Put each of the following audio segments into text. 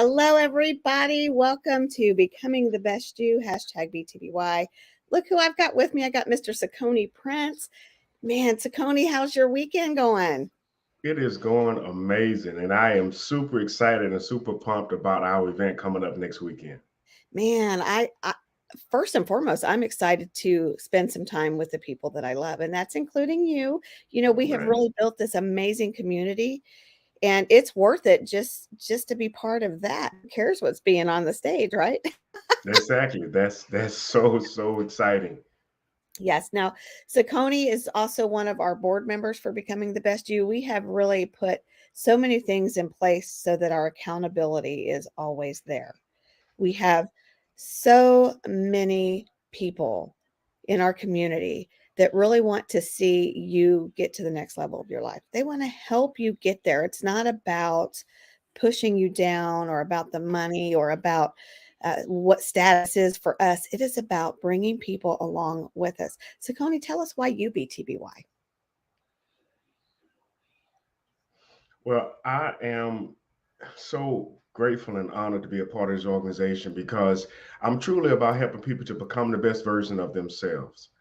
Hello, everybody. Welcome to Becoming the Best You, hashtag BTBY. Look who I've got with me. I got Mr. Saccone Prince. Man, Saccone, how's your weekend going? It is going amazing, and I am super excited and super pumped about our event coming up next weekend. Man, I first and foremost, I'm excited to spend some time with the people that I love, and that's including you. You know, we have Right. really built this amazing community, and it's worth it just to be part of that. Who cares what's being on the stage, right? Exactly. That's so exciting. Yes. Now, Saccone is also one of our board members for Becoming the Best You. We have really put so many things in place so that our accountability is always there. We have so many people in our community that really want to see you get to the next level of your life. They want to help you get there. It's not about pushing you down or about the money or about what status is for us. It is about bringing people along with us. So, Connie, tell us why you BTBY. Well, I am so grateful and honored to be a part of this organization because I'm truly about helping people to become the best version of themselves.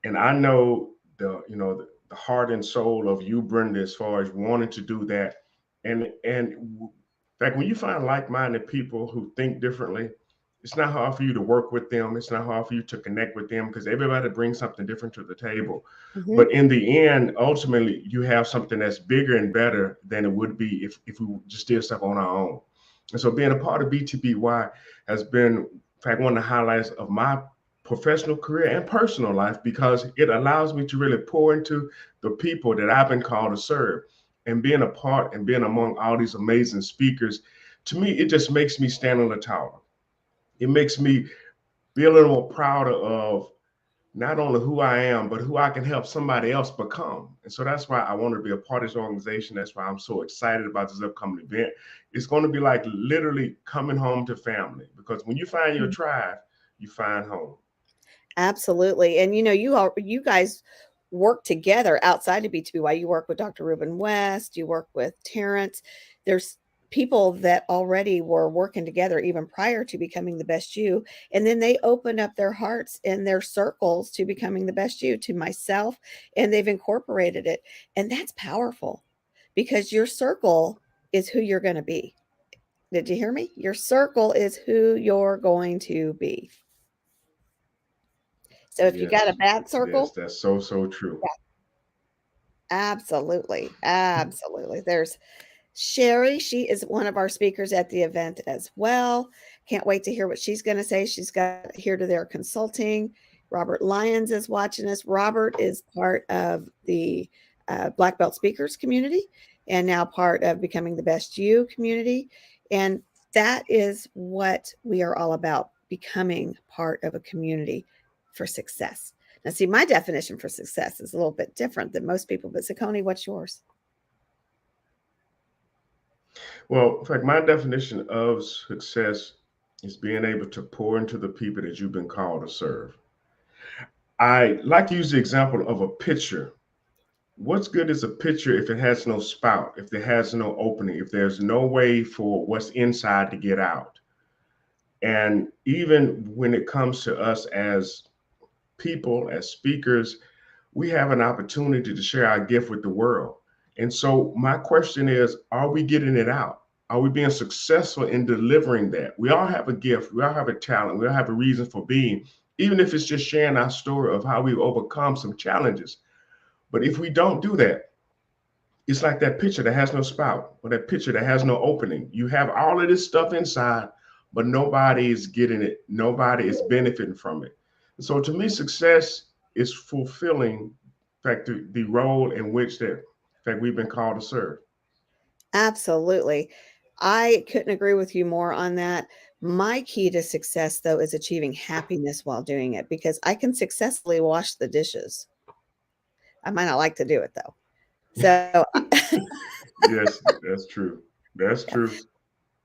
And I know the heart and soul of you, Brenda, as far as wanting to do that. In fact, when you find like-minded people who think differently, it's not hard for you to work with them. It's not hard for you to connect with them because everybody brings something different to the table. Mm-hmm. But in the end, ultimately, you have something that's bigger and better than it would be if we just did stuff on our own. And so being a part of BTBY has been, in fact, one of the highlights of my professional career and personal life because it allows me to really pour into the people that I've been called to serve. And being a part and being among all these amazing speakers, to me, it just makes me stand on the tower. It makes me be a little more prouder of not only who I am, but who I can help somebody else become. And so that's why I want to be a part of this organization. That's why I'm so excited about this upcoming event. It's going to be like literally coming home to family because when you find your tribe, you find home. Absolutely. And you guys work together outside of B2BY. You work with Dr. Ruben West, you work with Terrence. There's people that already were working together even prior to becoming the best you. And then they opened up their hearts and their circles to becoming the best you to myself, and they've incorporated it. And that's powerful because your circle is who you're going to be. Did you hear me? Your circle is who you're going to be. So if you got a Yes, bad yes, circle, that's so true. absolutely. Absolutely. There's Sherry. She is one of our speakers at the event as well. Can't wait to hear what she's going to say. She's got here to their consulting. Robert Lyons is watching us. Robert is part of the Black Belt Speakers community and now part of Becoming the Best You community. And that is what we are all about, becoming part of a community for success. Now, see, my definition for success is a little bit different than most people, but Saccone, what's yours? Well, in fact, my definition of success is being able to pour into the people that you've been called to serve. I like to use the example of a pitcher. What's good is a pitcher if it has no spout, if it has no opening, if there's no way for what's inside to get out. And even when it comes to us as people, as speakers, we have an opportunity to share our gift with the world. And so, my question is, are we getting it out? Are we being successful in delivering that? We all have a gift, we all have a talent, we all have a reason for being, even if it's just sharing our story of how we've overcome some challenges. But if we don't do that, it's like that pitcher that has no spout or that pitcher that has no opening. You have all of this stuff inside, but nobody is getting it. Nobody is benefiting from it. So to me, success is fulfilling, in fact, the role in which that, in fact, we've been called to serve. Absolutely. I couldn't agree with you more on that. My key to success, though, is achieving happiness while doing it because I can successfully wash the dishes. I might not like to do it, though. So Yes, that's true. That's true.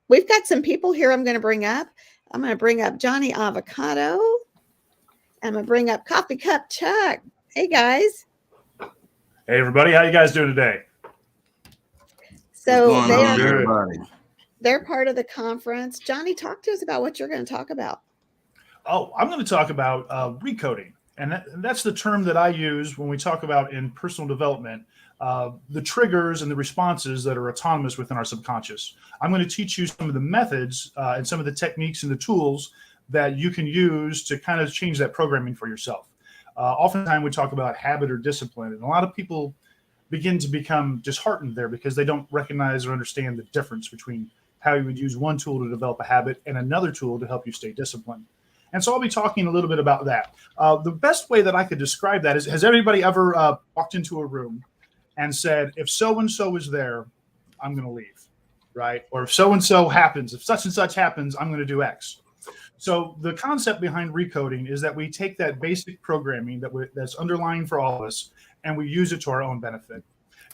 we've got some people here I'm going to bring up. I'm going to bring up Johnny Avocado. I'm going to bring up Coffee Cup Chuck. Hey, guys. Hey everybody, how you guys doing today? What's So going they Doing on, are good. everybody? They're part of the conference. Johnny, talk to us about what you're going to talk about. Oh, I'm going to talk about recoding. And that's the term that I use when we talk about in personal development, the triggers and the responses that are autonomous within our subconscious. I'm going to teach you some of the methods and some of the techniques and the tools that you can use to kind of change that programming for yourself. Oftentimes we talk about habit or discipline, and a lot of people begin to become disheartened there because they don't recognize or understand the difference between how you would use one tool to develop a habit and another tool to help you stay disciplined. And so I'll be talking a little bit about that. The best way that I could describe that is, has everybody ever walked into a room and said, if so-and-so is there, I'm going to leave, right? Or if so-and-so happens, if such and such happens, I'm going to do X. So the concept behind recoding is that we take that basic programming that's underlying for all of us, and we use it to our own benefit.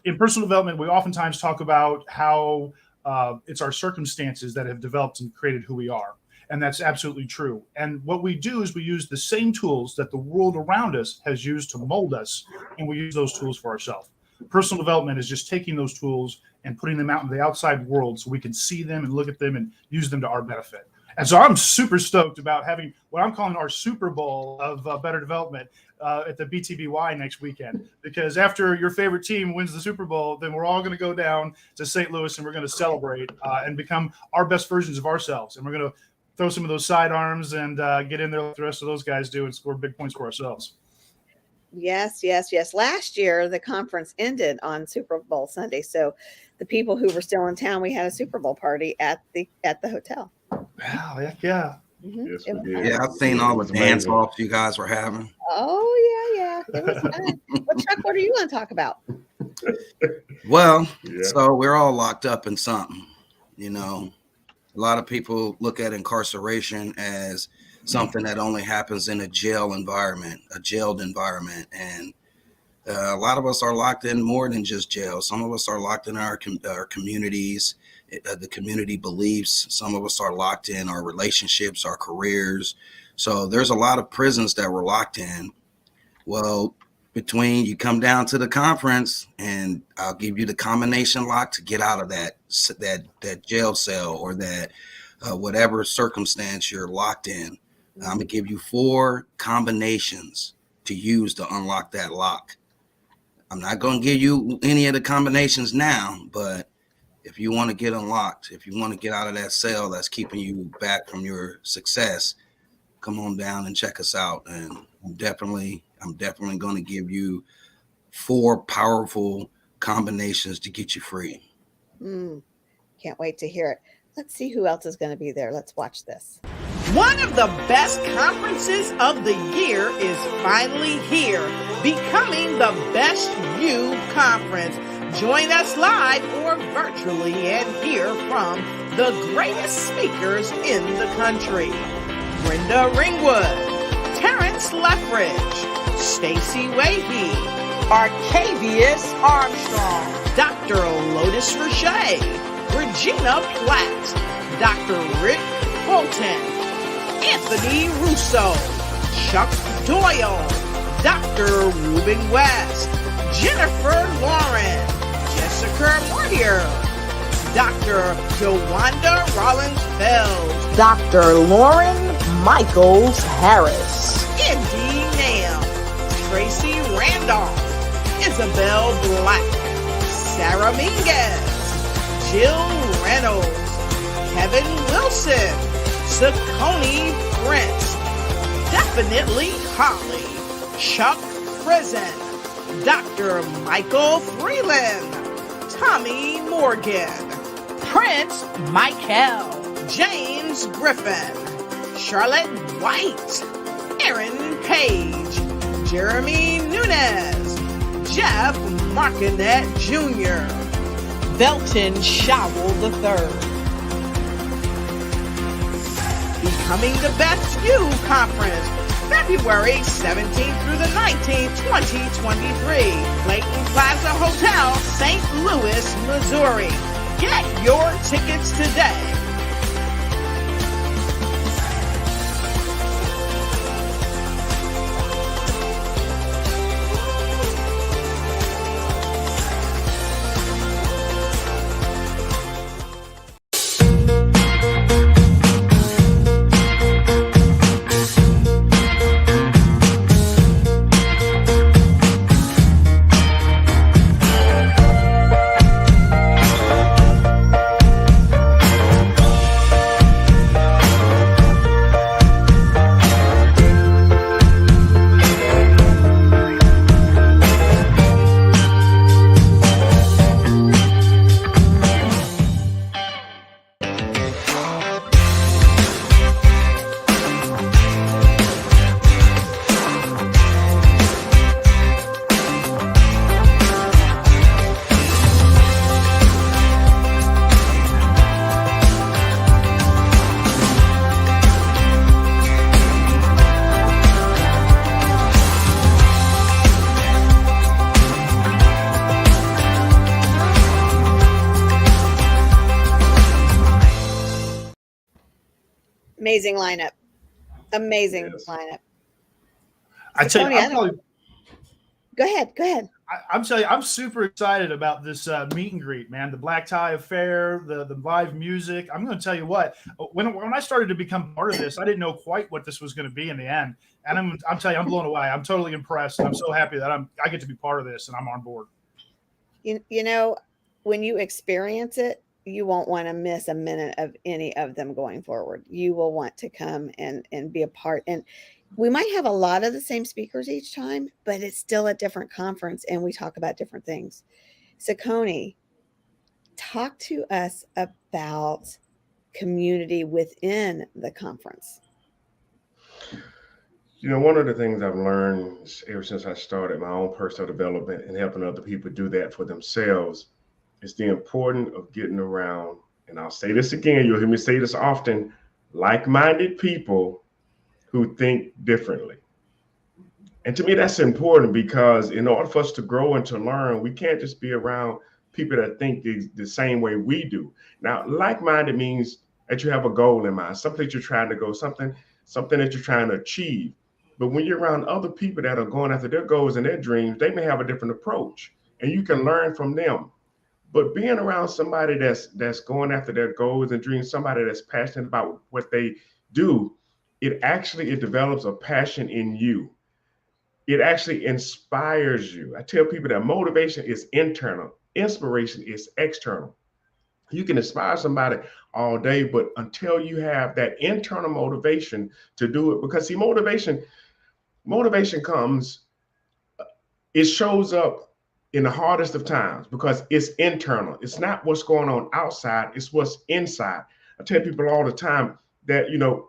In personal development, we oftentimes talk about how it's our circumstances that have developed and created who we are. And that's absolutely true. And what we do is we use the same tools that the world around us has used to mold us, and we use those tools for ourselves. Personal development is just taking those tools and putting them out in the outside world so we can see them and look at them and use them to our benefit. And so I'm super stoked about having what I'm calling our Super Bowl of better development at the BTBY next weekend, because after your favorite team wins the Super Bowl, then we're all going to go down to St. Louis and we're going to celebrate and become our best versions of ourselves. And we're going to throw some of those sidearms and get in there like the rest of those guys do and score big points for ourselves. Yes. Last year, the conference ended on Super Bowl Sunday. So the people who were still in town, we had a Super Bowl party at the hotel. Wow, heck yeah. Mm-hmm. Yes, we did. Yeah, I've seen all the dance offs you guys were having. Oh, yeah. It was fun. Well, Chuck, what are you going to talk about? Well, So we're all locked up in something, you know. A lot of people look at incarceration as something that only happens in a jailed environment. And a lot of us are locked in more than just jail. Some of us are locked in our communities, the community beliefs. Some of us are locked in our relationships, our careers. So there's a lot of prisons that we're locked in. Well, between you come down to the conference and I'll give you the combination lock to get out of that jail cell or that whatever circumstance you're locked in. I'm gonna give you 4 combinations to use to unlock that lock. I'm not gonna give you any of the combinations now, but if you want to get unlocked, if you want to get out of that cell that's keeping you back from your success, come on down and check us out. And I'm definitely going to give you 4 powerful combinations to get you free. Can't wait to hear it. Let's see who else is going to be there. Let's watch this. One of the best conferences of the year is finally here, becoming the Best You Conference. Join us live or virtually and hear from the greatest speakers in the country. Brenda Ringwood, Terrence Lethbridge, Stacey Wahey, Arcavius Armstrong, Dr. Lotus Richey, Regina Platt, Dr. Rick Fulton, Anthony Russo, Chuck Doyle, Dr. Ruben West, Jennifer Lauren, Jessica Mortier, Dr. Jawanda Rollins-Fells, Dr. Lauren Michaels Harris, Indy Nam, Tracy Randolph, Isabel Black, Sarah Minguez, Jill Reynolds, Kevin Wilson, Sakoni Prince, Definitely Holly, Chuck Prison, Dr. Michael Freeland, Tommy Morgan, Prince Michael, James Griffin, Charlotte White, Aaron Page, Jeremy Nunez, Jeff Markinet Jr., Belton Showell III. Becoming the Best You Conference, February 17th through the 19th, 2023. Clayton Plaza Hotel, St. Louis, Missouri. Get your tickets today. Amazing lineup. Amazing Yes. lineup. I tell you, Tony, go ahead. I'm telling you, I'm super excited about this meet and greet, man. The black tie affair, the live music. I'm going to tell you what. When I started to become part of this, I didn't know quite what this was going to be in the end, and I'm telling you, I'm blown away. I'm totally impressed, and I'm so happy that I get to be part of this, and I'm on board. You know, when you experience it, you won't want to miss a minute of any of them going forward. You will want to come and be a part. And we might have a lot of the same speakers each time, but it's still a different conference and we talk about different things. So Coney, talk to us about community within the conference. You know, one of the things I've learned ever since I started my own personal development and helping other people do that for themselves is the importance of getting around, and I'll say this again, you'll hear me say this often, like-minded people who think differently. And to me, that's important because in order for us to grow and to learn, we can't just be around people that think the same way we do. Now, like-minded means that you have a goal in mind, something that you're trying to go, something that you're trying to achieve. But when you're around other people that are going after their goals and their dreams, they may have a different approach, and you can learn from them. But being around somebody that's going after their goals and dreams, somebody that's passionate about what they do, it develops a passion in you. It actually inspires you. I tell people that motivation is internal, inspiration is external. You can inspire somebody all day, but until you have that internal motivation to do it, because see, motivation comes, it shows up in the hardest of times because it's internal. It's not what's going on outside, it's what's inside. I tell people all the time that, you know,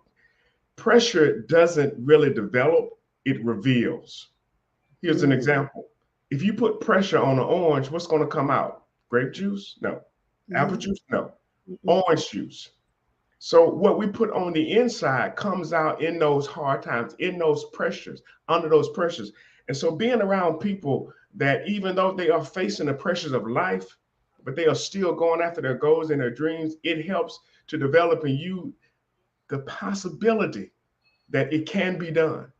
pressure doesn't really develop, it reveals. Here's an example. If you put pressure on an orange, what's going to come out? Grape juice? No. Apple juice? No. Orange juice. So what we put on the inside comes out in those hard times, in those pressures, under those pressures. And so being around people that even though they are facing the pressures of life, but they are still going after their goals and their dreams, it helps to develop in you the possibility that it can be done.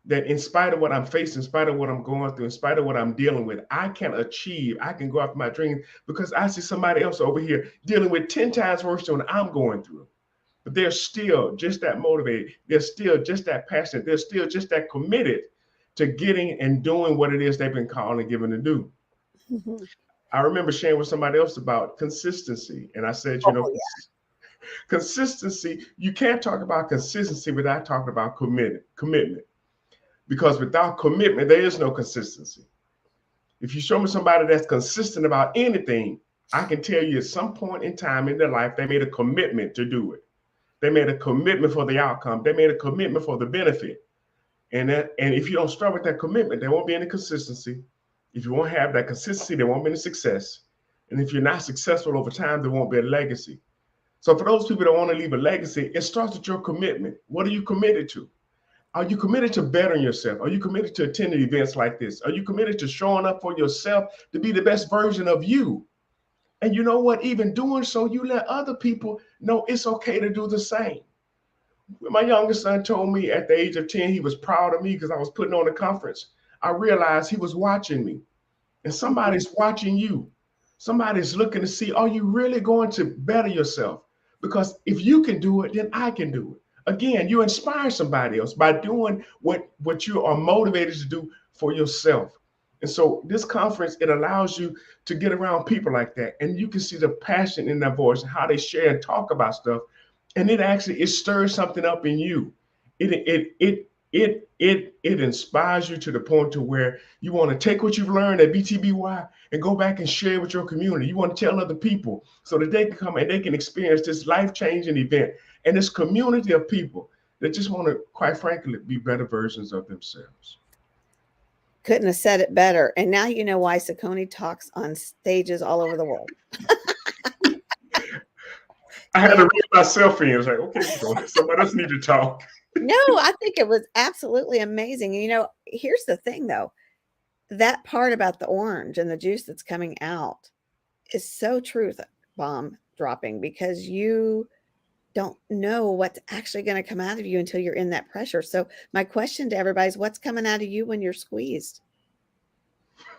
That in spite of what I'm facing, in spite of what I'm going through, in spite of what I'm dealing with, I can go after my dreams because I see somebody else over here dealing with 10 times worse than I'm going through. But they're still just that motivated. They're still just that passionate. They're still just that committed to getting and doing what it is they've been called and given to do. I remember sharing with somebody else about consistency. And I said, consistency, you can't talk about consistency without talking about commitment. Because without commitment, there is no consistency. If you show me somebody that's consistent about anything, I can tell you at some point in time in their life, they made a commitment to do it. They made a commitment for the outcome. They made a commitment for the benefit. And if you don't start with that commitment, there won't be any consistency. If you won't have that consistency, there won't be any success. And if you're not successful over time, there won't be a legacy. So for those people that want to leave a legacy, it starts with your commitment. What are you committed to? Are you committed to bettering yourself? Are you committed to attending events like this? Are you committed to showing up for yourself to be the best version of you? And you know what? Even doing so, you let other people know it's okay to do the same. My youngest son told me at the age of 10, he was proud of me because I was putting on a conference. I realized he was watching me. And somebody's watching you. Somebody's looking to see, are you really going to better yourself? Because if you can do it, then I can do it. Again, you inspire somebody else by doing what you are motivated to do for yourself. And so this conference, it allows you to get around people like that. And you can see the passion in their voice and how they share and talk about stuff. And it stirs something up in you. It inspires you to the point to where you want to take what you've learned at BTBY and go back and share with your community. You want to tell other people so that they can come and they can experience this life-changing event and this community of people that just want to, quite frankly, be better versions of themselves. Couldn't have said it better. And now you know why Saucony talks on stages all over the world. I had to read myself in. I was like, okay, somebody else need to talk. No, I think it was absolutely amazing. You know, here's the thing, though. That part about the orange and the juice that's coming out is so truth bomb dropping because you don't know what's actually going to come out of you until you're in that pressure. So my question to everybody is, what's coming out of you when you're squeezed?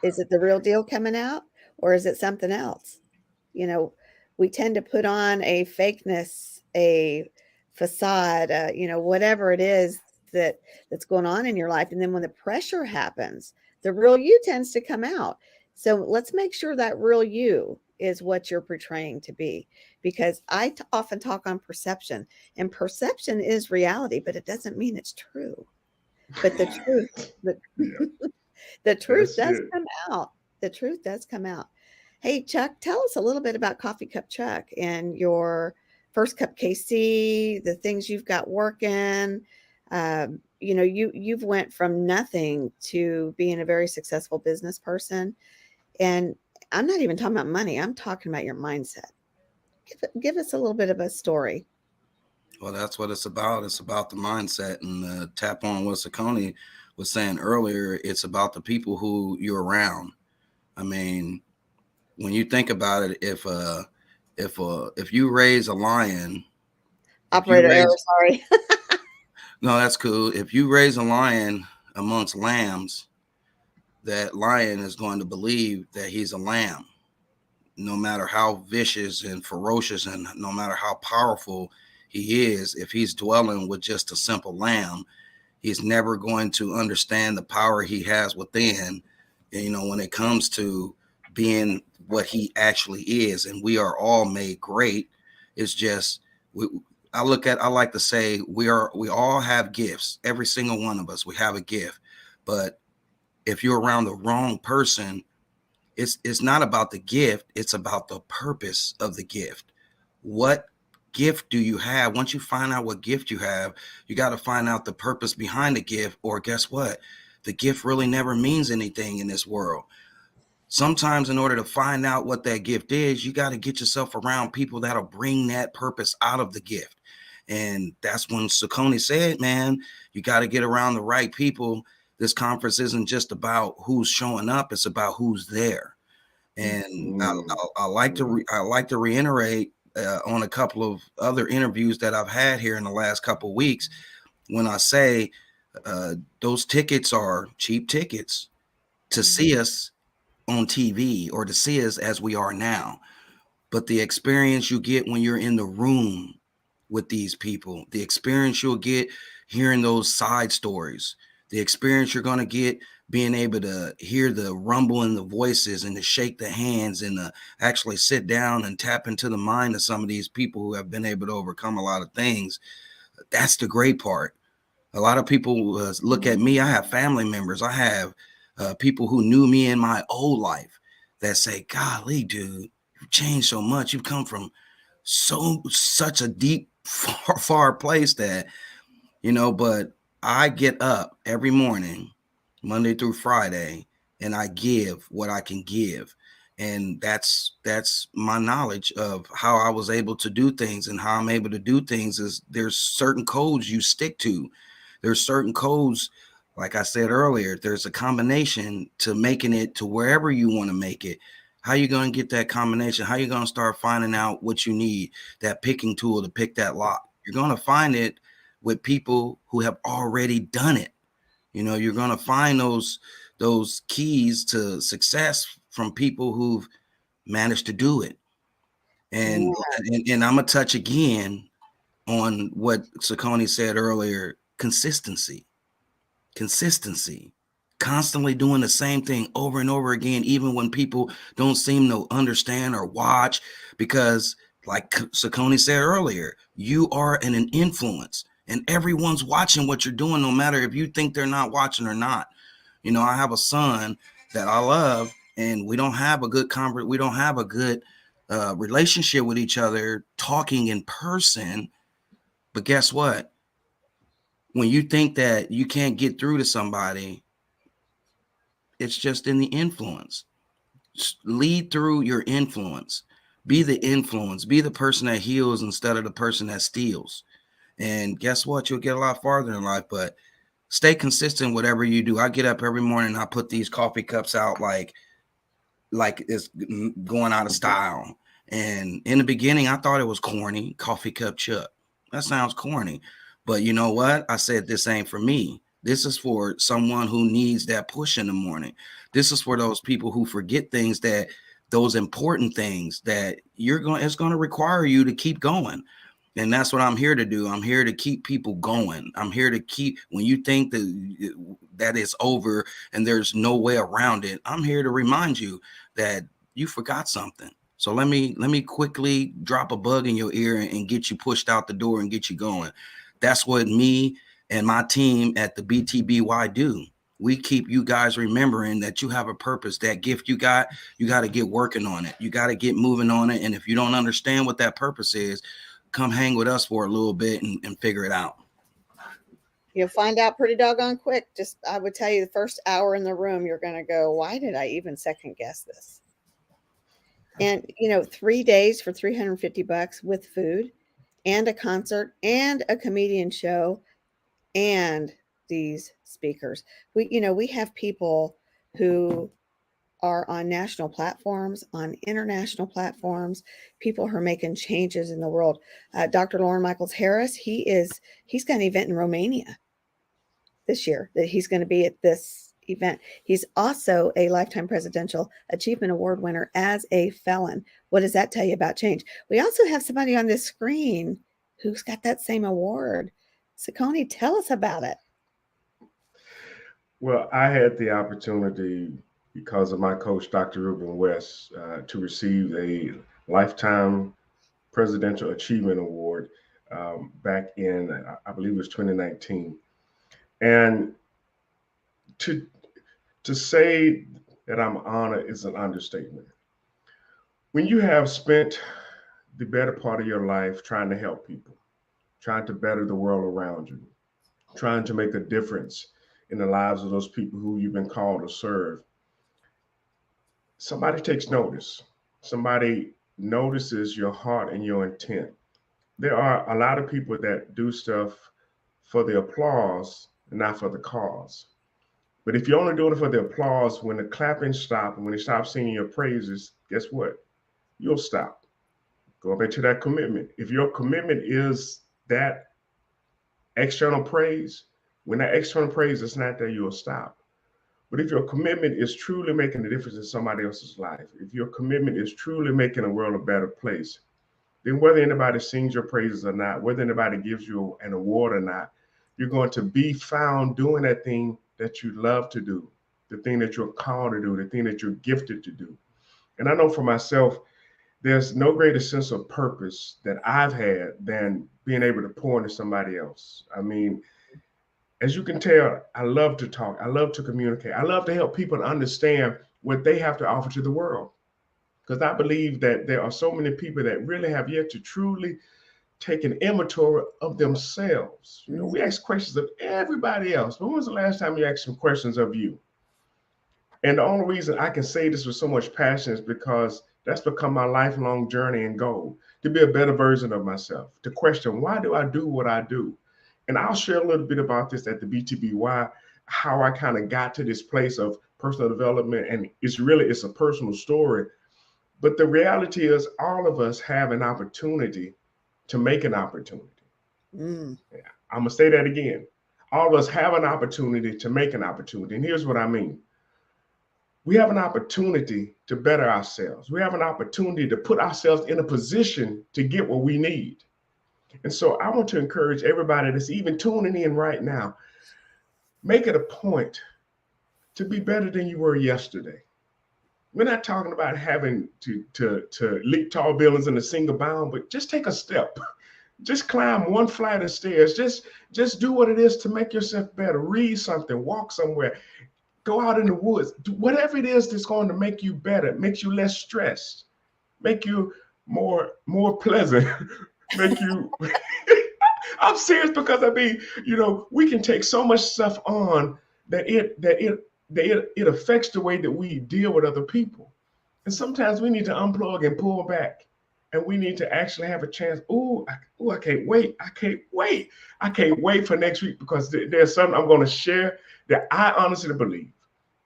Is it the real deal coming out, or is it something else? You know, we tend to put on a fakeness, a facade, whatever it is that's going on in your life. And then when the pressure happens, the real you tends to come out. So let's make sure that real you is what you're portraying to be, because often talk on perception, and perception is reality, but it doesn't mean it's true. But the truth, Yeah, the truth that's does it. come out. The truth does come out. Hey, Chuck, tell us a little bit about Coffee Cup Chuck and your First Cup KC, the things you've got working. You've went from nothing to being a very successful business person. And I'm not even talking about money. I'm talking about your mindset. Give us a little bit of a story. Well, that's what it's about. It's about the mindset, and tap on what Sakoni was saying earlier. It's about the people who you're around. I mean, when you think about it, if you raise a lion, Operator error, sorry. no, that's cool. If you raise a lion amongst lambs, that lion is going to believe that he's a lamb, no matter how vicious and ferocious and no matter how powerful he is. If he's dwelling with just a simple lamb, he's never going to understand the power he has within, when it comes to being what he actually is. And we are all made great. It's just, I like to say we all have gifts. Every single one of us, we have a gift. But if you're around the wrong person, it's not about the gift. It's about the purpose of the gift. What gift do you have? Once you find out what gift you have, you got to find out the purpose behind the gift, or guess what? The gift really never means anything in this world. Sometimes in order to find out what that gift is, you got to get yourself around people that'll bring that purpose out of the gift. And that's when Sakoni said, man, you got to get around the right people. This conference isn't just about who's showing up. It's about who's there. And I like to reiterate on a couple of other interviews that I've had here in the last couple of weeks, when I say those tickets are cheap tickets to see us on TV or to see us as we are now. But the experience you get when you're in the room with these people, the experience you'll get hearing those side stories, the experience you're going to get being able to hear the rumble in the voices and to shake the hands and to actually sit down and tap into the mind of some of these people who have been able to overcome a lot of things. That's the great part. A lot of people look at me. I have family members. I have people who knew me in my old life that say, golly, dude, you've changed so much. You've come from such a deep, far place that, but I get up every morning, Monday through Friday, and I give what I can give. And that's my knowledge of how I was able to do things, and how I'm able to do things is there's certain codes you stick to. There's certain codes, like I said earlier, there's a combination to making it to wherever you want to make it. How you going to get that combination? How you going to start finding out what you need, that picking tool to pick that lock? You're going to find it with people who have already done it. You're going to find those keys to success from people who've managed to do it. And I'm going to touch again on what Sakoni said earlier, consistency, constantly doing the same thing over and over again, even when people don't seem to understand or watch, because like Sakoni said earlier, you are an influence and everyone's watching what you're doing, no matter if you think they're not watching or not. I have a son that I love, and we don't have a good relationship with each other talking in person. But guess what? When you think that you can't get through to somebody, it's just in the influence. Lead through your influence. Be the influence. Be the person that heals instead of the person that steals. And guess what? You'll get a lot farther in life, but stay consistent whatever you do. I get up every morning and I put these coffee cups out like it's going out of style. And in the beginning, I thought it was corny, Coffee Cup Chuck. That sounds corny. But you know what? I said this ain't for me. This is for someone who needs that push in the morning. This is for those people who forget things, that those important things that it's going to require you to keep going. And that's what I'm here to do. I'm here to keep people going. I'm here to keep, when you think that it's over and there's no way around it, I'm here to remind you that you forgot something. So let me quickly drop a bug in your ear and get you pushed out the door and get you going. That's what me and my team at the BTBY do. We keep you guys remembering that you have a purpose. That gift you got to get working on it. You got to get moving on it. And if you don't understand what that purpose is, come hang with us for a little bit and figure it out. You'll find out pretty doggone quick. Just, I would tell you, the first hour in the room, you're going to go, why did I even second guess this? And, 3 days for $350 with food and a concert and a comedian show and these speakers. We have people who are on national platforms, on international platforms, people who are making changes in the world. Dr. Lauren Michaels Harris, he's got an event in Romania this year that he's going to be at this event. He's also a Lifetime Presidential Achievement Award winner as a felon. What does that tell you about change? We also have somebody on this screen who's got that same award. Saccone, tell us about it. Well, I had the opportunity, because of my coach, Dr. Ruben West, to receive a Lifetime Presidential Achievement Award back in, I believe it was 2019. And to say that I'm honored is an understatement. When you have spent the better part of your life trying to help people, trying to better the world around you, trying to make a difference in the lives of those people who you've been called to serve, somebody takes notice. Somebody notices your heart and your intent. There are a lot of people that do stuff for the applause and not for the cause. But if you're only doing it for the applause, when the clapping stops and when they stop singing your praises, guess what? You'll stop. Go back to that commitment. If your commitment is that external praise, when that external praise is not there, you'll stop. But if your commitment is truly making a difference in somebody else's life, if your commitment is truly making the world a better place, then whether anybody sings your praises or not, whether anybody gives you an award or not, you're going to be found doing that thing that you love to do, the thing that you're called to do, the thing that you're gifted to do. And I know for myself, there's no greater sense of purpose that I've had than being able to pour into somebody else. I mean, as you can tell, I love to talk. I love to communicate. I love to help people understand what they have to offer to the world. Because I believe that there are so many people that really have yet to truly take an inventory of themselves. We ask questions of everybody else. When was the last time you asked some questions of you? And the only reason I can say this with so much passion is because that's become my lifelong journey and goal, to be a better version of myself, to question, why do I do what I do? And I'll share a little bit about this at the BTBY, how I kind of got to this place of personal development. And it's a personal story. But the reality is all of us have an opportunity to make an opportunity. I'm going to say that again. All of us have an opportunity to make an opportunity. And here's what I mean. We have an opportunity to better ourselves. We have an opportunity to put ourselves in a position to get what we need. And so I want to encourage everybody that's even tuning in right now, make it a point to be better than you were yesterday. We're not talking about having to leap tall buildings in a single bound, but just take a step. Just climb one flight of stairs. Just do what it is to make yourself better. Read something, walk somewhere, go out in the woods. Do whatever it is that's going to make you better, makes you less stressed, make you more pleasant, make you I'm serious, because I mean, we can take so much stuff on that it affects the way that we deal with other people. And sometimes we need to unplug and pull back, and we need to actually have a chance. I can't wait. I can't wait for next week, because there's something I'm going to share that I honestly believe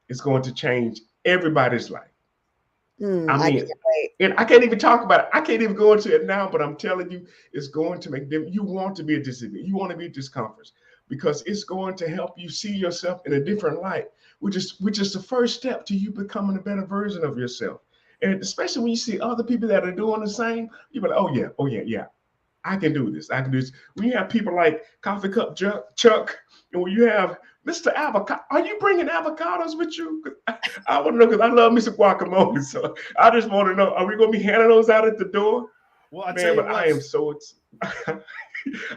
is going to change everybody's life. I mean, can't wait. and I can't even talk about it. I can't even go into it now, but I'm telling you, it's going to make them. You want to be at this event. You want to be at this conference because it's going to help you see yourself in a different light, which is the first step to you becoming a better version of yourself. And especially when you see other people that are doing the same, you're like, oh yeah, I can do this. I can do this. When you have people like Coffee Cup Chuck, and when you have Mr. Avocado, are you bringing avocados with you? I want to know because I love me some guacamole. So I just want to know, are we going to be handing those out at the door? Well, I tell Man, you but what,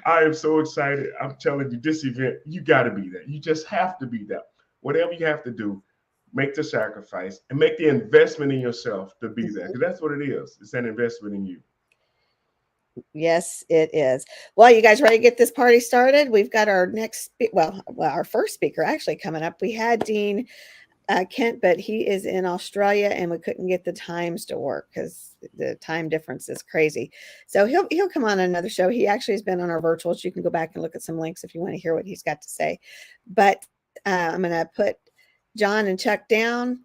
I am so excited. I'm telling you, this event, you got to be there. You just have to be there. Whatever you have to do, make the sacrifice and make the investment in yourself to be there. Because that's what it is. It's an investment in you. Yes, it is. Well, you guys ready to get this party started? We've got our our first speaker actually coming up. We had Dean Kent, but he is in Australia and we couldn't get the times to work because the time difference is crazy. So he'll come on another show. He actually has been on our virtuals. You can go back and look at some links if you want to hear what he's got to say. But I'm going to put John and Chuck down.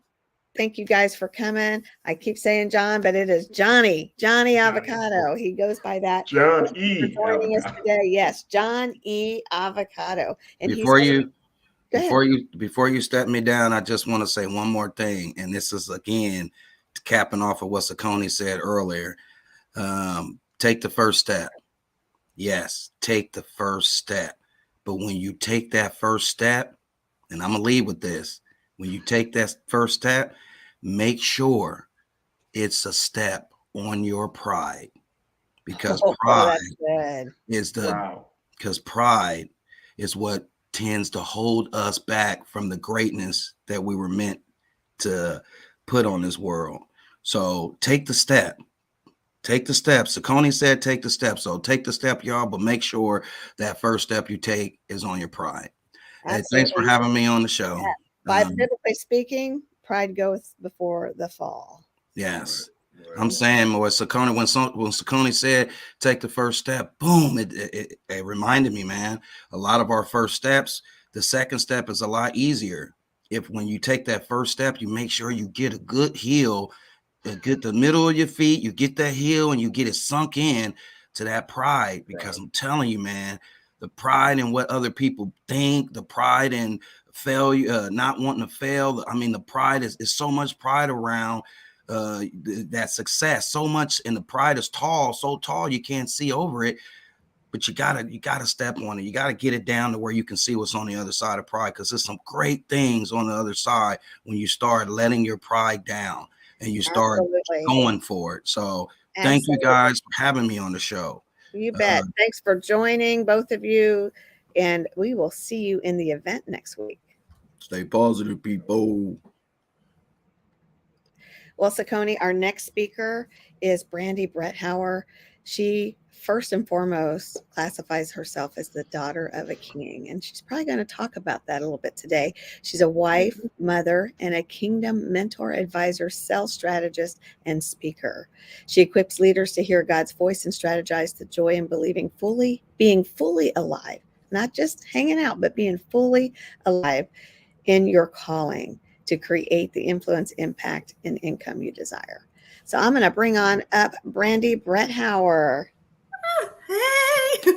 Thank you guys for coming. I keep saying John, but it is Johnny Avocado. He goes by that. John Thank you E. for joining us Avocado. today. Yes, John E. Avocado. And Before Go ahead. before you step me down, I just want to say one more thing, and this is again capping off of what Sakoni said earlier. Take the first step. Yes, take the first step. But when you take that first step, and I'm gonna leave with this, when you take that first step, make sure it's a step on your pride, because pride is what tends to hold us back from the greatness that we were meant to put on this world. So take the step. Take the step. Sakoni said take the step. So take the step, y'all, but make sure that first step you take is on your pride. Hey, thanks for having me on the show. Yeah. Biblically speaking, pride goeth before the fall. Yes. Right. I'm saying when Sakoni said take the first step, boom, it reminded me, man, a lot of our first steps, the second step is a lot easier. If when you take that first step, you make sure you get a good heel, get the middle of your feet, you get that heel and you get it sunk in to that pride, because I'm telling you, man, the pride in what other people think, the pride in failure, not wanting to fail. I mean, the pride is so much pride around that success, so much, and the pride is so tall you can't see over it. But you gotta step on it. You gotta get it down to where you can see what's on the other side of pride, because there's some great things on the other side when you start letting your pride down and you start going for it. So thank you guys for having me on the show. You bet. Thanks for joining, both of you, and we will see you in the event next week. Stay positive, people. Well, Sakoni, our next speaker is Brandy Bretthauer. She first and foremost classifies herself as the daughter of a king, and she's probably going to talk about that a little bit today. She's a wife, mother, and a kingdom mentor, advisor, sales strategist, and speaker. She equips leaders to hear God's voice and strategize the joy in being fully alive, not just hanging out, but being fully alive in your calling to create the influence, impact, and income you desire. So I'm going to bring on up Brandy Bretthauer. Hey,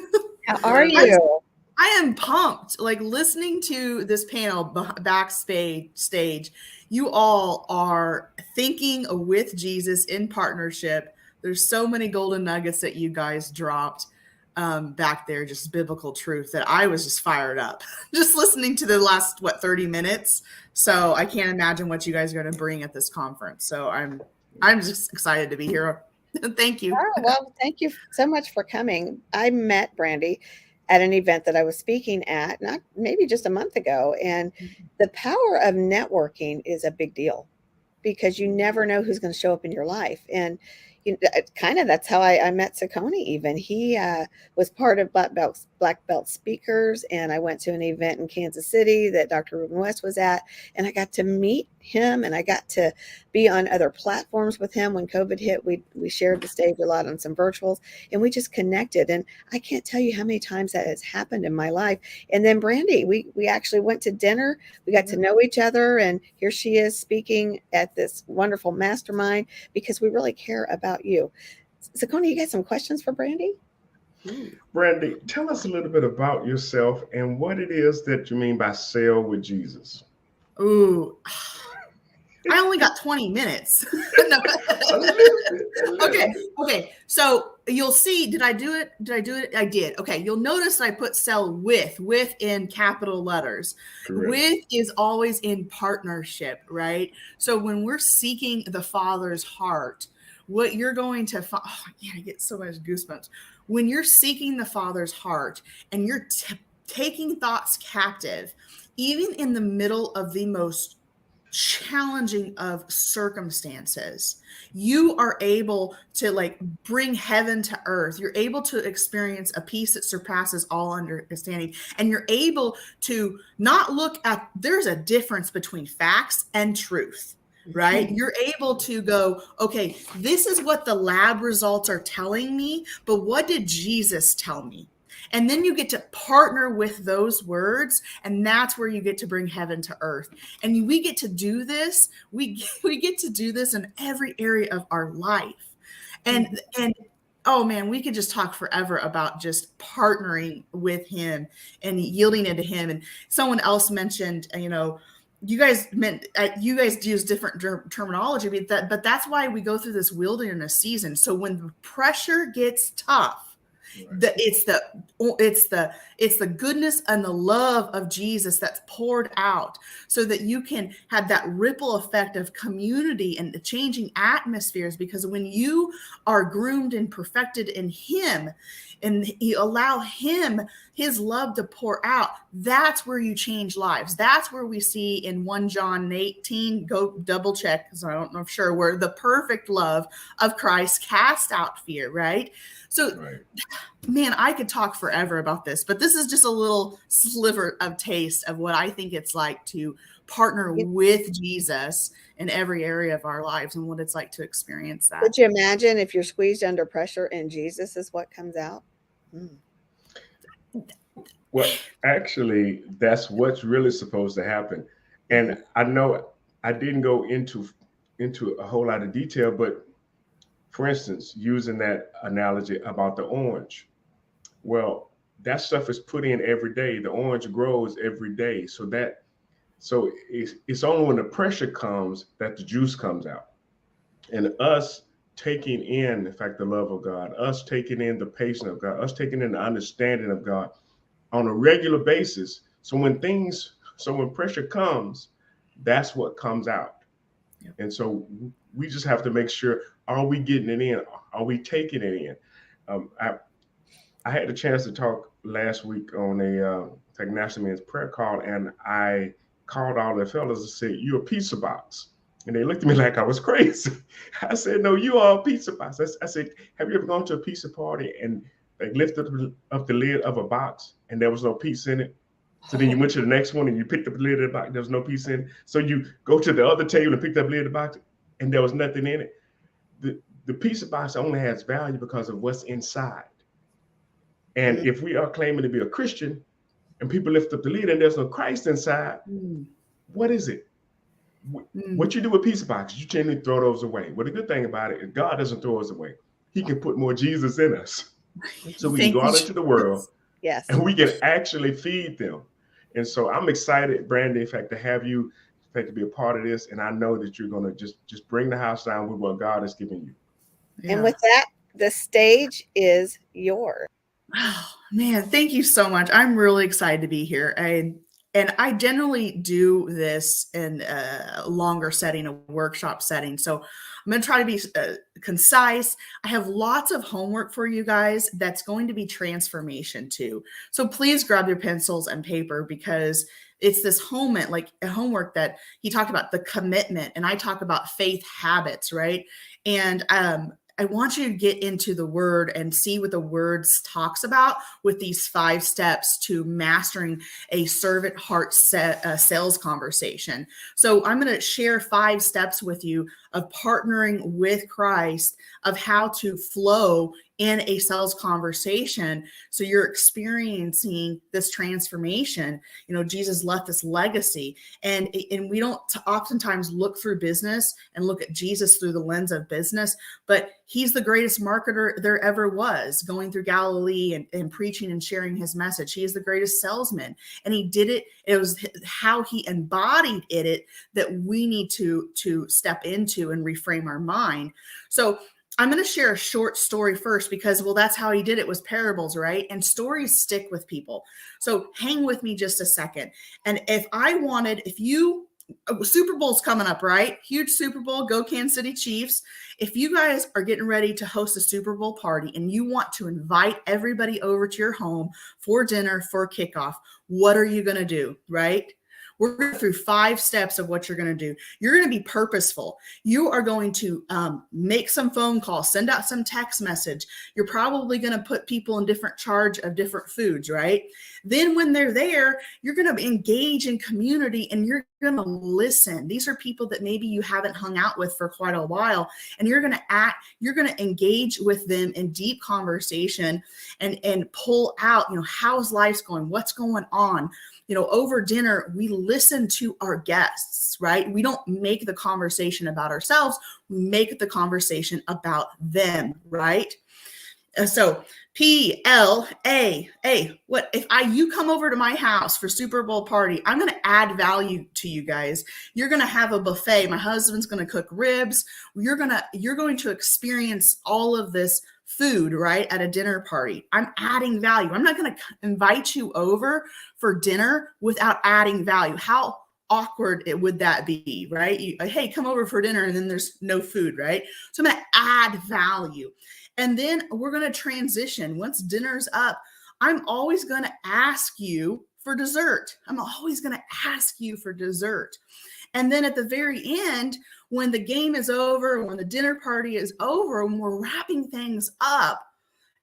how are you? I am pumped. Like, listening to this panel backstage, you all are thinking with Jesus in partnership. There's so many golden nuggets that you guys dropped back there, just biblical truth, that I was just fired up just listening to the last 30 minutes. So I can't imagine what you guys are going to bring at this conference. So I'm just excited to be here. Thank you. Oh, well, thank you so much for coming. I met Brandy at an event that I was speaking at, not maybe just a month ago. And the power of networking is a big deal, because you never know who's going to show up in your life. And that's how I met Sakoni. Even he was part of Black Belt Speakers, and I went to an event in Kansas City that Dr. Ruben West was at, and I got to meet him, and I got to be on other platforms with him when COVID hit. We shared the stage a lot on some virtuals, and we just connected. And I can't tell you how many times that has happened in my life. And then Brandy, we actually went to dinner. We got to know each other, and here she is speaking at this wonderful mastermind because we really care about you. So, Connie, you got some questions for Brandy? Brandy, tell us a little bit about yourself and what it is that you mean by sail with Jesus. Ooh, I only got 20 minutes. No. Okay. So you'll see, did I do it? I did. Okay. You'll notice I put sail with in capital letters. Correct. With is always in partnership, right? So when we're seeking the Father's heart, what you're going to find, I get so much goosebumps. When you're seeking the Father's heart and you're taking thoughts captive, even in the middle of the most challenging of circumstances, you are able to like bring heaven to earth. You're able to experience a peace that surpasses all understanding. And you're able to not look at, there's a difference between facts and truth. Right? You're able to go, okay, this is what the lab results are telling me, but what did Jesus tell me? And then you get to partner with those words, and that's where you get to bring heaven to earth. And we get to do this. We get to do this in every area of our life. And oh man, we could just talk forever about just partnering with him and yielding into him. And someone else mentioned, you guys use different terminology, but that's why we go through this wilderness season. So when the pressure gets tough, it's the goodness and the love of Jesus that's poured out so that you can have that ripple effect of community and the changing atmospheres. Because when you are groomed and perfected in him and you allow him, his love to pour out, that's where you change lives. That's where we see in 1 John 18, go double check because I don't know for sure, where the perfect love of Christ cast out fear, right? So, man, I could talk forever about this, but this is just a little sliver of taste of what I think it's like to partner with Jesus in every area of our lives and what it's like to experience that. Would you imagine if you're squeezed under pressure and Jesus is what comes out? Well, actually, that's what's really supposed to happen. And I know I didn't go into a whole lot of detail, but for instance, using that analogy about the orange, well, that stuff is put in every day. The orange grows every day. So it's only when the pressure comes that the juice comes out. And us taking in fact, the love of God, us taking in the patience of God, us taking in the understanding of God on a regular basis. So when pressure comes, that's what comes out. Yep. And so we just have to make sure, are we getting it in? Are we taking it in? I had the chance to talk last week on a Mastermind's prayer call, and I called all the fellas and said, "You're a pizza box." And they looked at me like I was crazy. I said, "No, you are a pizza box." I said, "Have you ever gone to a pizza party and they lifted up the lid of a box and there was no pizza in it? So then you went to the next one and you picked up the lid of the box, there was no pizza in it. So you go to the other table and picked up the lid of the box and there was nothing in it." The pizza box only has value because of what's inside. And if we are claiming to be a Christian and people lift up the lid and there's no Christ inside, what is it? What you do with pizza boxes, you tend to throw those away. Well, the good thing about it is God doesn't throw us away. He can put more Jesus in us. So we can go out into the world and we can actually feed them. And so I'm excited, Brandy, in fact, to have you, in fact, to be a part of this. And I know that you're going to just bring the house down with what God has given you. Yeah. And with that, the stage is yours. Oh, man, thank you so much. I'm really excited to be here. And I generally do this in a longer setting, a workshop setting. So I'm going to try to be concise. I have lots of homework for you guys that's going to be transformation too. So please grab your pencils and paper because it's this homework that he talked about, the commitment, and I talk about faith habits, right? And I want you to get into the word and see what the words talks about with these 5 steps to mastering a servant heart sales conversation. So I'm going to share 5 steps with you of partnering with Christ, of how to flow in a sales conversation. So you're experiencing this transformation. You know, Jesus left this legacy, and we don't oftentimes look through business and look at Jesus through the lens of business, but he's the greatest marketer there ever was, going through Galilee and preaching and sharing his message. He is the greatest salesman, and he did it. It was how he embodied it that we need to step into and reframe our mind. So I'm going to share a short story first because, well, that's how he did it, was parables, right? And stories stick with people. So hang with me just a second. And Super Bowl's coming up, right? Huge Super Bowl, go Kansas City Chiefs. If you guys are getting ready to host a Super Bowl party and you want to invite everybody over to your home for dinner, for kickoff, what are you going to do, right? We're going through 5 steps of what you're going to do. You're going to be purposeful. You are going to make some phone calls, send out some text message. You're probably going to put people in different charge of different foods, right? Then when they're there, you're going to engage in community and you're going to listen. These are people that maybe you haven't hung out with for quite a while, and you're going to engage with them in deep conversation and pull out, how's life going? What's going on? Over dinner, we listen to our guests, right? We don't make the conversation about ourselves. We make the conversation about them, right? So PLAA, what if you come over to my house for Super Bowl party? I'm going to add value to you guys. You're going to have a buffet. My husband's going to cook ribs. You're going to experience all of this food, right, at a dinner party. I'm adding value. I'm not going to invite you over for dinner without adding value. How awkward would that be, right? Hey, come over for dinner, and then there's no food, right? So I'm going to add value. And then we're going to transition. Once dinner's up, I'm always going to ask you for dessert. I'm always going to ask you for dessert. And then at the very end, when the game is over, when the dinner party is over, when we're wrapping things up,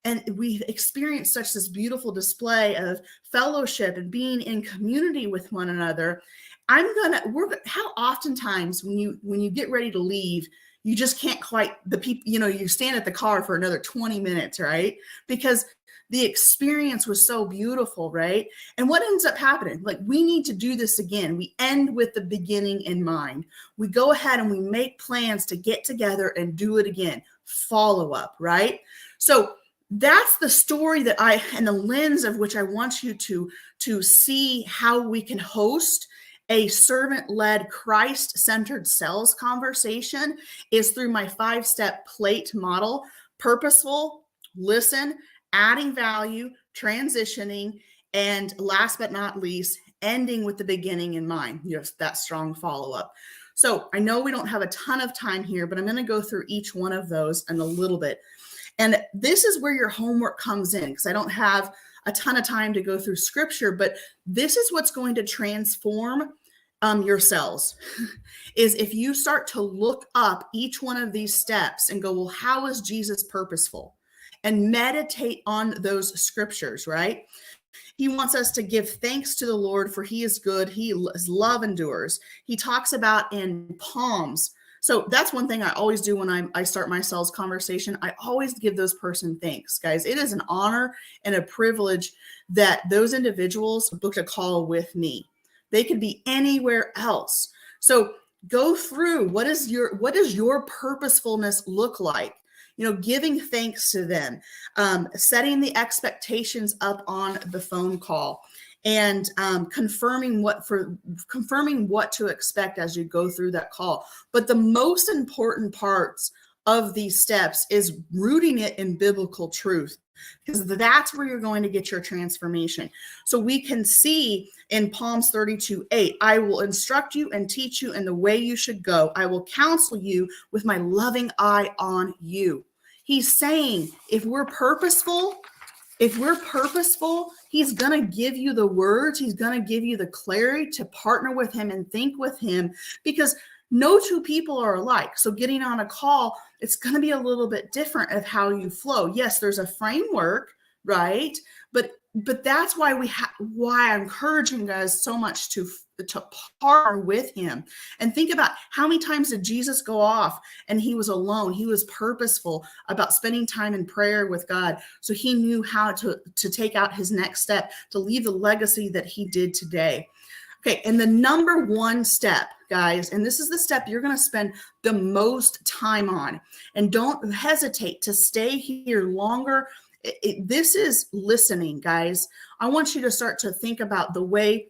and we've experienced such this beautiful display of fellowship and being in community with one another, how oftentimes when you get ready to leave, you just can't quite, you stand at the car for another 20 minutes, right? Because the experience was so beautiful, right? And what ends up happening? Like, we need to do this again. We end with the beginning in mind. We go ahead and we make plans to get together and do it again. Follow up, right? So that's the story and the lens of which I want you to see how we can host a servant-led, Christ-centered sales conversation is through my 5-step plate model: purposeful, listen, adding value, transitioning, and last but not least, ending with the beginning in mind. That strong follow-up. So I know we don't have a ton of time here, but I'm going to go through each one of those in a little bit. And this is where your homework comes in, because I don't have a ton of time to go through scripture, but this is what's going to transform your sales is if you start to look up each one of these steps and go, well, how is Jesus purposeful? And meditate on those scriptures, right? He wants us to give thanks to the Lord, for he is good. His love endures. He talks about in Psalms. So that's one thing I always do when I start my sales conversation. I always give those person thanks, guys. It is an honor and a privilege that those individuals booked a call with me. They could be anywhere else. So go through, what does your purposefulness look like? Giving thanks to them, setting the expectations up on the phone call, and confirming what to expect as you go through that call. But the most important parts of these steps is rooting it in biblical truth, because that's where you're going to get your transformation. So we can see in Psalms 32:8, I will instruct you and teach you in the way you should go. I will counsel you with my loving eye on you. He's saying, if we're purposeful, he's going to give you the words. He's going to give you the clarity to partner with him and think with him, because no two people are alike. So getting on a call, it's going to be a little bit different of how you flow. Yes, there's a framework, right? But that's why why I'm encouraging you guys so much to partner with him. And think about how many times did Jesus go off and he was alone. He was purposeful about spending time in prayer with God. So he knew how to take out his next step, to leave the legacy that he did today. Okay, and the number one step, guys, and this is the step you're going to spend the most time on, and don't hesitate to stay here longer. This is listening, guys. I want you to start to think about the way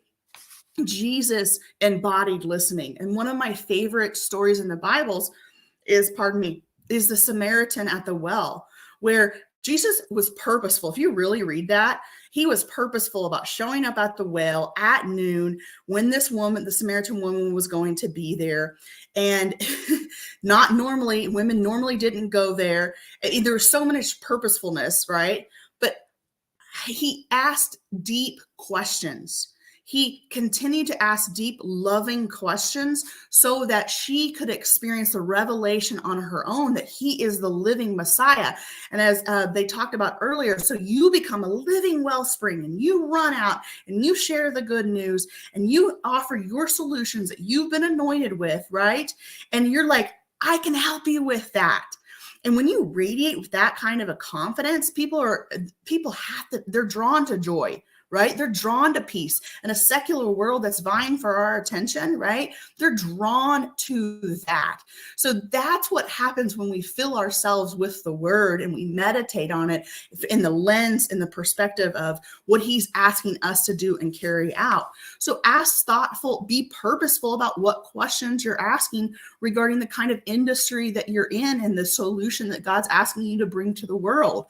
Jesus embodied listening. And one of my favorite stories in the Bibles is the Samaritan at the well, where Jesus was purposeful. If you really read that, he was purposeful about showing up at the well at noon when this woman, the Samaritan woman, was going to be there. And women normally didn't go there. There was so much purposefulness, right? But he asked deep questions. He continued to ask deep, loving questions so that she could experience the revelation on her own that he is the living Messiah. And as they talked about earlier, so you become a living wellspring and you run out and you share the good news and you offer your solutions that you've been anointed with, right? And you're like, I can help you with that. And when you radiate with that kind of a confidence, they're drawn to joy, right? They're drawn to peace. In a secular world that's vying for our attention, right? They're drawn to that. So that's what happens when we fill ourselves with the word and we meditate on it in the lens, in the perspective of what he's asking us to do and carry out. So ask thoughtful, be purposeful about what questions you're asking regarding the kind of industry that you're in and the solution that God's asking you to bring to the world.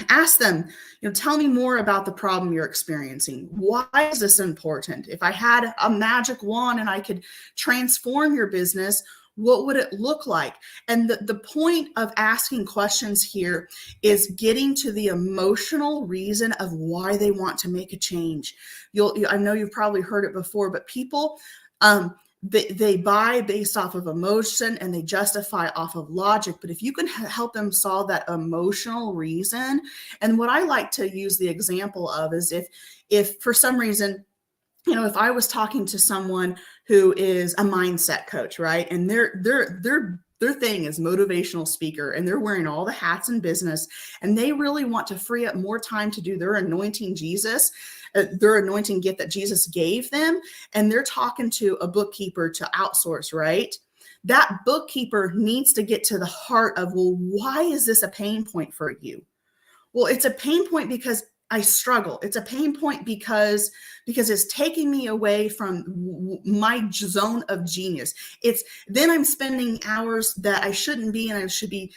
Ask them, tell me more about the problem you're experiencing. Why is this important? If I had a magic wand and I could transform your business, what would it look like? And the point of asking questions here is getting to the emotional reason of why they want to make a change. I know you've probably heard it before, but people, they buy based off of emotion and they justify off of logic. But if you can help them solve that emotional reason, and what I like to use the example of is if for some reason, if I was talking to someone who is a mindset coach, right? And their thing is motivational speaker, and they're wearing all the hats in business, and they really want to free up more time to do their anointing gift that Jesus gave them. And they're talking to a bookkeeper to outsource, right? That bookkeeper needs to get to the heart of, well, why is this a pain point for you? Well, it's a pain point because I struggle. It's a pain point because it's taking me away from my zone of genius. Then I'm spending hours that I shouldn't be, and I should be,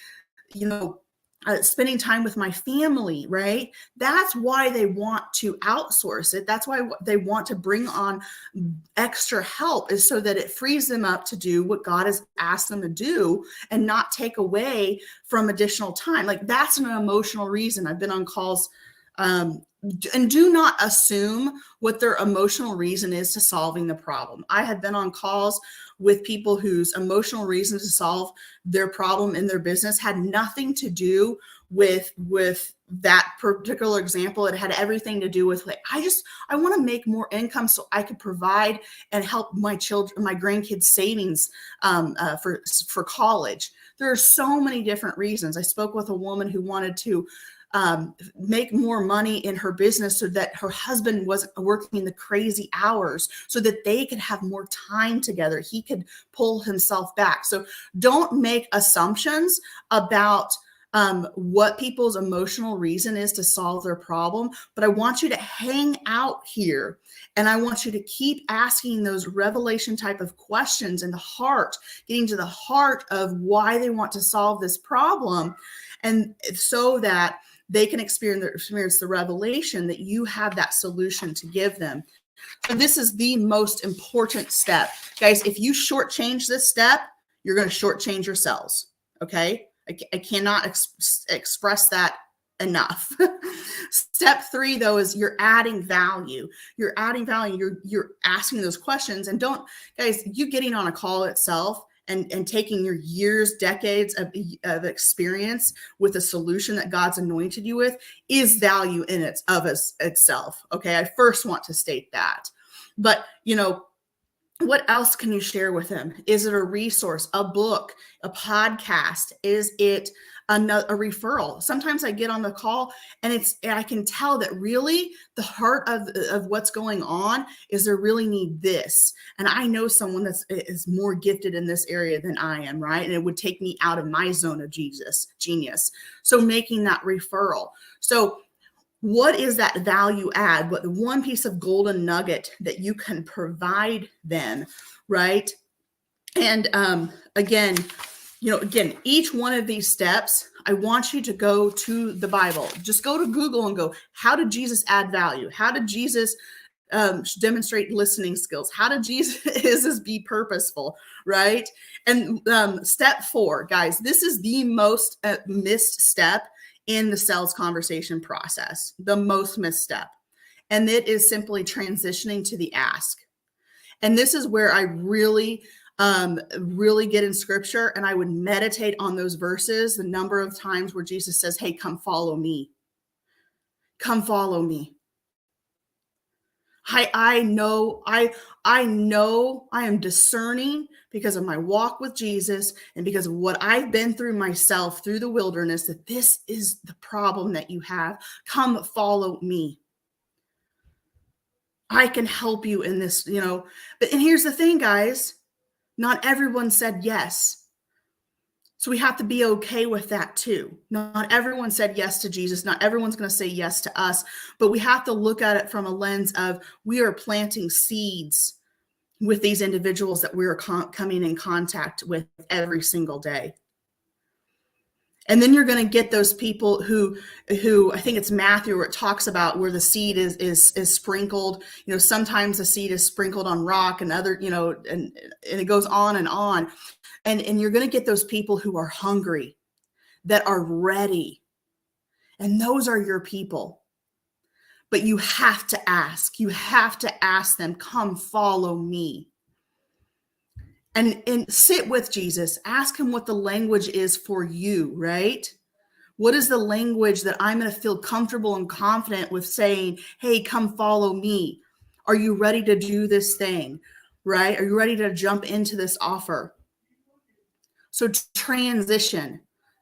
spending time with my family, right? That's why they want to outsource it. That's why they want to bring on extra help, is so that it frees them up to do what God has asked them to do and not take away from additional time. Like, that's an emotional reason. I've been on calls, and do not assume what their emotional reason is to solving the problem. I have been on calls with people whose emotional reason to solve their problem in their business had nothing to do with that particular example. It had everything to do with, like, I want to make more income so I could provide and help my grandkids' savings for college. There are so many different reasons. I spoke with a woman who wanted to make more money in her business so that her husband wasn't working the crazy hours, so that they could have more time together. He could pull himself back. So don't make assumptions about what people's emotional reason is to solve their problem. But I want you to hang out here, and I want you to keep asking those revelation type of questions in the heart, getting to the heart of why they want to solve this problem. And so that they can experience the revelation that you have that solution to give them. So this is the most important step. Guys, if you shortchange this step, you're going to shortchange yourselves. Okay? I cannot express that enough. Step 3, though, is you're adding value. You're adding value. You're asking those questions. And don't, guys, you getting on a call itself and taking your years, decades of experience with a solution that God's anointed you with is value in itself. Okay. I first want to state that. But, what else can you share with them? Is it a resource, a book, a podcast? Is it a referral? Sometimes I get on the call and I can tell that really the heart of what's going on is they really need this. And I know someone that is more gifted in this area than I am, right? And it would take me out of my zone of genius. So making that referral. So what is that value add? What the one piece of golden nugget that you can provide them, right? And again, each one of these steps, I want you to go to the Bible. Just go to Google and go, how did Jesus add value? How did Jesus demonstrate listening skills? How did Jesus be purposeful, right? And step 4, guys, this is the most missed step in the sales conversation process, the most missed step. And it is simply transitioning to the ask. And this is where I really get in scripture and I would meditate on those verses, the number of times where Jesus says, hey, come follow me. Come follow me. I know I am discerning because of my walk with Jesus and because of what I've been through myself through the wilderness, that this is the problem that you have. Come follow me. I can help you in this, but here's the thing, guys, not everyone said yes. So we have to be okay with that too. Not everyone said yes to Jesus. Not everyone's going to say yes to us, but we have to look at it from a lens of we are planting seeds with these individuals that we're coming in contact with every single day. And then you're going to get those people who I think it's Matthew where it talks about where the seed is sprinkled. Sometimes the seed is sprinkled on rock and other, and it goes on and on. And you're going to get those people who are hungry, that are ready. And those are your people. But you have to ask. You have to ask them, come follow me. And sit with Jesus. Ask him what the language is for you, right? What is the language that I'm going to feel comfortable and confident with saying, hey, come follow me? Are you ready to do this thing, right? Are you ready to jump into this offer? So transition.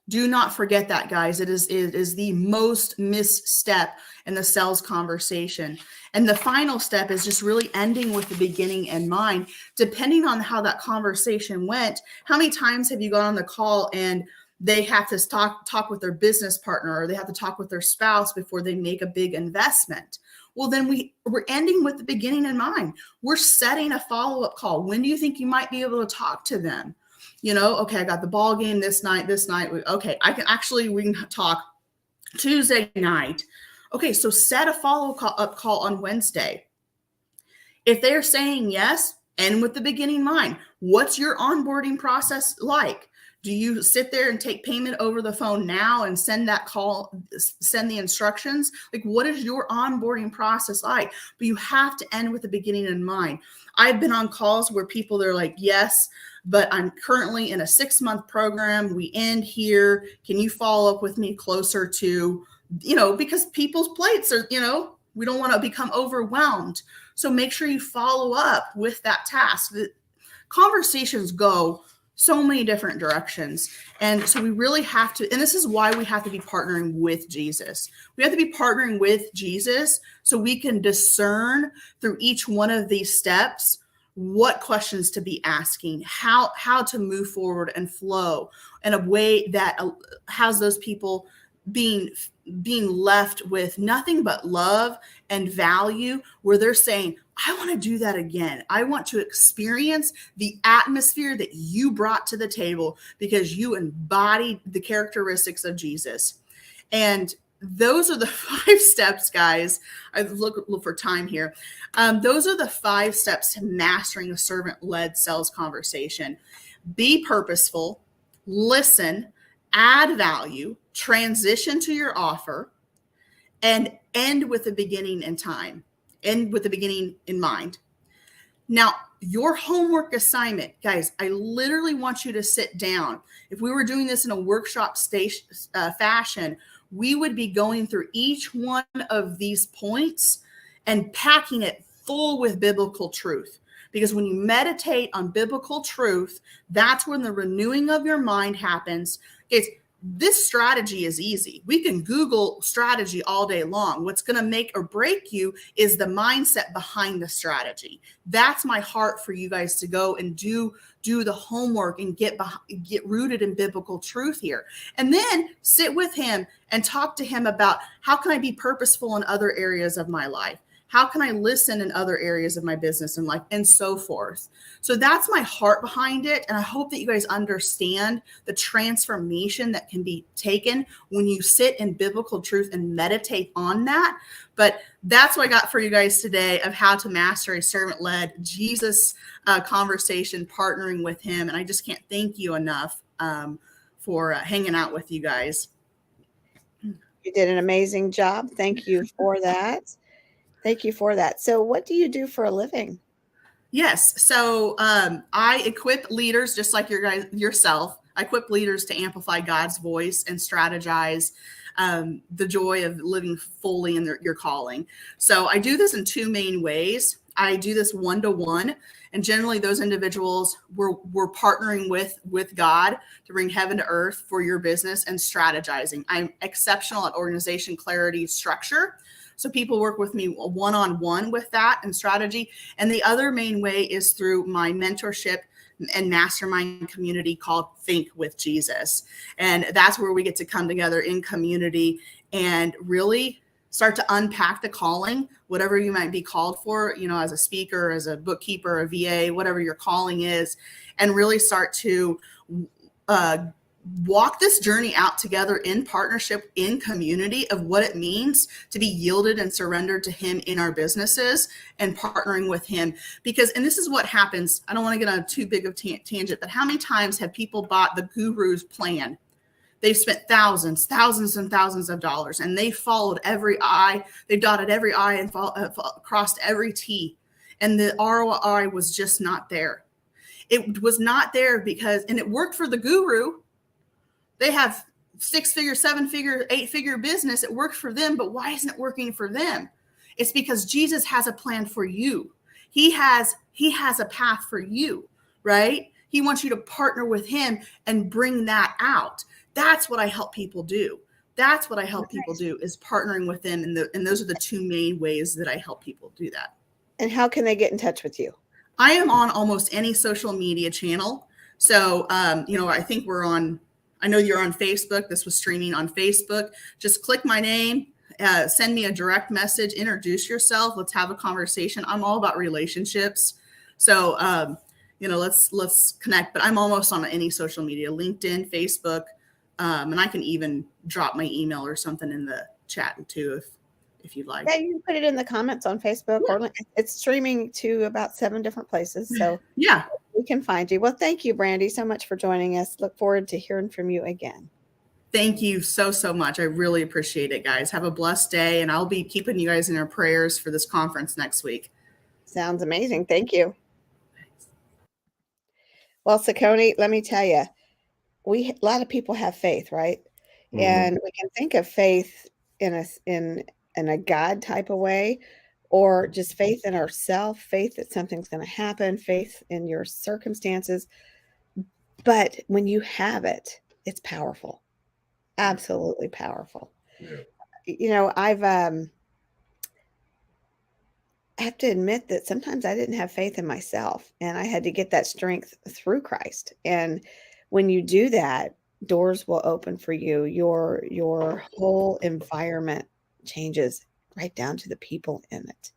Do not forget that, guys. It is the most missed step in the sales conversation. And the final step is just really ending with the beginning in mind. Depending on how that conversation went, how many times have you gone on the call and they have to talk with their business partner or they have to talk with their spouse before they make a big investment? Well, then we're ending with the beginning in mind. We're setting a follow-up call. When do you think you might be able to talk to them? Okay, I got the ball game this night. Okay, we can talk Tuesday night. Okay, so set a follow-up call on Wednesday. If they're saying yes, end with the beginning in mind. What's your onboarding process like? Do you sit there and take payment over the phone now and send that call, send the instructions? Like, what is your onboarding process like? But you have to end with the beginning in mind. I've been on calls where they're like, yes, but I'm currently in a 6-month program. We end here. Can you follow up with me closer to, because people's plates are, we don't want to become overwhelmed. So make sure you follow up with that task. The conversations go so many different directions. And so we really have to, and this is why we have to be partnering with Jesus. We have to be partnering with Jesus so we can discern through each one of these steps what questions to be asking, how to move forward and flow in a way that has those people being left with nothing but love and value, where they're saying, I want to do that again. I want to experience the atmosphere that you brought to the table because you embodied the characteristics of Jesus. And those are the 5 steps, guys. I look for time here. Those are the 5 steps to mastering a servant-led sales conversation. Be purposeful, listen, add value, transition to your offer, and end with the beginning in time, end with the beginning in mind. Now, your homework assignment, guys, I literally want you to sit down. If we were doing this in a workshop fashion, we would be going through each one of these points and packing it full with biblical truth. Because when you meditate on biblical truth, that's when the renewing of your mind happens. This strategy is easy. We can Google strategy all day long. What's going to make or break you is the mindset behind the strategy. That's my heart for you guys to go and do the homework and get rooted in biblical truth here. And then sit with him and talk to him about, how can I be purposeful in other areas of my life? How can I listen in other areas of my business and life, and so forth? So that's my heart behind it. And I hope that you guys understand the transformation that can be taken when you sit in biblical truth and meditate on that. But that's what I got for you guys today, of how to master a servant-led Jesus conversation, partnering with him. And I just can't thank you enough for hanging out with you guys. You did an amazing job. Thank you for that. Thank you for that. So what do you do for a living? Yes. So I equip leaders, just like yourself. I equip leaders to amplify God's voice and strategize the joy of living fully in your calling. So I do this in two main ways. I do this one-to-one, and generally those individuals we're partnering with God to bring heaven to earth for your business and strategizing. I'm exceptional at organization, clarity, structure. So people work with me one-on-one with that and strategy. And the other main way is through my mentorship and mastermind community called Think with Jesus. And that's where we get to come together in community and really start to unpack the calling, whatever you might be called for, as a speaker, as a bookkeeper, a VA, whatever your calling is, and really start to walk this journey out together in partnership, in community, of what it means to be yielded and surrendered to him in our businesses and partnering with him. And this is what happens. I don't want to get on too big of a tangent, but how many times have people bought the guru's plan? They've spent thousands and thousands of dollars, and they followed every I, they dotted every I and crossed every T. And the ROI was just not there. It was not there and it worked for the guru. They have 6-figure, 7-figure, 8-figure business. It worked for them, but why isn't it working for them? It's because Jesus has a plan for you. He has a path for you, right? He wants you to partner with him and bring that out. That's what I help people do. That's what I help people do, is partnering with them. And those are the two main ways that I help people do that. And how can they get in touch with you? I am on almost any social media channel. So, I think I know you're on Facebook. This was streaming on Facebook. Just click my name, send me a direct message, introduce yourself. Let's have a conversation. I'm all about relationships. So, let's connect, but I'm almost on any social media, LinkedIn, Facebook. And I can even drop my email or something in the chat too, if you'd like. Yeah, you can put it in the comments on Facebook. Yeah. Or it's streaming to about 7 different places. So yeah, we can find you. Well, thank you, Brandy, so much for joining us. Look forward to hearing from you again. Thank you so much. I really appreciate it, guys. Have a blessed day, and I'll be keeping you guys in our prayers for this conference next week. Sounds amazing. Thank you. Well, Saccone, let me tell you, a lot of people have faith, right? Mm-hmm. And we can think of faith in a God type of way, or just faith in ourselves, faith that something's going to happen, faith in your circumstances. But when you have it, it's powerful. Absolutely powerful. Yeah. I have to admit that sometimes I didn't have faith in myself, and I had to get that strength through Christ. And when you do that, doors will open for you. Your whole environment changes right down to the people in it.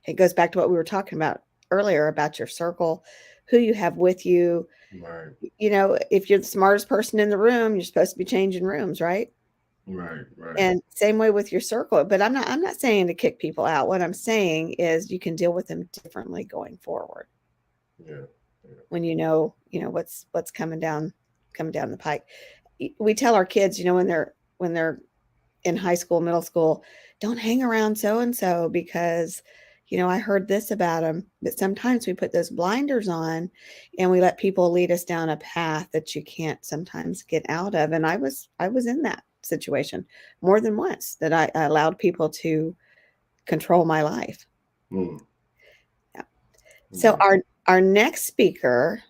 It goes back to what we were talking about earlier about your circle, who you have with you. Right. If you're the smartest person in the room, you're supposed to be changing rooms, right? Right. And same way with your circle. But I'm not saying to kick people out. What I'm saying is you can deal with them differently going forward. Yeah. When you know what's coming down the pike. We tell our kids, when they're when they're in high school, middle school, don't hang around so and so because, I heard this about them. But sometimes we put those blinders on and we let people lead us down a path that you can't sometimes get out of. And I was in that situation more than once, that I allowed people to control my life. Mm. Yeah. So our next speaker,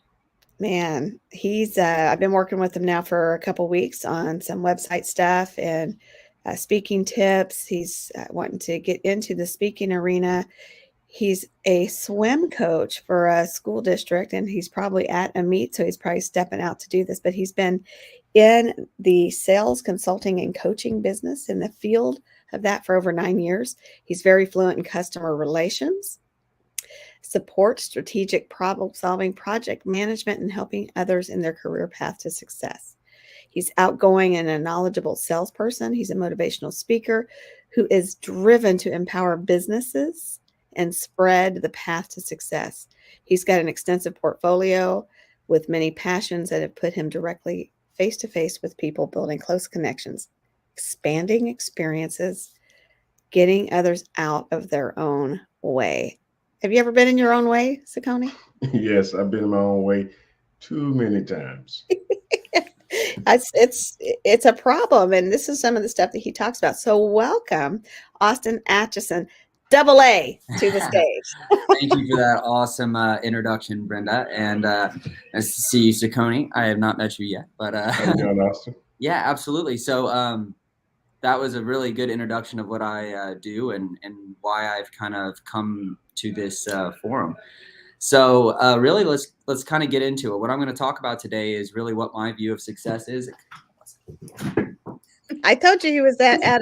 man, he's I've been working with him now for a couple weeks on some website stuff and speaking tips. He's wanting to get into the speaking arena. He's a swim coach for a school district, and he's probably at a meet, so he's probably stepping out to do this. But he's been in the sales, consulting, and coaching business in the field of that for over 9 years. He's very fluent in customer relations, support, strategic problem solving, project management, and helping others in their career path to success. He's outgoing and a knowledgeable salesperson. He's a motivational speaker who is driven to empower businesses and spread the path to success. He's got an extensive portfolio with many passions that have put him directly face to face with people, building close connections, expanding experiences, getting others out of their own way. Have you ever been in your own way, Saccone? Yes, I've been in my own way too many times. It's a problem, and this is some of the stuff that he talks about. So welcome, Austin Atchison, double A, to the stage. Thank you for that awesome introduction, Brenda, and nice to see you, Saccone. I have not met you yet, but How you doing, Austin? yeah, absolutely. So that was a really good introduction of what I do and why I've kind of come to this forum. So really, let's kind of get into it. What I'm going to talk about today is really what my view of success is. I told you he was at a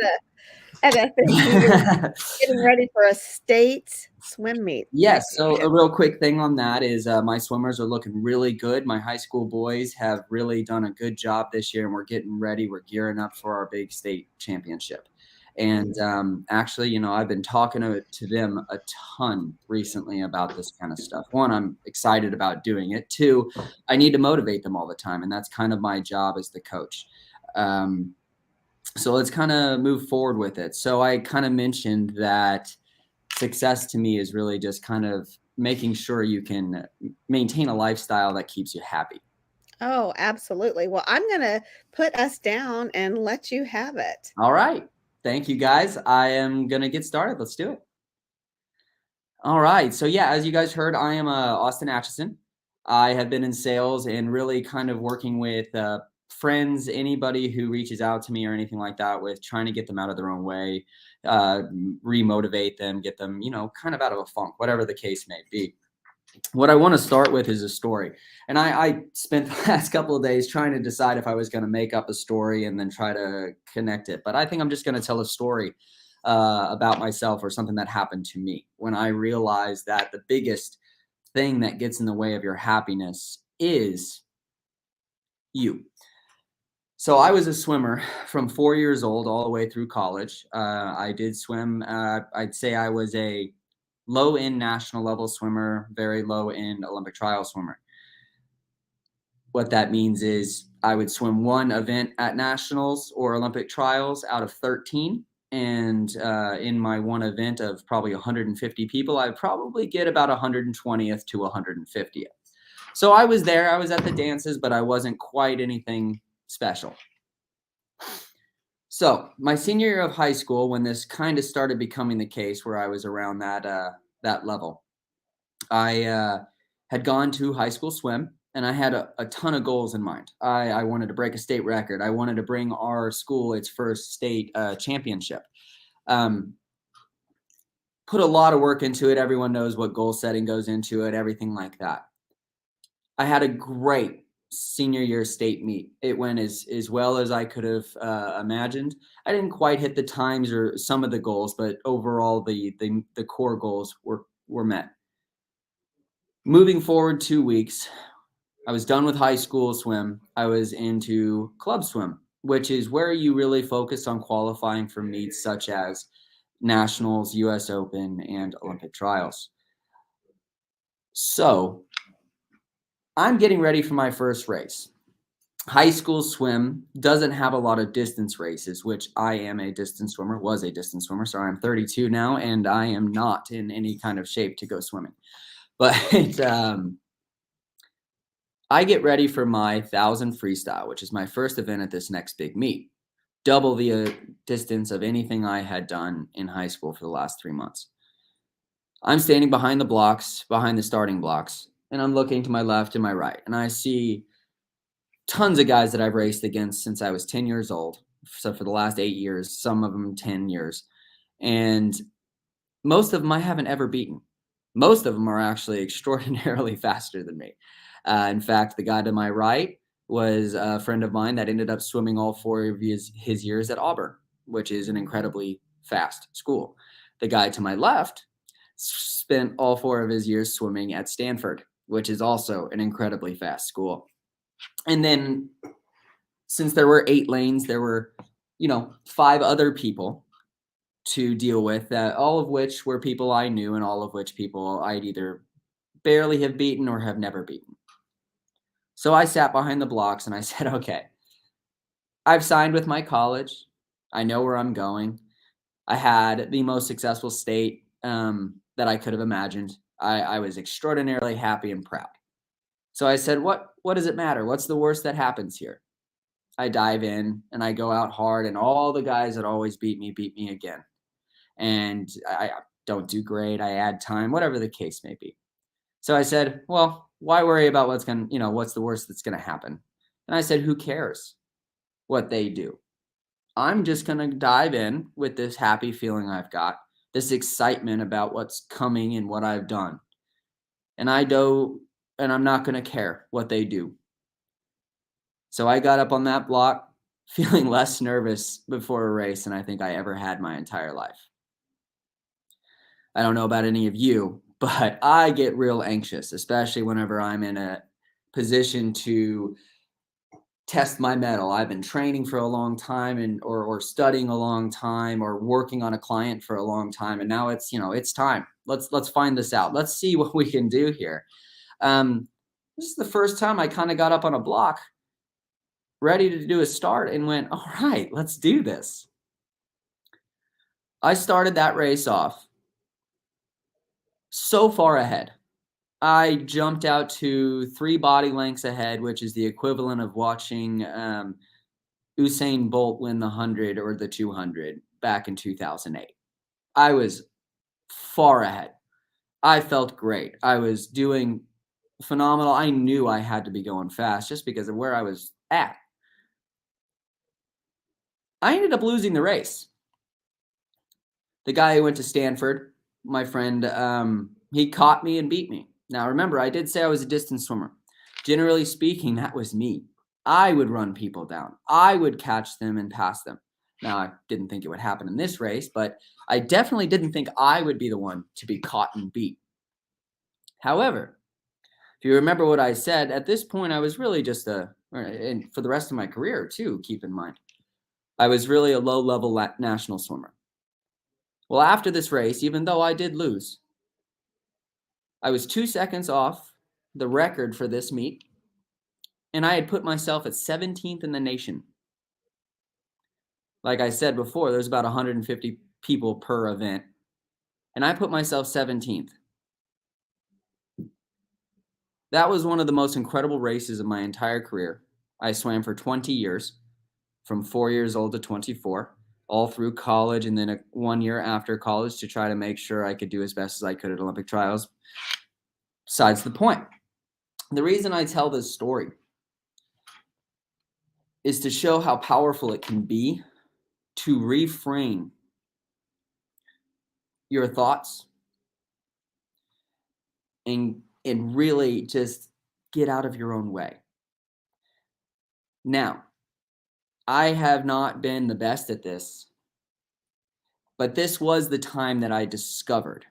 thing. He was getting ready for a state swim meet. Yes. So a real quick thing on that is my swimmers are looking really good. My high school boys have really done a good job this year, and we're getting ready. We're gearing up for our big state championship. And actually, I've been talking to them a ton recently about this kind of stuff. One, I'm excited about doing it. Two, I need to motivate them all the time. And that's kind of my job as the coach. So let's kind of move forward with it. So I kind of mentioned that success to me is really just kind of making sure you can maintain a lifestyle that keeps you happy. Oh, absolutely. Well, I'm going to put us down and let you have it. All right. Thank you, guys. I am going to get started. Let's do it. All right. So yeah, as you guys heard, I am Austin Atchison. I have been in sales and really kind of working with friends, anybody who reaches out to me or anything like that, with trying to get them out of their own way, remotivate them, get them, kind of out of a funk, whatever the case may be. What I want to start with is a story. And I spent the last couple of days trying to decide if I was going to make up a story and then try to connect it. But I think I'm just going to tell a story about myself or something that happened to me when I realized that the biggest thing that gets in the way of your happiness is you. So I was a swimmer from 4 years old all the way through college. I did swim. I'd say I was a low-end national level swimmer, very low-end Olympic trial swimmer. What that means is I would swim one event at nationals or Olympic trials out of 13. And in my one event of probably 150 people, I'd probably get about 120th to 150th. So I was there. I was at the dances, but I wasn't quite anything special. So my senior year of high school, when this kind of started becoming the case where I was around that level, I had gone to high school swim, and I had a ton of goals in mind. I wanted to break a state record. I wanted to bring our school its first state championship. Put a lot of work into it. Everyone knows what goal setting goes into it, everything like that. I had a great senior year state meet. It went as well as I could have imagined. I didn't quite hit the times or some of the goals, but overall the core goals were met. Moving forward 2 weeks, I was done with high school swim. I was into club swim, which is where you really focus on qualifying for meets such as nationals, US Open, and Olympic trials. So I'm getting ready for my first race. high school swim doesn't have a lot of distance races, which I am a distance swimmer, was a distance swimmer. Sorry, I'm 32 now, and I am not in any kind of shape to go swimming. But I get ready for my 1,000 freestyle, which is my first event at this next big meet. Double the distance of anything I had done in high school for the last 3 months. I'm standing behind the blocks, behind the starting blocks, and I'm looking to my left and my right, and I see tons of guys that I've raced against since I was 10 years old. So for the last 8 years, some of them 10 years. And most of them I haven't ever beaten. Most of them are actually extraordinarily faster than me. In fact, the guy to my right was a friend of mine that ended up swimming all 4 of his years at Auburn, which is an incredibly fast school. The guy to my left spent all 4 of his years swimming at Stanford, which is also an incredibly fast school. And then since there were 8 lanes, there were, 5 other people to deal with, that all of which were people I knew and all of which people I'd either barely have beaten or have never beaten. So I sat behind the blocks and I said, okay, I've signed with my college. I know where I'm going. I had the most successful state that I could have imagined. I was extraordinarily happy and proud. So I said, what does it matter? What's the worst that happens here? I dive in and I go out hard, and all the guys that always beat me again. And I don't do great. I add time, whatever the case may be. So I said, well, why worry about what's the worst that's going to happen? And I said, who cares what they do? I'm just going to dive in with this happy feeling I've got, this excitement about what's coming and what I've done. And I'm not going to care what they do. So I got up on that block feeling less nervous before a race than I think I ever had my entire life. I don't know about any of you, but I get real anxious, especially whenever I'm in a position to test my mettle. I've been training for a long time or studying a long time or working on a client for a long time. And now it's time. Let's find this out. Let's see what we can do here. This is the first time I kind of got up on a block ready to do a start and went, all right, let's do this. I started that race off so far ahead. I jumped out to 3 body lengths ahead, which is the equivalent of watching Usain Bolt win the 100 or the 200 back in 2008. I was far ahead. I felt great. I was doing phenomenal. I knew I had to be going fast just because of where I was at. I ended up losing the race. The guy who went to Stanford, my friend, he caught me and beat me. Now, remember, I did say I was a distance swimmer. Generally speaking, that was me. I would run people down. I would catch them and pass them. Now, I didn't think it would happen in this race, but I definitely didn't think I would be the one to be caught and beat. However, if you remember what I said, at this point, I was really just and for the rest of my career too, keep in mind, I was really a low-level national swimmer. Well, after this race, even though I did lose, I was 2 seconds off the record for this meet, and I had put myself at 17th in the nation. Like I said before, there's about 150 people per event, and I put myself 17th. That was one of the most incredible races of my entire career. I swam for 20 years, from 4 years old to 24, all through college, and then 1 year after college to try to make sure I could do as best as I could at Olympic trials. Besides the point. The reason I tell this story is to show how powerful it can be to reframe your thoughts and really just get out of your own way. Now, I have not been the best at this, but this was the time that I discovered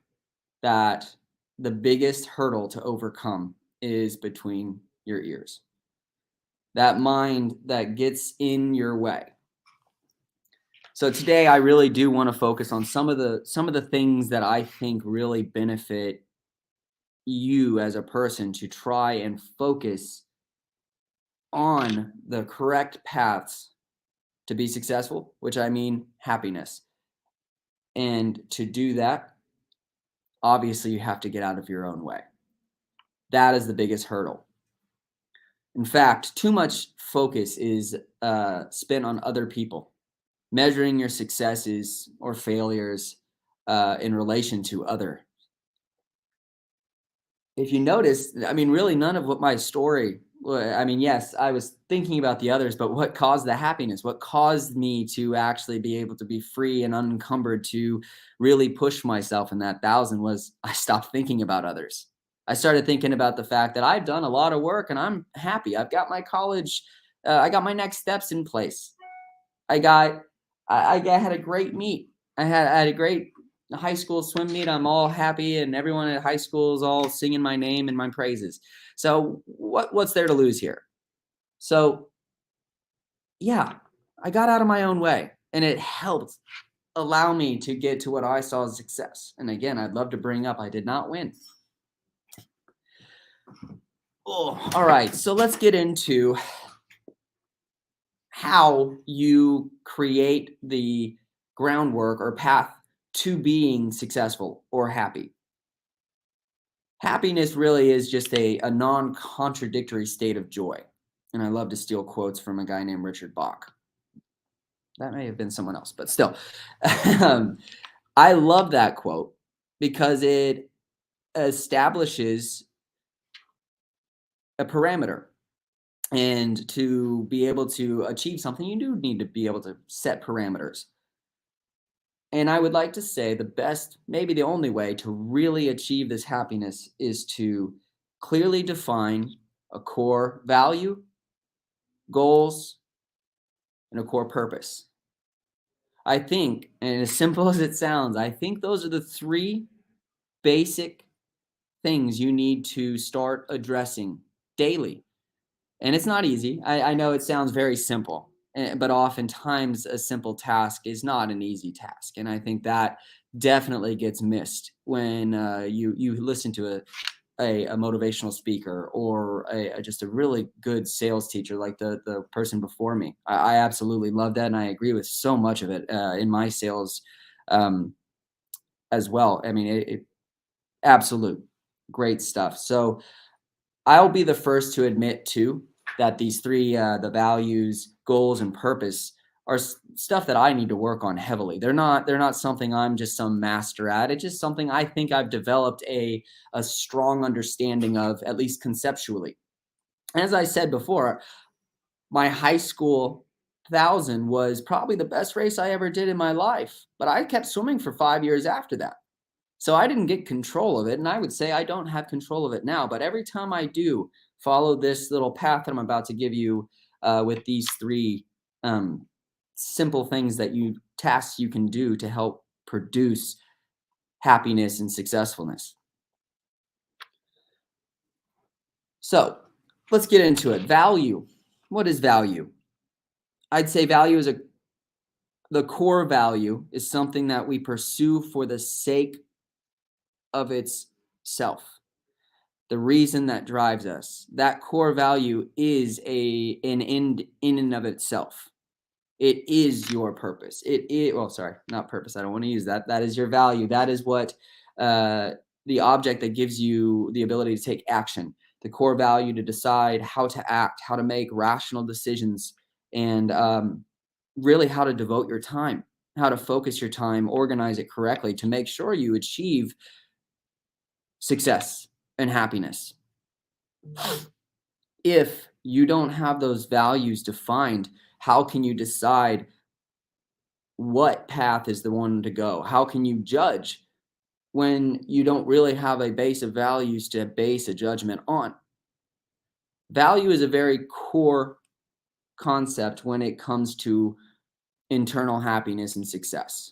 that the biggest hurdle to overcome is between your ears. That mind that gets in your way. So today I really do want to focus on some of the things that I think really benefit you as a person to try and focus on the correct paths to be successful, which I mean happiness. And to do that, obviously you have to get out of your own way. That is the biggest hurdle. In fact, too much focus is spent on other people, measuring your successes or failures in relation to other. If you notice, I mean, really none of what my story, I mean, yes, I was thinking about the others, but what caused the happiness? What caused me to actually be able to be free and unencumbered to really push myself in that 1,000 was I stopped thinking about others. I started thinking about the fact that I've done a lot of work and I'm happy. I've got my college, I got my next steps in place. I had a great meet. I had a great high school swim meet. I'm all happy, and everyone at high school is all singing my name and my praises. So what's there to lose here? So yeah, I got out of my own way, and it helped allow me to get to what I saw as success. And again, I'd love to bring up I did not win. Oh, all right, so let's get into how you create the groundwork or path to being successful or happy. Happiness really is just a non-contradictory state of joy. And I love to steal quotes from a guy named Richard Bach. That may have been someone else, but still. I love that quote because it establishes a parameter. And to be able to achieve something, you do need to be able to set parameters. And I would like to say the best, maybe the only way to really achieve this happiness is to clearly define a core value, goals, and a core purpose. I think, and as simple as it sounds, I think those are the three basic things you need to start addressing daily. And it's not easy. I know it sounds very simple, but oftentimes a simple task is not an easy task. And I think that definitely gets missed when you listen to a motivational speaker or just a really good sales teacher like the person before me. I absolutely love that. And I agree with so much of it in my sales as well. I mean, it absolute great stuff. So I'll be the first to admit too, that these three, the values, goals, and purpose are stuff that I need to work on heavily. They're not something I'm just some master at. It's just something I think I've developed a strong understanding of, at least conceptually. As I said before, my high school 1,000 was probably the best race I ever did in my life, but I kept swimming for 5 years after that. So I didn't get control of it, and I would say I don't have control of it now. But every time I do follow this little path that I'm about to give you with these three simple things tasks you can do to help produce happiness and successfulness. So let's get into it. Value. What is value? I'd say value is the core value is something that we pursue for the sake of its self, the reason that drives us. That core value is an end in and of itself. It is your purpose. It is, well, sorry, not purpose. I don't want to use that. That is your value. That is what the object that gives you the ability to take action, the core value to decide how to act, how to make rational decisions, and really how to devote your time, how to focus your time, organize it correctly to make sure you achieve success and happiness. If you don't have those values defined, how can you decide what path is the one to go? How can you judge when you don't really have a base of values to base a judgment on? Value is a very core concept when it comes to internal happiness and success.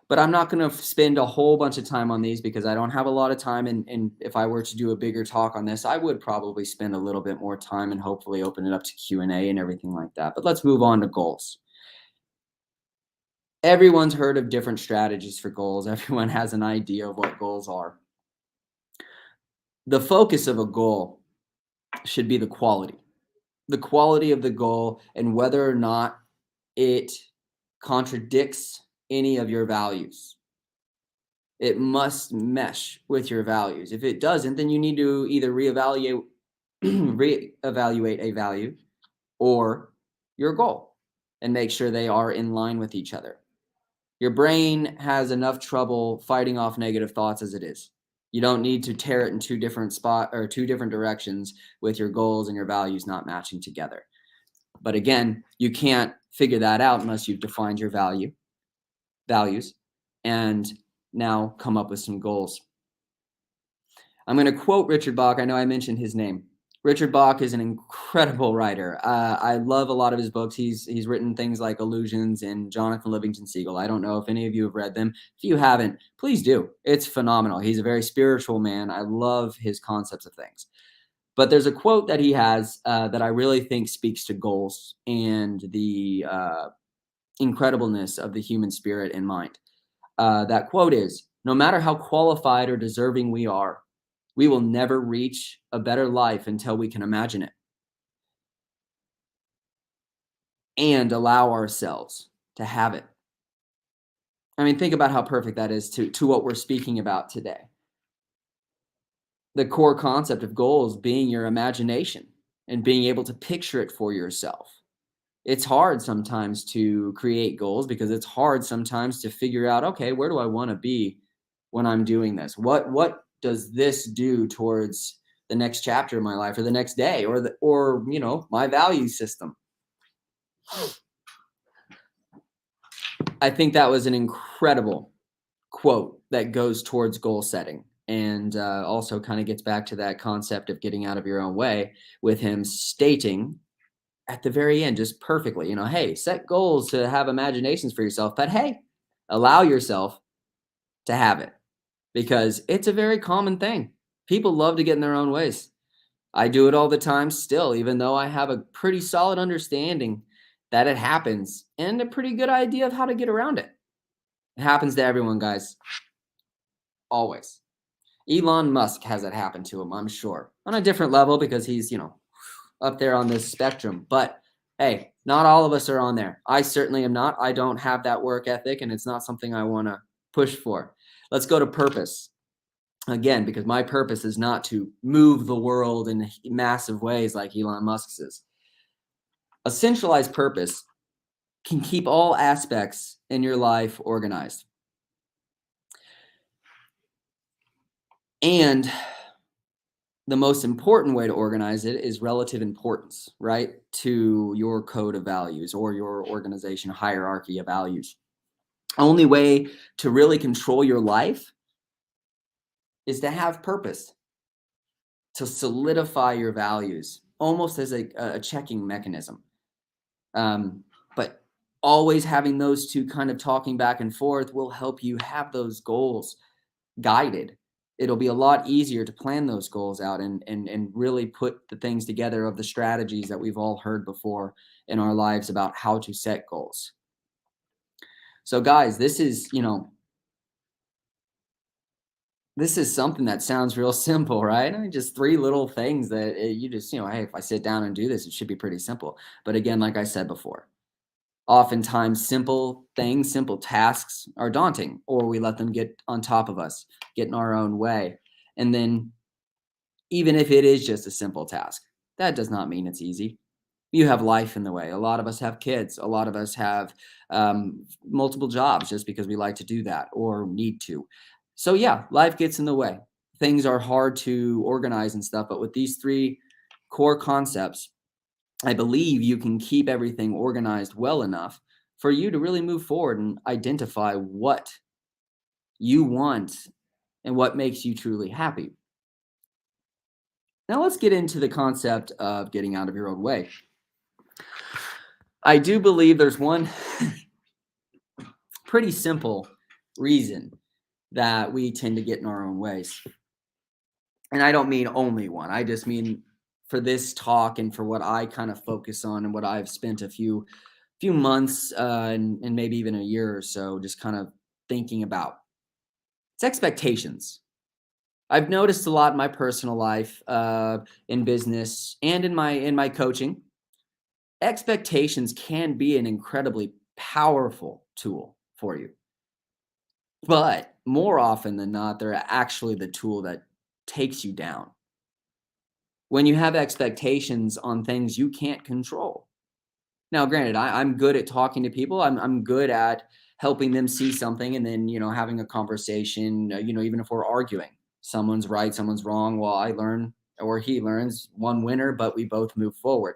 But I'm not going to spend a whole bunch of time on these because I don't have a lot of time. And if I were to do a bigger talk on this, I would probably spend a little bit more time and hopefully open it up to Q&A and everything like that. But let's move on to goals. Everyone's heard of different strategies for goals. Everyone has an idea of what goals are. The focus of a goal should be the quality. the quality of the goal and whether or not it contradicts any of your values. It must mesh with your values. If it doesn't, then you need to either reevaluate a value or your goal and make sure they are in line with each other. Your brain has enough trouble fighting off negative thoughts as it is. You don't need to tear it in two different directions with your goals and your values not matching together. But again, you can't figure that out unless you've defined your values, and now come up with some goals. I'm going to quote Richard Bach. I know I mentioned his name. Richard Bach is an incredible writer. I love a lot of his books. He's written things like Illusions and Jonathan Livingston Seagull. I don't know if any of you have read them. If you haven't, please do. It's phenomenal. He's a very spiritual man. I love his concepts of things. But there's a quote that he has that I really think speaks to goals and the incredibleness of the human spirit and mind. That quote is, "No matter how qualified or deserving we are, we will never reach a better life until we can imagine it and allow ourselves to have it." I mean, think about how perfect that is to what we're speaking about today. The core concept of goals being your imagination and being able to picture it for yourself. It's hard sometimes to create goals because it's hard sometimes to figure out, okay, where do I want to be when I'm doing this? What does this do towards the next chapter of my life or the next day or my value system? I think that was an incredible quote that goes towards goal setting and also kind of gets back to that concept of getting out of your own way, with him stating at the very end just perfectly, hey, set goals to have imaginations for yourself, but hey, allow yourself to have it, because it's a very common thing. People love to get in their own ways. I do it all the time still, even though I have a pretty solid understanding that it happens and a pretty good idea of how to get around it. It happens to everyone, guys. Always. Elon Musk has it happen to him, I'm sure, on a different level because he's, up there on this spectrum. But hey, not all of us are on there. I certainly am not. I don't have that work ethic, and it's not something I want to push for. Let's go to purpose. Again, because my purpose is not to move the world in massive ways like Elon Musk's is. A centralized purpose can keep all aspects in your life organized. And the most important way to organize it is relative importance, right, to your code of values or your organization hierarchy of values. Only way to really control your life is to have purpose, to solidify your values, almost as a checking mechanism. But always having those two kind of talking back and forth will help you have those goals guided. It'll be a lot easier to plan those goals out and really put the things together of the strategies that we've all heard before in our lives about how to set goals. So guys, this is something that sounds real simple, right? I mean, just 3 little things that you just, hey, if I sit down and do this, it should be pretty simple. But again, like I said before, oftentimes simple things, simple tasks are daunting, or we let them get on top of us, get in our own way. And then even if it is just a simple task, that does not mean it's easy. You have life in the way. A lot of us have kids. A lot of us have multiple jobs just because we like to do that or need to. So yeah, life gets in the way. Things are hard to organize and stuff, but with these 3 core concepts, I believe you can keep everything organized well enough for you to really move forward and identify what you want and what makes you truly happy. Now let's get into the concept of getting out of your own way. I do believe there's one pretty simple reason that we tend to get in our own ways. And I don't mean only one. I just mean for this talk and for what I kind of focus on and what I've spent a few months and maybe even a year or so just kind of thinking about. It's expectations. I've noticed a lot in my personal life, in business, and in my coaching expectations can be an incredibly powerful tool for you. But more often than not, they're actually the tool that takes you down. When you have expectations on things you can't control. Now, granted, I'm good at talking to people. I'm good at helping them see something and then, having a conversation, even if we're arguing. Someone's right, someone's wrong. Well, I learn or he learns, one winner, but we both move forward.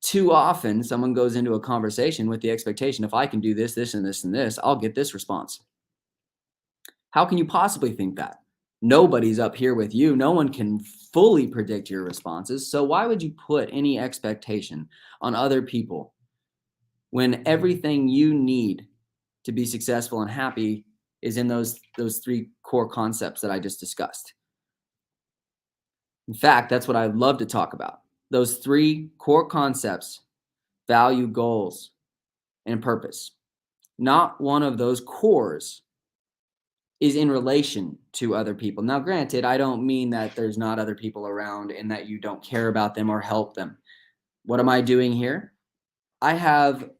Too often, someone goes into a conversation with the expectation, if I can do this, this, and this, and this, I'll get this response. How can you possibly think that? Nobody's up here with you. No one can fully predict your responses. So why would you put any expectation on other people when everything you need to be successful and happy is in those three core concepts that I just discussed? In fact, that's what I love to talk about. Those three core concepts: value, goals, and purpose. Not one of those cores is in relation to other people. Now, granted, I don't mean that there's not other people around and that you don't care about them or help them. What am I doing here? I have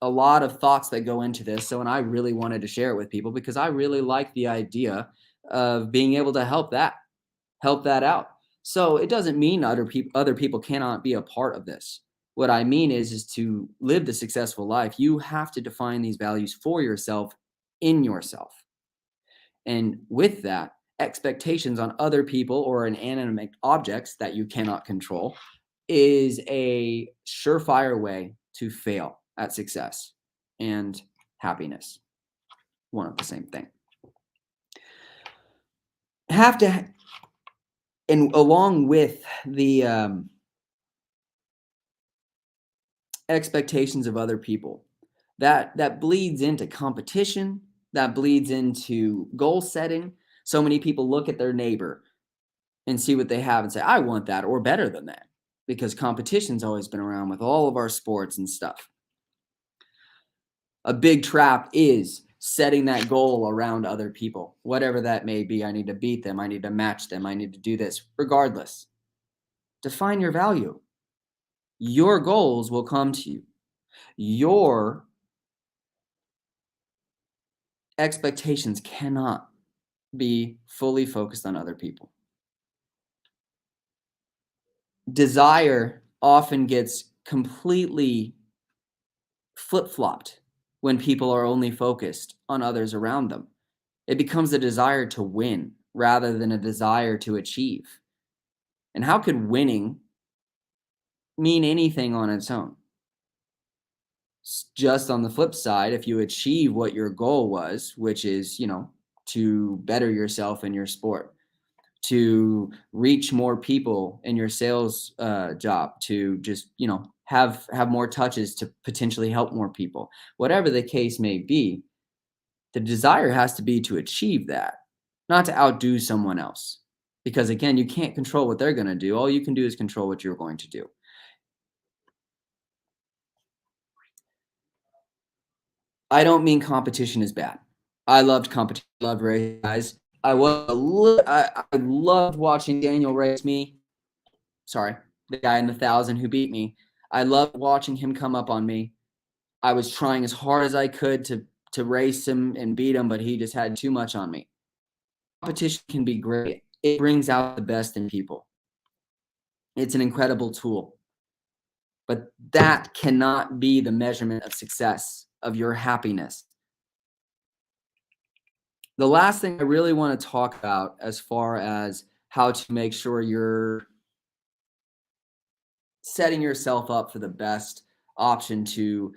a lot of thoughts that go into this. So, and I really wanted to share it with people because I really like the idea of being able to help that out. So it doesn't mean other people cannot be a part of this. What I mean is to live the successful life, you have to define these values for yourself, in yourself. And with that, expectations on other people or inanimate objects that you cannot control is a surefire way to fail at success and happiness. One of the same thing. Have to, and along with the expectations of other people, that bleeds into competition, that bleeds into goal setting. So many people look at their neighbor and see what they have and say, I want that or better than that, because competition's always been around with all of our sports and stuff. A big trap is setting that goal around other people, whatever that may be. I need to beat them. I need to match them. I need to do this. Regardless, define your value. Your goals will come to you. Your expectations cannot be fully focused on other people. Desire often gets completely flip-flopped when people are only focused on others around them. It becomes a desire to win rather than a desire to achieve. And how could winning mean anything on its own? Just on the flip side, if you achieve what your goal was, which is, to better yourself in your sport, to reach more people in your sales job, to just, have more touches to potentially help more people, whatever the case may be, the desire has to be to achieve that, not to outdo someone else. Because again, you can't control what they're going to do. All you can do is control what you're going to do. I don't mean competition is bad. I loved competition. I loved race guys. I loved watching Daniel race me. Sorry, the guy in the 1,000 who beat me. I loved watching him come up on me. I was trying as hard as I could to race him and beat him, but he just had too much on me. Competition can be great. It brings out the best in people. It's an incredible tool. But that cannot be the measurement of success, of your happiness. The last thing I really want to talk about as far as how to make sure you're setting yourself up for the best option to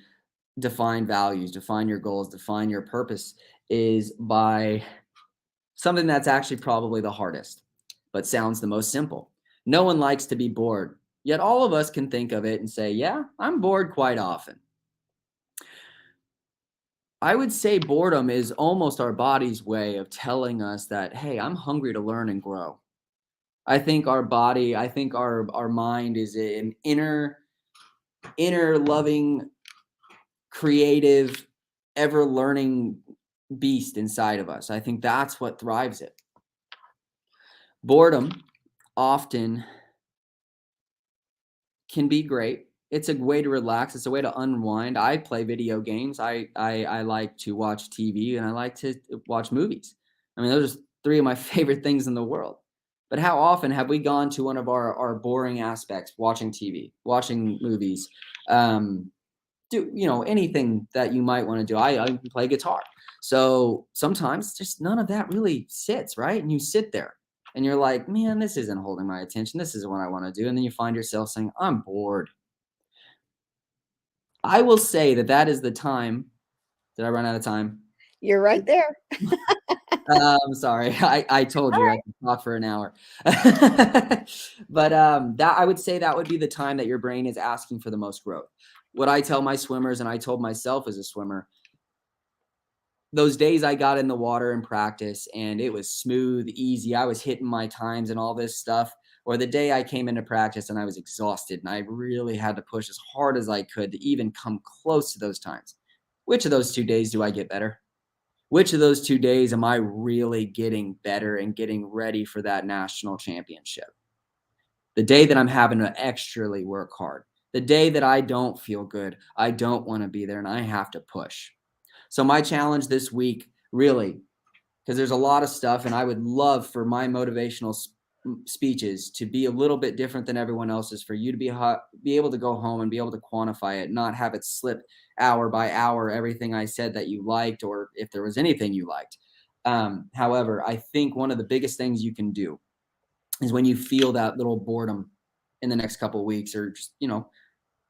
define values, define your goals, define your purpose is by something that's actually probably the hardest, but sounds the most simple. No one likes to be bored, yet all of us can think of it and say, yeah, I'm bored quite often. I would say boredom is almost our body's way of telling us that, hey, I'm hungry to learn and grow. I think our body, our mind is an inner loving, creative, ever learning beast inside of us. I think that's what thrives it. Boredom often can be great. It's a way to relax. It's a way to unwind. I play video games. I like to watch TV, and I like to watch movies. I mean, those are three of my favorite things in the world. But how often have we gone to one of our boring aspects, watching TV, watching movies, do anything that you might want to do? I play guitar. So sometimes just none of that really sits, right? And you sit there and you're like, man, this isn't holding my attention. This isn't what I want to do. And then you find yourself saying, I'm bored. I will say that is the time. Did I run out of time? You're right there. I'm sorry. I told you I could talk for an hour. But that I would say that would be the time that your brain is asking for the most growth. What I tell my swimmers, and I told myself as a swimmer, those days I got in the water in practice and it was smooth, easy, I was hitting my times and all this stuff, or the day I came into practice and I was exhausted and I really had to push as hard as I could to even come close to those times. Which of those 2 days do I get better? Which of those 2 days am I really getting better and getting ready for that national championship? The day that I'm having to extrally work hard, the day that I don't feel good, I don't want to be there and I have to push. So my challenge this week, really, because there's a lot of stuff and I would love for my motivational speeches to be a little bit different than everyone else's, for you to be able to go home and be able to quantify it, not have it slip hour by hour, everything I said that you liked, or if there was anything you liked. However, I think one of the biggest things you can do is when you feel that little boredom in the next couple of weeks, or just,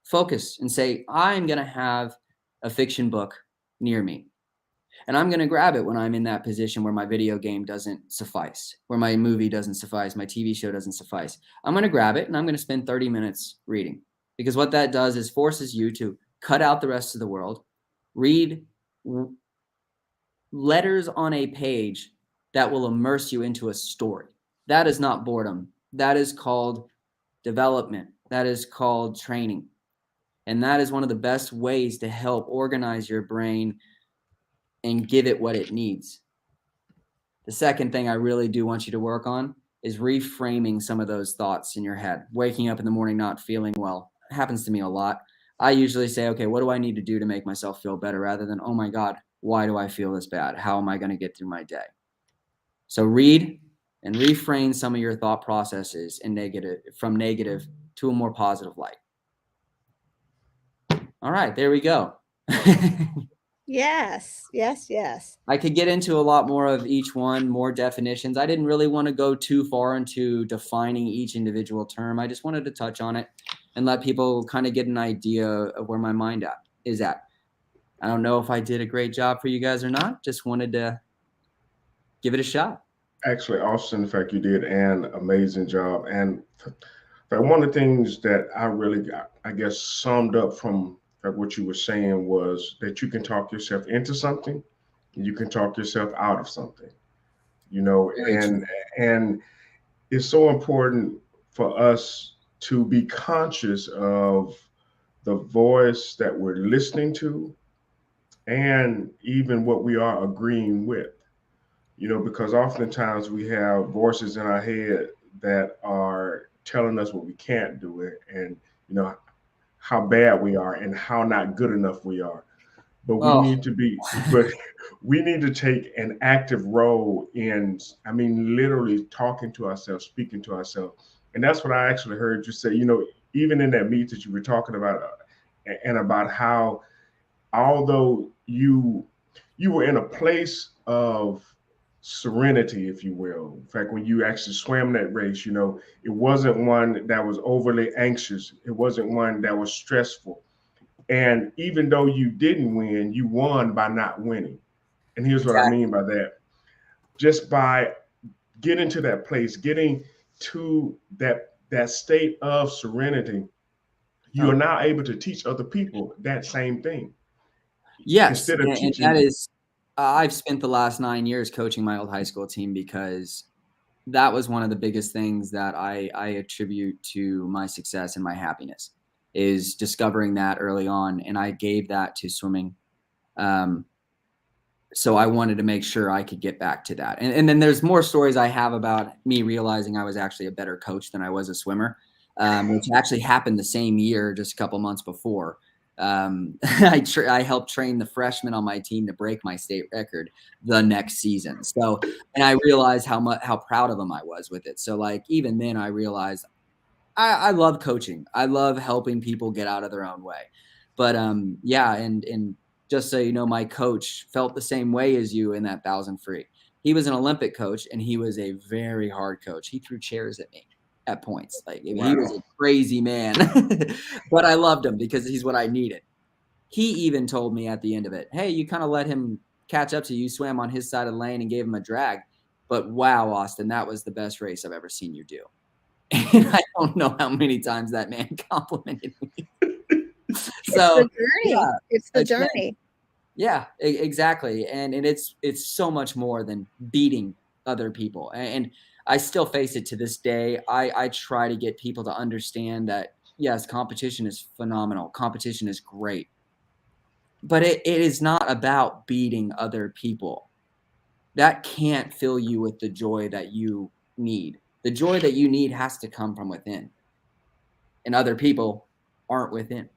focus and say, I'm going to have a fiction book near me. And I'm going to grab it when I'm in that position where my video game doesn't suffice, where my movie doesn't suffice, my TV show doesn't suffice. I'm going to grab it and I'm going to spend 30 minutes reading, because what that does is forces you to cut out the rest of the world, read letters on a page that will immerse you into a story. That is not boredom. That is called development. That is called training. And that is one of the best ways to help organize your brain and give it what it needs. The second thing I really do want you to work on is reframing some of those thoughts in your head. Waking up in the morning not feeling well. It happens to me a lot. I usually say, okay, what do I need to do to make myself feel better, rather than, oh my God, why do I feel this bad? How am I going to get through my day? So read and reframe some of your thought processes from negative to a more positive light. All right, there we go. Yes. I could get into a lot more of each one, more definitions. I didn't really want to go too far into defining each individual term. I just wanted to touch on it and let people kind of get an idea of where my mind is at. I don't know if I did a great job for you guys or not. Just wanted to give it a shot. Actually, Austin, in fact, you did an amazing job. And one of the things that I really got, I guess, summed up from what you were saying was that you can talk yourself into something, and you can talk yourself out of something, and it's so important for us to be conscious of the voice that we're listening to and even what we are agreeing with, because oftentimes we have voices in our head that are telling us what we can't do it, and, how bad we are and how not good enough we are. But we need to take an active role in, literally talking to ourselves, speaking to ourselves. And that's what I actually heard you say, even in that meet that you were talking about, and about how, although you were in a place of serenity, if you will. In fact, when you actually swam that race, it wasn't one that was overly anxious. It wasn't one that was stressful. And even though you didn't win, you won by not winning. And here's what I mean by that. Just by getting to that place, getting to that state of serenity, you are now able to teach other people that same thing. Yes, instead of teaching. And that is, I've spent the last 9 years coaching my old high school team, because that was one of the biggest things that I attribute to my success and my happiness, is discovering that early on. And I gave that to swimming. So I wanted to make sure I could get back to that. And then there's more stories I have about me realizing I was actually a better coach than I was a swimmer. which actually happened the same year, just a couple months before. I helped train the freshmen on my team to break my state record the next season. So, and I realized how proud of them I was with it. So like, even then I realized I love coaching. I love helping people get out of their own way. But yeah. And just so you know, my coach felt the same way as you in that 1,000 free. He was an Olympic coach and he was a very hard coach. He threw chairs at me at points. Like he was a crazy man, but I loved him because he's what I needed. He even told me at the end of it, hey, you kind of let him catch up to you, swam on his side of the lane and gave him a drag. But wow, Austin, that was the best race I've ever seen you do. And I don't know how many times that man complimented me. So it's the journey. It's the journey. Yeah, exactly. And it's so much more than beating other people. And I still face it to this day. I try to get people to understand that, yes, competition is phenomenal. Competition is great. But it is not about beating other people. That can't fill you with the joy that you need. The joy that you need has to come from within. And other people aren't within.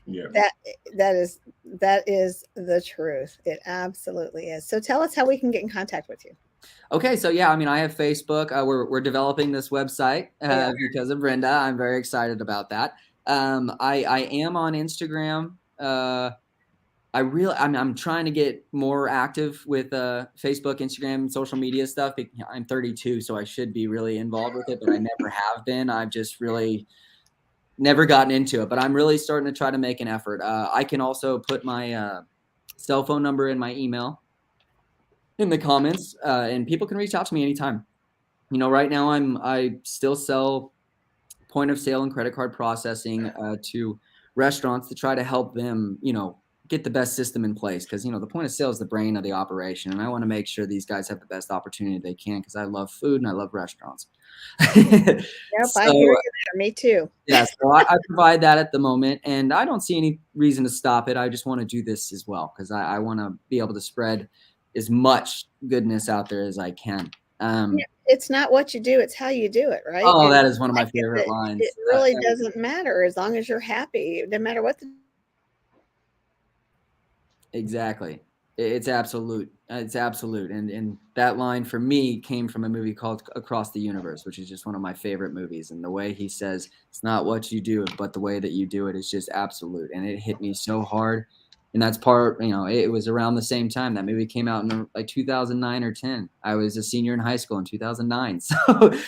Yeah. That is the truth. It absolutely is. So tell us how we can get in contact with you. Okay, so yeah, I mean, I have Facebook. We're developing this website because of Brenda. I'm very excited about that. I am on Instagram. I'm trying to get more active with Facebook, Instagram, social media stuff. I'm 32, so I should be really involved with it, but I never have been. I've just really never gotten into it, but I'm really starting to try to make an effort. I can also put my cell phone number in my email in the comments, and people can reach out to me anytime. You know, right now I still sell point of sale and credit card processing to restaurants to try to help them, you know, get the best system in place. Cause you know, the point of sale is the brain of the operation. And I want to make sure these guys have the best opportunity they can. Cause I love food and I love restaurants. Yep. So, I hear you there. Me too. Yeah. So I provide that at the moment and I don't see any reason to stop it. I just want to do this as well. Cause I want to be able to spread as much goodness out there as I can. It's not what you do, it's how you do it, right? Oh, and that is one of my favorite lines. It really doesn't matter as long as you're happy, no matter what. Exactly. It's absolute. It's absolute. And that line for me came from a movie called Across the Universe, which is just one of my favorite movies. And the way he says, it's not what you do, but the way that you do it is just absolute. And it hit me so hard. And that's part, you know, it was around the same time that movie came out in like 2009 or 10. I was a senior in high school in 2009. So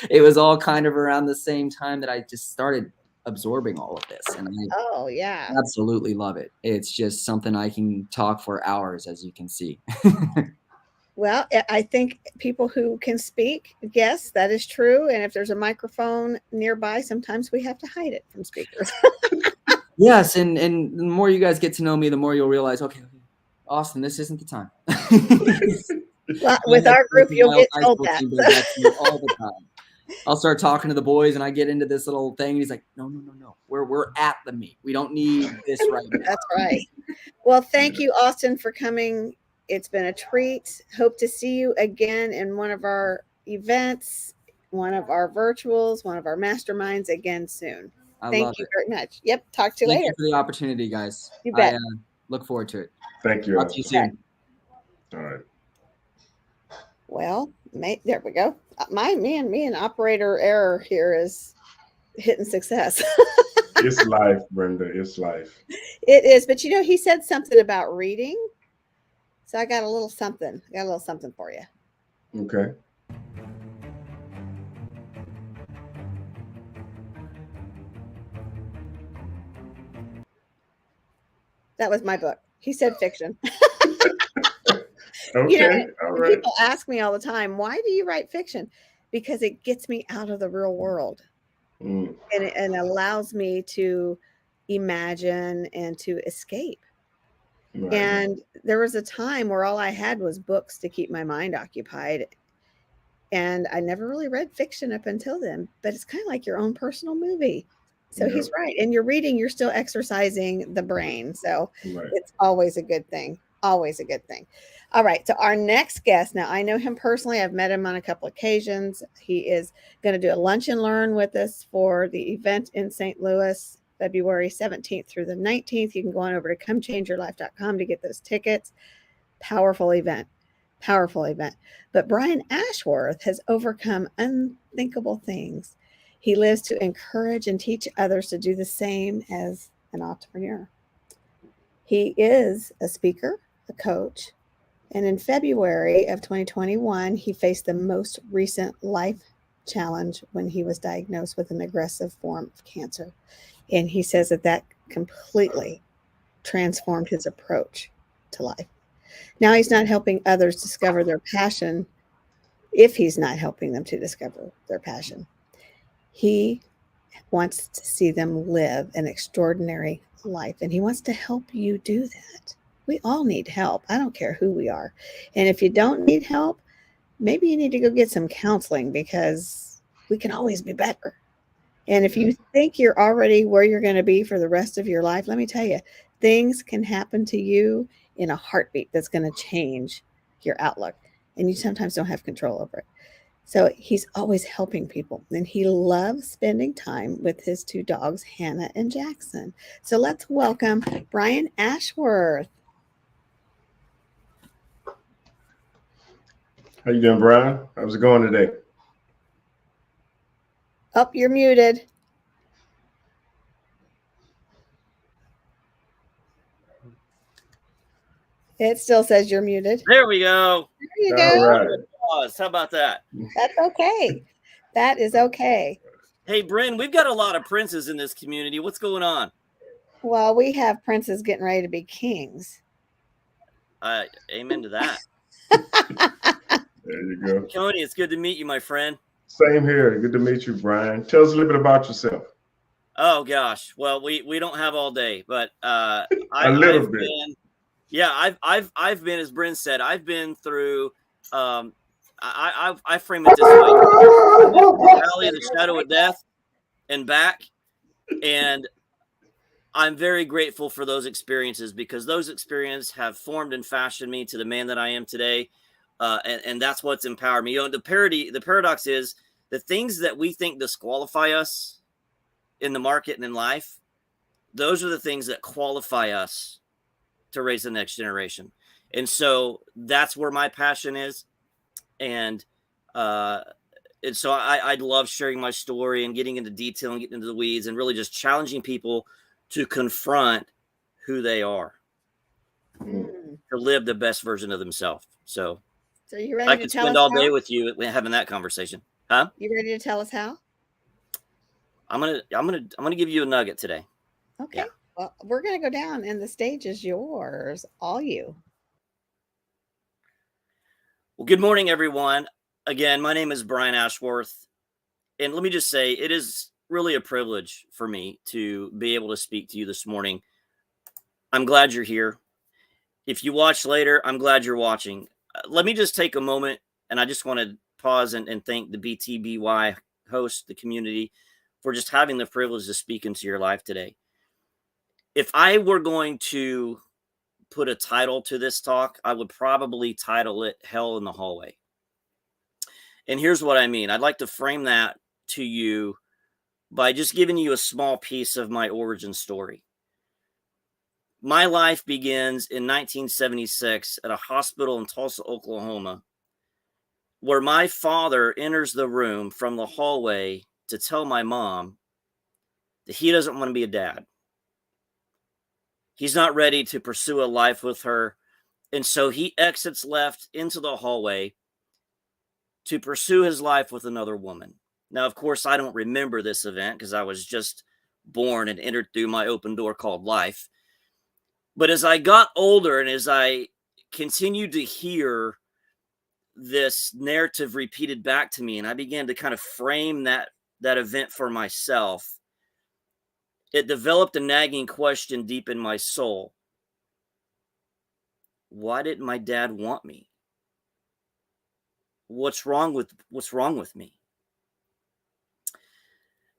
it was all kind of around the same time that I just started absorbing all of this. And I absolutely love it. It's just something I can talk for hours, as you can see. Well, I think people who can speak, yes, that is true. And if there's a microphone nearby, sometimes we have to hide it from speakers. Yes, and the more you guys get to know me, the more you'll realize, okay, Austin, this isn't the time. Well, with our group, you'll get told that. All the time. I'll start talking to the boys, and I get into this little thing. And he's like, no. We're at the meet. We don't need this right now. That's right. Well, thank you, Austin, for coming. It's been a treat. Hope to see you again in one of our events, one of our virtuals, one of our masterminds again soon. Thank you very much. Yep. Talk to you later. Thank you for the opportunity, guys. You bet. I look forward to it. Thank you. Talk to you soon. All right. Well, there we go. Me and operator error here is hitting success. It's life, Brenda. It's life. It is. But you know, he said something about reading. So I got a little something. For you. Okay. That was my book. He said fiction. Okay. You know, all right. People ask me all the time, why do you write fiction? Because it gets me out of the real world. And it allows me to imagine and to escape. Right. And there was a time where all I had was books to keep my mind occupied. And I never really read fiction up until then, but it's kind of like your own personal movie. So he's right. And you're reading, you're still exercising the brain. So it's always a good thing. Always a good thing. All right. So our next guest, now I know him personally. I've met him on a couple occasions. He is going to do a lunch and learn with us for the event in St. Louis, February 17th through the 19th. You can go on over to comechangeyourlife.com to get those tickets. Powerful event. Powerful event. But Brian Ashworth has overcome unthinkable things. He lives to encourage and teach others to do the same as an entrepreneur. He is a speaker, a coach, and in February of 2021, he faced the most recent life challenge when he was diagnosed with an aggressive form of cancer. And he says that completely transformed his approach to life. Now he's not helping others discover their passion if he's not helping them to discover their passion. He wants to see them live an extraordinary life, and he wants to help you do that. We all need help. I don't care who we are. And if you don't need help, maybe you need to go get some counseling, because we can always be better. And if you think you're already where you're going to be for the rest of your life, let me tell you, things can happen to you in a heartbeat that's going to change your outlook. And you sometimes don't have control over it. So he's always helping people. And he loves spending time with his two dogs, Hannah and Jackson. So let's welcome Brian Ashworth. How you doing, Brian? How's it going today? Oh, you're muted. It still says you're muted. There we go. There you All go. right. How about that? That's okay. That is okay. Hey, Bryn, we've got a lot of princes in this community. What's going on? Well, we have princes getting ready to be kings. Amen to that. There you go. Tony, it's good to meet you, my friend. Same here. Good to meet you, Brian. Tell us a little bit about yourself. Oh gosh. Well, we don't have all day, but A little bit. I've been, as Bryn said, I've been through. I frame it this way: valley of the shadow of death and back, and I'm very grateful for those experiences, because those experiences have formed and fashioned me to the man that I am today. And that's what's empowered me. You know, the paradox is the things that we think disqualify us in the market and in life, those are the things that qualify us to raise the next generation. And so that's where my passion is. And so I love sharing my story and getting into detail and getting into the weeds and really just challenging people to confront who they are, to live the best version of themselves. So you ready I to could tell spend us all how? day with you having that conversation. Huh? You ready to tell us how? I'm gonna give you a nugget today. Okay. Yeah. Well, we're gonna go down, and the stage is yours, all you. Well, good morning, everyone. Again, my name is Brian Ashworth, and let me just say, it is really a privilege for me to be able to speak to you this morning. I'm glad you're here. If you watch later, I'm glad you're watching. Let me just take a moment, and I just want to pause and thank the BTBY host, the community, for just having the privilege to speak into your life today. If I were going to put a title to this talk, I would probably title it Hell in the Hallway. And here's what I mean. I'd like to frame that to you by just giving you a small piece of my origin story. My life begins in 1976 at a hospital in Tulsa, Oklahoma, where my father enters the room from the hallway to tell my mom that he doesn't want to be a dad. He's not ready to pursue a life with her. And so he exits left into the hallway to pursue his life with another woman. Now, of course, I don't remember this event because I was just born and entered through my open door called life. But as I got older and as I continued to hear this narrative repeated back to me, and I began to kind of frame that event for myself, it developed a nagging question deep in my soul. Why didn't my dad want me? What's wrong with me?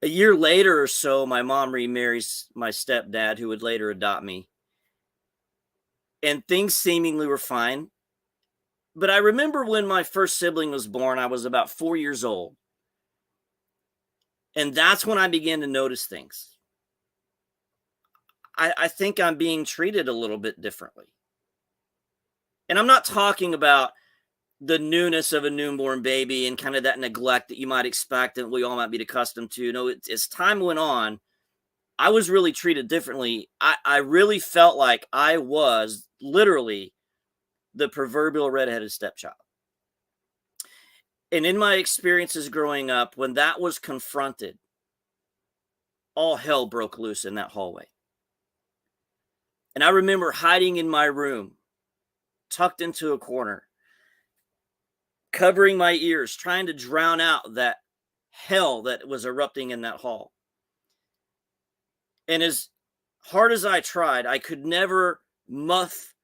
A year later or so, my mom remarries my stepdad, who would later adopt me. and things seemingly were fine. But I remember when my first sibling was born, I was about 4 years old. And that's when I began to notice things. I think I'm being treated a little bit differently. And I'm not talking about the newness of a newborn baby and kind of that neglect that you might expect and we all might be accustomed to. No, as time went on, I was really treated differently. I really felt like I was literally the proverbial redheaded stepchild. And in my experiences growing up, when that was confronted, all hell broke loose in that hallway. And I remember hiding in my room, tucked into a corner, covering my ears, trying to drown out that hell that was erupting in that hall. And as hard as I tried, I could never muff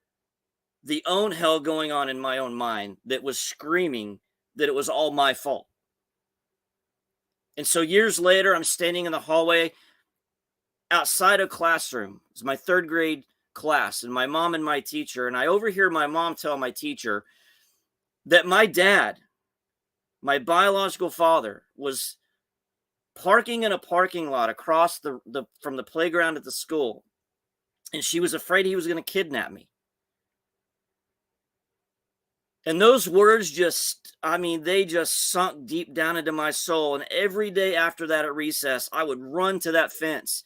the own hell going on in my own mind that was screaming that it was all my fault. And so years later, I'm standing in the hallway outside a classroom. It's my third grade class, and my mom and my teacher. And I overhear my mom tell my teacher that my dad, my biological father, was parking in a parking lot across from the playground at the school. And she was afraid he was going to kidnap me. And those words they just sunk deep down into my soul. And every day after that at recess, I would run to that fence.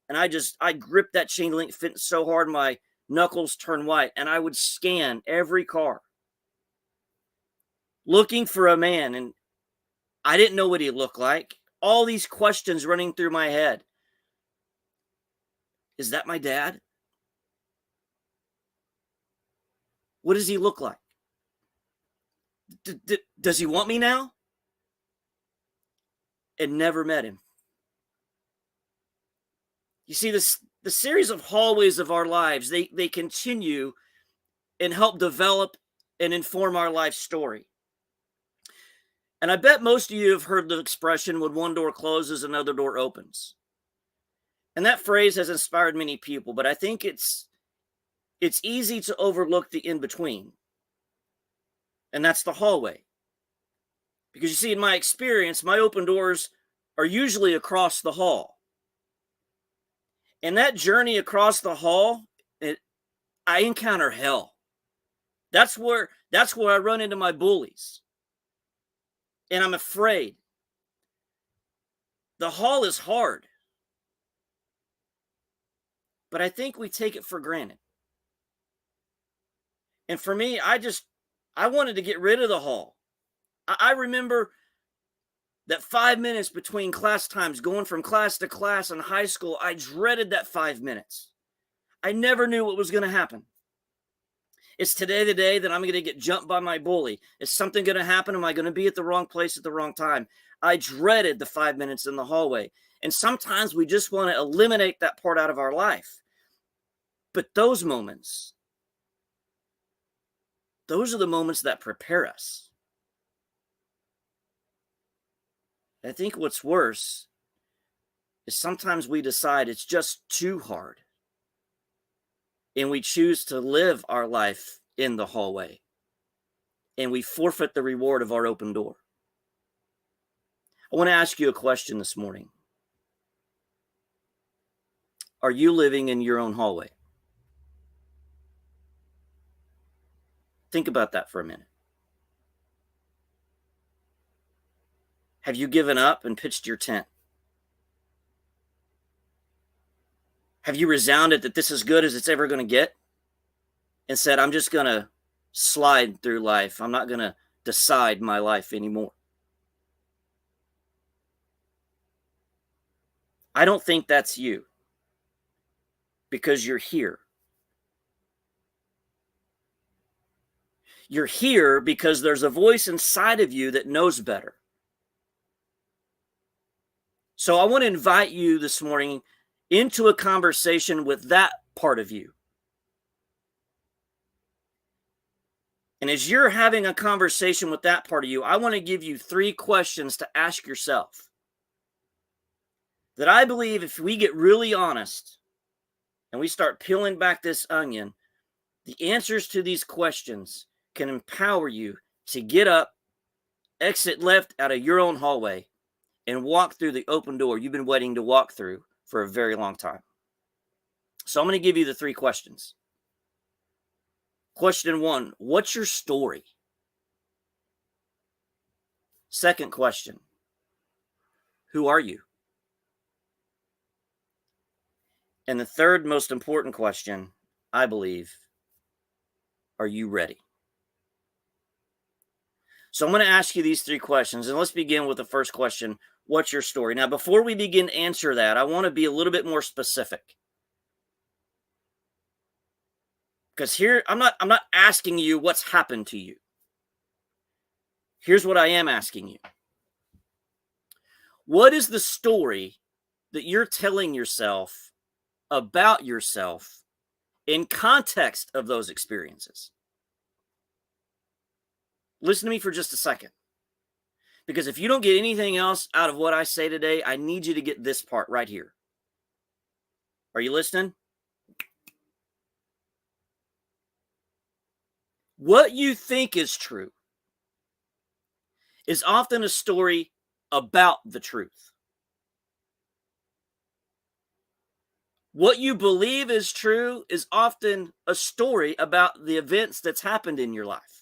And I gripped that chain link fence so hard, my knuckles turned white. And I would scan every car, looking for a man. And I didn't know what he looked like. All these questions running through my head. Is that my dad? What does he look like? Does he want me now? And never met him. You see, the series of hallways of our lives, they continue and help develop and inform our life story. And I bet most of you have heard the expression, when one door closes, another door opens. And that phrase has inspired many people, but I think it's easy to overlook the in-between. And that's the hallway. Because you see, in my experience, my open doors are usually across the hall. And that journey across the hall, I encounter hell. That's where I run into my bullies. And I'm afraid. The hall is hard. But I think we take it for granted. And for me, I wanted to get rid of the hall. I remember that 5 minutes between class times, going from class to class in high school, I dreaded that 5 minutes. I never knew what was going to happen. Is today the day that I'm going to get jumped by my bully? Is something going to happen? Am I going to be at the wrong place at the wrong time? I dreaded the 5 minutes in the hallway. And sometimes we just want to eliminate that part out of our life. But those moments, those are the moments that prepare us. I think what's worse is sometimes we decide it's just too hard. And we choose to live our life in the hallway. And we forfeit the reward of our open door. I want to ask you a question this morning. Are you living in your own hallway? Think about that for a minute. Have you given up and pitched your tent? Have you resounded that this is as good as it's ever going to get? And said, I'm just going to slide through life. I'm not going to decide my life anymore. I don't think that's you. Because you're here. You're here because there's a voice inside of you that knows better. So I want to invite you this morning into a conversation with that part of you. And as you're having a conversation with that part of you, I want to give you 3 questions to ask yourself. That I believe if we get really honest and we start peeling back this onion, The answers to these questions can empower you to get up, exit left out of your own hallway, and walk through the open door you've been waiting to walk through for a very long time. So I'm going to give you the 3 questions. Question 1, what's your story? Second question, who are you? And the third most important question, I believe, are you ready? So I'm going to ask you these 3 questions, and let's begin with the first question. What's your story? Now, before we begin to answer that, I want to be a little bit more specific. Because here, I'm not asking you what's happened to you. Here's what I am asking you. What is the story that you're telling yourself about yourself in context of those experiences? Listen to me for just a second. Because if you don't get anything else out of what I say today, I need you to get this part right here. Are you listening? What you think is true is often a story about the truth. What you believe is true is often a story about the events that's happened in your life.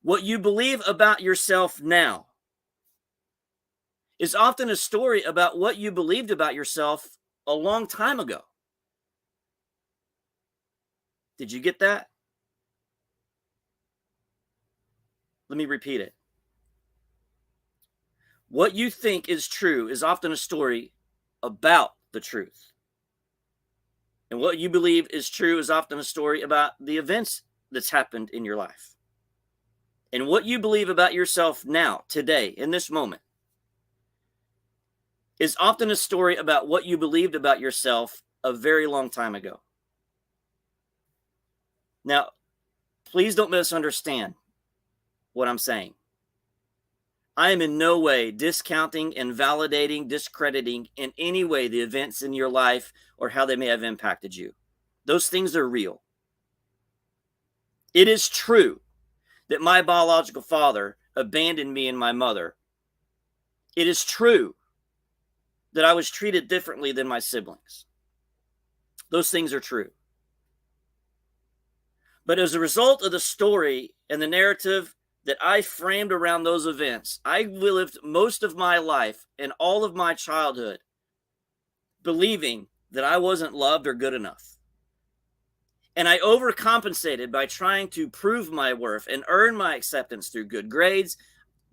What you believe about yourself now is often a story about what you believed about yourself a long time ago. Did you get that? Let me repeat it. What you think is true is often a story about the truth. And what you believe is true is often a story about the events that's happened in your life. And what you believe about yourself now, today, in this moment, is often a story about what you believed about yourself a very long time ago. Now, please don't misunderstand what I'm saying. I am in no way discounting, invalidating, discrediting in any way the events in your life or how they may have impacted you. Those things are real. It is true that my biological father abandoned me and my mother. It is true that I was treated differently than my siblings. Those things are true. But as a result of the story and the narrative that I framed around those events, I lived most of my life and all of my childhood believing that I wasn't loved or good enough. And I overcompensated by trying to prove my worth and earn my acceptance through good grades,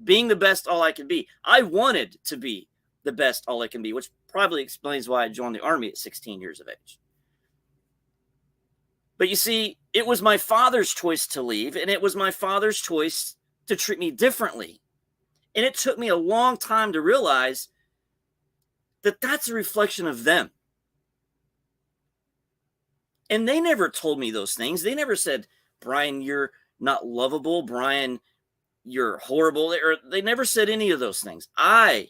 being the best all I could be. I wanted to be the best all I can be, which probably explains why I joined the Army at 16 years of age. But you see, it was my father's choice to leave, and it was my father's choice to treat me differently. And it took me a long time to realize that that's a reflection of them. And they never told me those things. They never said, Brian, you're not lovable. Brian, you're horrible. Or they never said any of those things. I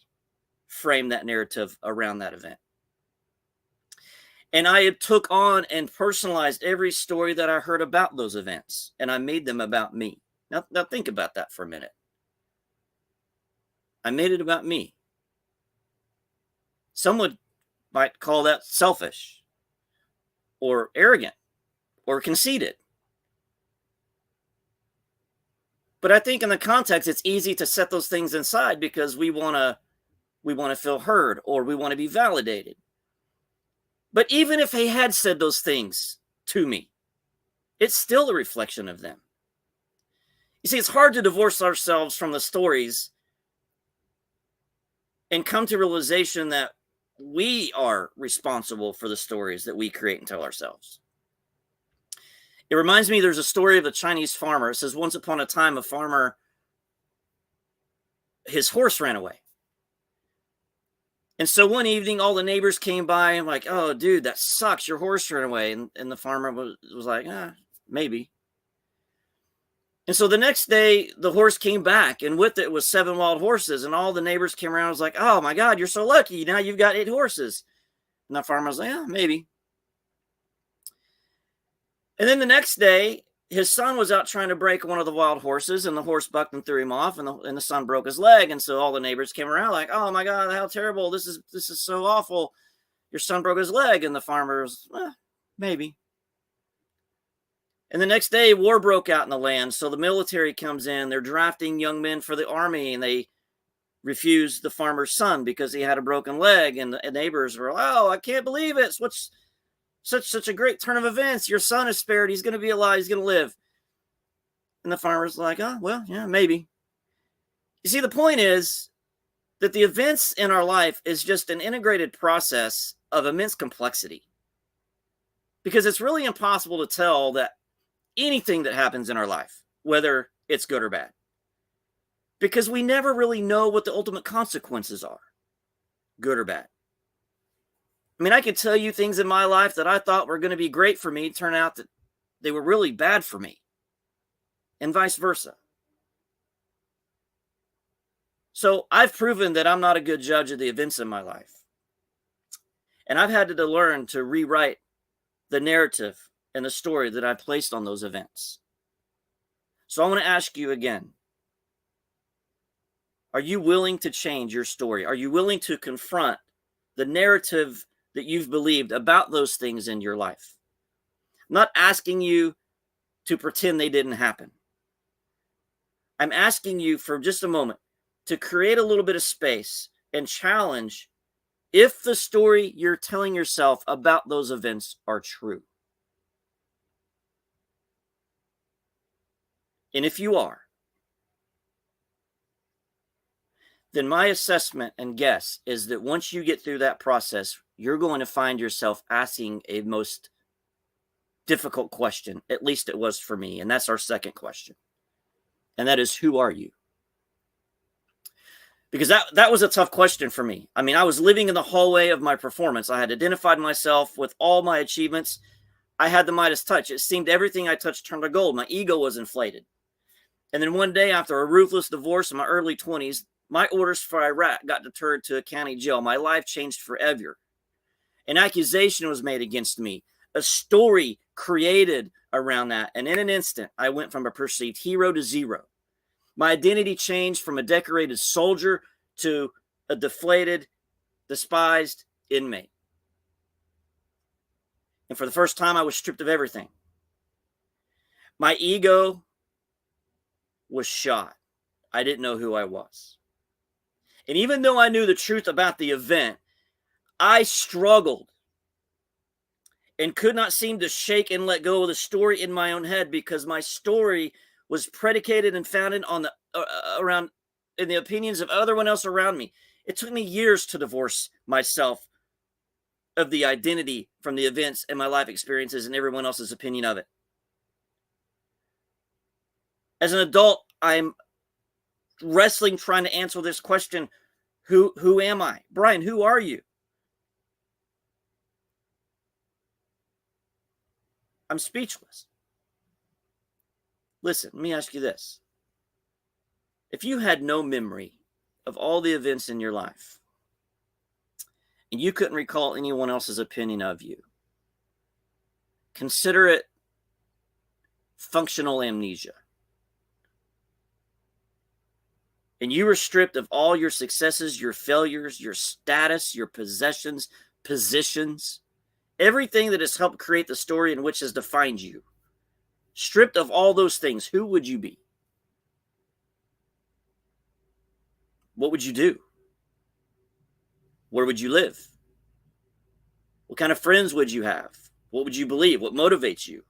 framed that narrative around that event. And I took on and personalized every story that I heard about those events. And I made them about me. Now think about that for a minute. I made it about me. Someone might call that selfish or arrogant or conceited. But I think in the context, it's easy to set those things inside because we want to feel heard or we want to be validated. But even if he had said those things to me, it's still a reflection of them. You see, it's hard to divorce ourselves from the stories and come to realization that we are responsible for the stories that we create and tell ourselves. It reminds me, there's a story of a Chinese farmer. It says, once upon a time, a farmer, his horse ran away. And so one evening, all the neighbors came by and like, oh, dude, that sucks. Your horse ran away. And the farmer was like, maybe. And so the next day, the horse came back, and with it was 7 wild horses. And all the neighbors came around and was like, oh, my God, you're so lucky. Now you've got 8 horses. And the farmer was like, yeah, maybe. And then the next day, his son was out trying to break one of the wild horses, and the horse bucked and threw him off, and the son broke his leg. And so all the neighbors came around like, "Oh my God, how terrible! This is so awful. Your son broke his leg." And the farmer's, maybe. And the next day, war broke out in the land. So the military comes in. They're drafting young men for the army, and they refused the farmer's son because he had a broken leg. And the neighbors were, "Oh, I can't believe it. What's such a great turn of events. Your son is spared. He's going to be alive. He's going to live." And the farmer's like, "Oh, well, yeah, maybe." You see, the point is that the events in our life is just an integrated process of immense complexity. Because it's really impossible to tell that anything that happens in our life, whether it's good or bad, because we never really know what the ultimate consequences are, good or bad. I mean, I could tell you things in my life that I thought were going to be great for me turn out that they were really bad for me, and vice versa. So I've proven that I'm not a good judge of the events in my life. And I've had to learn to rewrite the narrative and the story that I placed on those events. So I want to ask you again, are you willing to change your story? Are you willing to confront the narrative that you've believed about those things in your life? I'm not asking you to pretend they didn't happen. I'm asking you for just a moment to create a little bit of space and challenge if the story you're telling yourself about those events are true. And if you are, then my assessment and guess is that once you get through that process, you're going to find yourself asking a most difficult question. At least it was for me. And that's our second question. And that is, who are you? Because that was a tough question for me. I mean, I was living in the hallway of my performance. I had identified myself with all my achievements. I had the Midas touch. It seemed everything I touched turned to gold. My ego was inflated. And then one day, after a ruthless divorce in my early 20s, my orders for Iraq got deterred to a county jail. My life changed forever. An accusation was made against me, a story created around that. And in an instant, I went from a perceived hero to zero. My identity changed from a decorated soldier to a deflated, despised inmate. And for the first time, I was stripped of everything. My ego was shot. I didn't know who I was. And even though I knew the truth about the event, I struggled and could not seem to shake and let go of the story in my own head, because my story was predicated and founded on in the opinions of everyone else around me. It took me years to divorce myself of the identity from the events and my life experiences and everyone else's opinion of it. As an adult, I'm wrestling trying to answer this question, who am I? Brian, who are you? I'm speechless. Listen, let me ask you this. If you had no memory of all the events in your life, and you couldn't recall anyone else's opinion of you, consider it functional amnesia. And you were stripped of all your successes, your failures, your status, your possessions, positions, everything that has helped create the story in which has defined you. Stripped of all those things, who would you be? What would you do? Where would you live? What kind of friends would you have? What would you believe? What motivates you?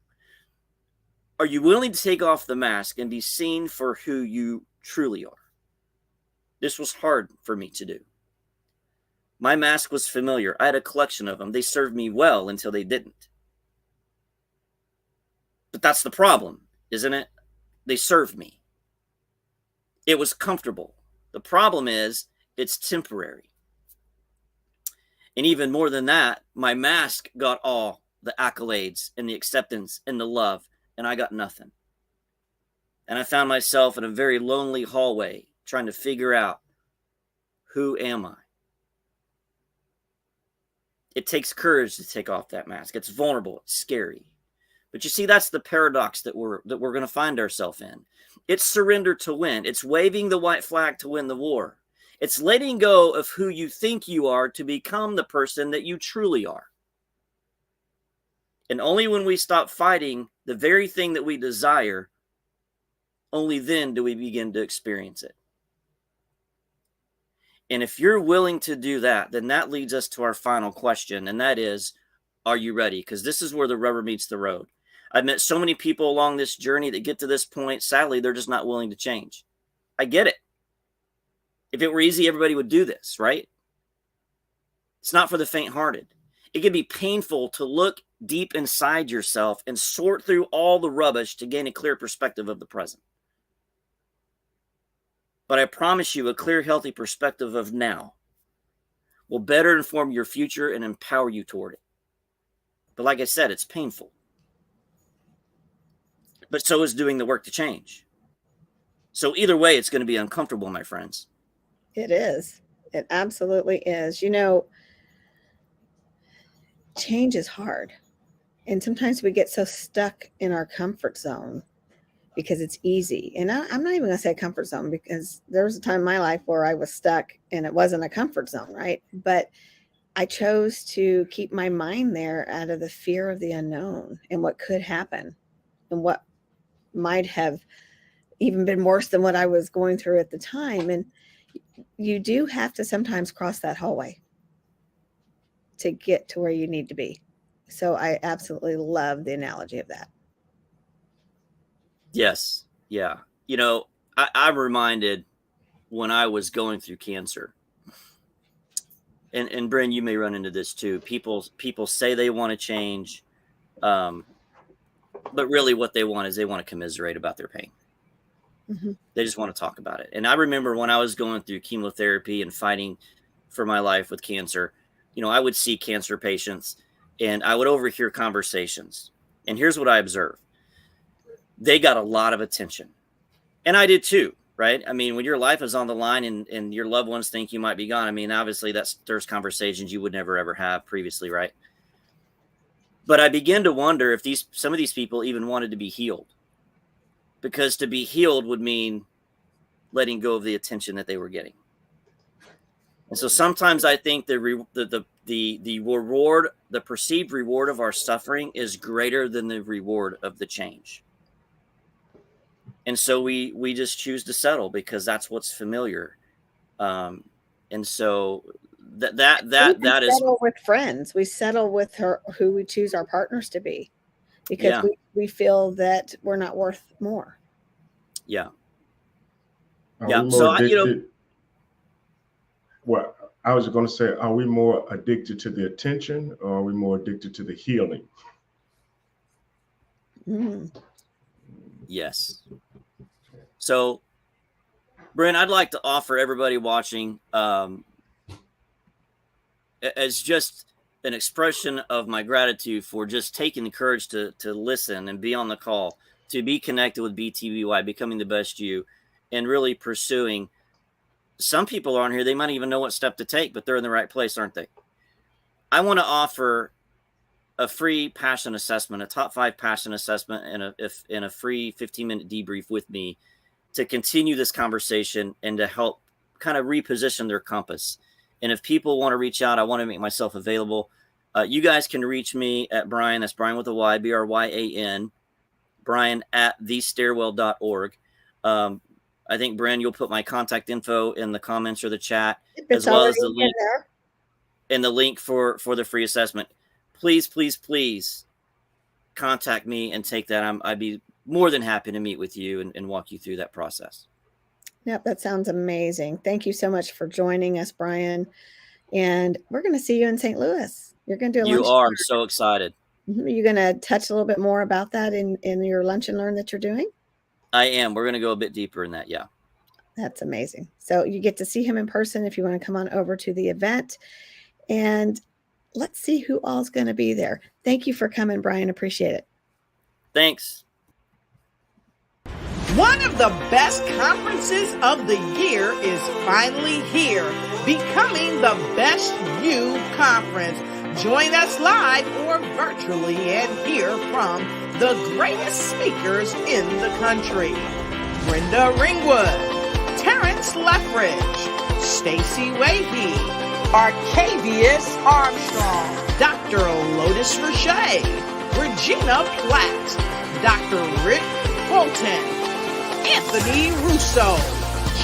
Are you willing to take off the mask and be seen for who you truly are? This was hard for me to do. My mask was familiar. I had a collection of them. They served me well until they didn't. But that's the problem, isn't it? They served me. It was comfortable. The problem is, it's temporary. And even more than that, my mask got all the accolades and the acceptance and the love, and I got nothing. And I found myself in a very lonely hallway trying to figure out, who am I? It takes courage to take off that mask. It's vulnerable. It's scary. But you see, that's the paradox that we're going to find ourselves in. It's surrender to win. It's waving the white flag to win the war. It's letting go of who you think you are to become the person that you truly are. And only when we stop fighting the very thing that we desire, only then do we begin to experience it. And if you're willing to do that, then that leads us to our final question, and that is, are you ready? Because this is where the rubber meets the road. I've met so many people along this journey that get to this point. Sadly, they're just not willing to change. I get it. If it were easy, everybody would do this, right? It's not for the faint-hearted. It can be painful to look deep inside yourself and sort through all the rubbish to gain a clear perspective of the present. But I promise you, a clear, healthy perspective of now will better inform your future and empower you toward it. But like I said, it's painful. But so is doing the work to change. So either way, it's going to be uncomfortable, my friends. It is. It absolutely is. You know, change is hard. And sometimes we get so stuck in our comfort zone because it's easy. And I'm not even going to say comfort zone, because there was a time in my life where I was stuck and it wasn't a comfort zone, right? But I chose to keep my mind there out of the fear of the unknown and what could happen and what might have even been worse than what I was going through at the time. And you do have to sometimes cross that hallway to get to where you need to be. So I absolutely love the analogy of that. Yes. Yeah. You know, I'm reminded when I was going through cancer, and Bryn, you may run into this too. People say they want to change, but really what they want is they want to commiserate about their pain. Mm-hmm. They just want to talk about it. And I remember when I was going through chemotherapy and fighting for my life with cancer, you know, I would see cancer patients and I would overhear conversations. And here's what I observed. They got a lot of attention. And I did too, right? I mean, when your life is on the line and your loved ones think you might be gone, I mean, obviously that stirs conversations you would never, ever have previously, right? But I began to wonder if some of these people even wanted to be healed. Because to be healed would mean letting go of the attention that they were getting. And so sometimes I think the reward, the perceived reward of our suffering is greater than the reward of the change. And so we just choose to settle because that's what's familiar. And so that is settle with friends. We settle with who we choose our partners to be, because we feel that we're not worth more. Yeah. Yeah. So well, I was going to say, are we more addicted to the attention, or are we more addicted to the healing? Mm. Yes. So, Bryn, I'd like to offer everybody watching as just an expression of my gratitude for just taking the courage to listen and be on the call, to be connected with BTBY, becoming the best you, and really pursuing. Some people on here, they might even know what step to take, but they're in the right place, aren't they? I want to offer a free passion assessment, a top 5 passion assessment, and a free 15-minute debrief with me to continue this conversation and to help kind of reposition their compass. And if people want to reach out, I want to make myself available. You guys can reach me at Brian. That's Brian with a Y, Bryan, Brian at thestairwell.org. I think, Bryn, you'll put my contact info in the comments or the chat, as well as the link and the link for the free assessment. Please, please, please contact me and take that. I'd be more than happy to meet with you and walk you through that process. Yep, that sounds amazing. Thank you so much for joining us, Brian. And we're going to see you in St. Louis. You're going to do a lunch. You are. I'm so excited. You're going to touch a little bit more about that in your lunch and learn that you're doing? I am. We're going to go a bit deeper in that. Yeah. That's amazing. So you get to see him in person if you want to come on over to the event. And let's see who all's going to be there. Thank you for coming, Brian. Appreciate it. Thanks. One of the best conferences of the year is finally here, Becoming the Best You Conference. Join us live or virtually and hear from the greatest speakers in the country. Brenda Ringwood, Terrence Lethbridge, Stacy Wahey, Arcavius Armstrong, Dr. Lotus Roche, Regina Platt, Dr. Rick Bolton, Anthony Russo,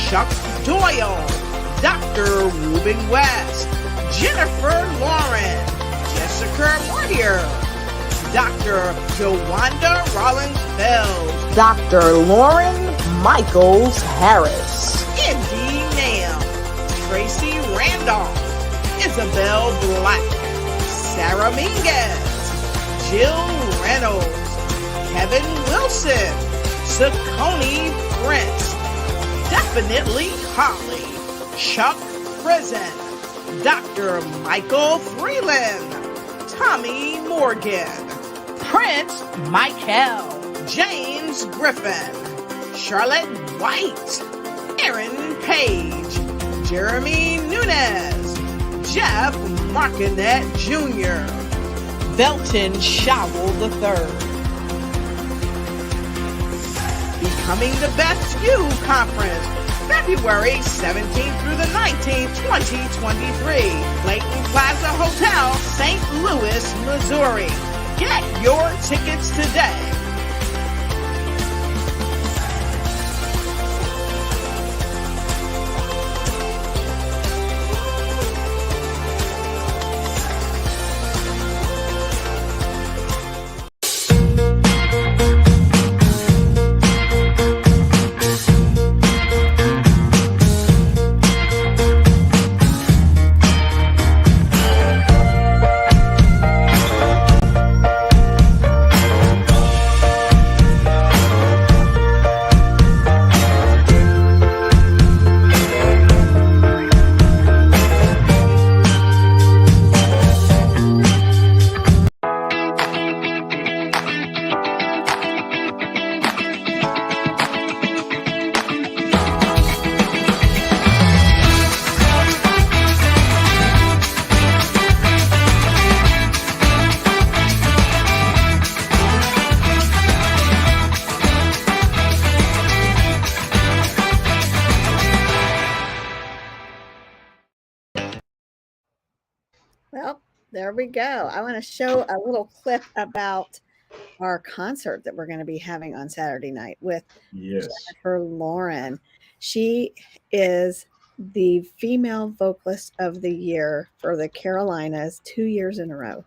Chuck Doyle, Dr. Ruben West, Jennifer Lauren, Jessica Mortier, Dr. Jawanda Rollins-Fells, Dr. Lauren Michaels Harris, Indy Nam, Tracy Randolph, Isabel Black, Sarah Minguez, Jill Reynolds, Kevin Wilson, Saccone Prince, Definitely Holly, Chuck Prison, Dr. Michael Freeland, Tommy Morgan, Prince Michael, James Griffin, Charlotte White, Aaron Page, Jeremy Nunez, Jeff Markinet Jr., Belton Showell III. Becoming the Best You Conference, February 17th through the 19th, 2023. Layton Plaza Hotel, St. Louis, Missouri. Get your tickets today. Well, there we go. I want to show a little clip about our concert that we're going to be having on Saturday night with Yes. Jennifer Lauren. She is the female vocalist of the year for the Carolinas 2 years in a row.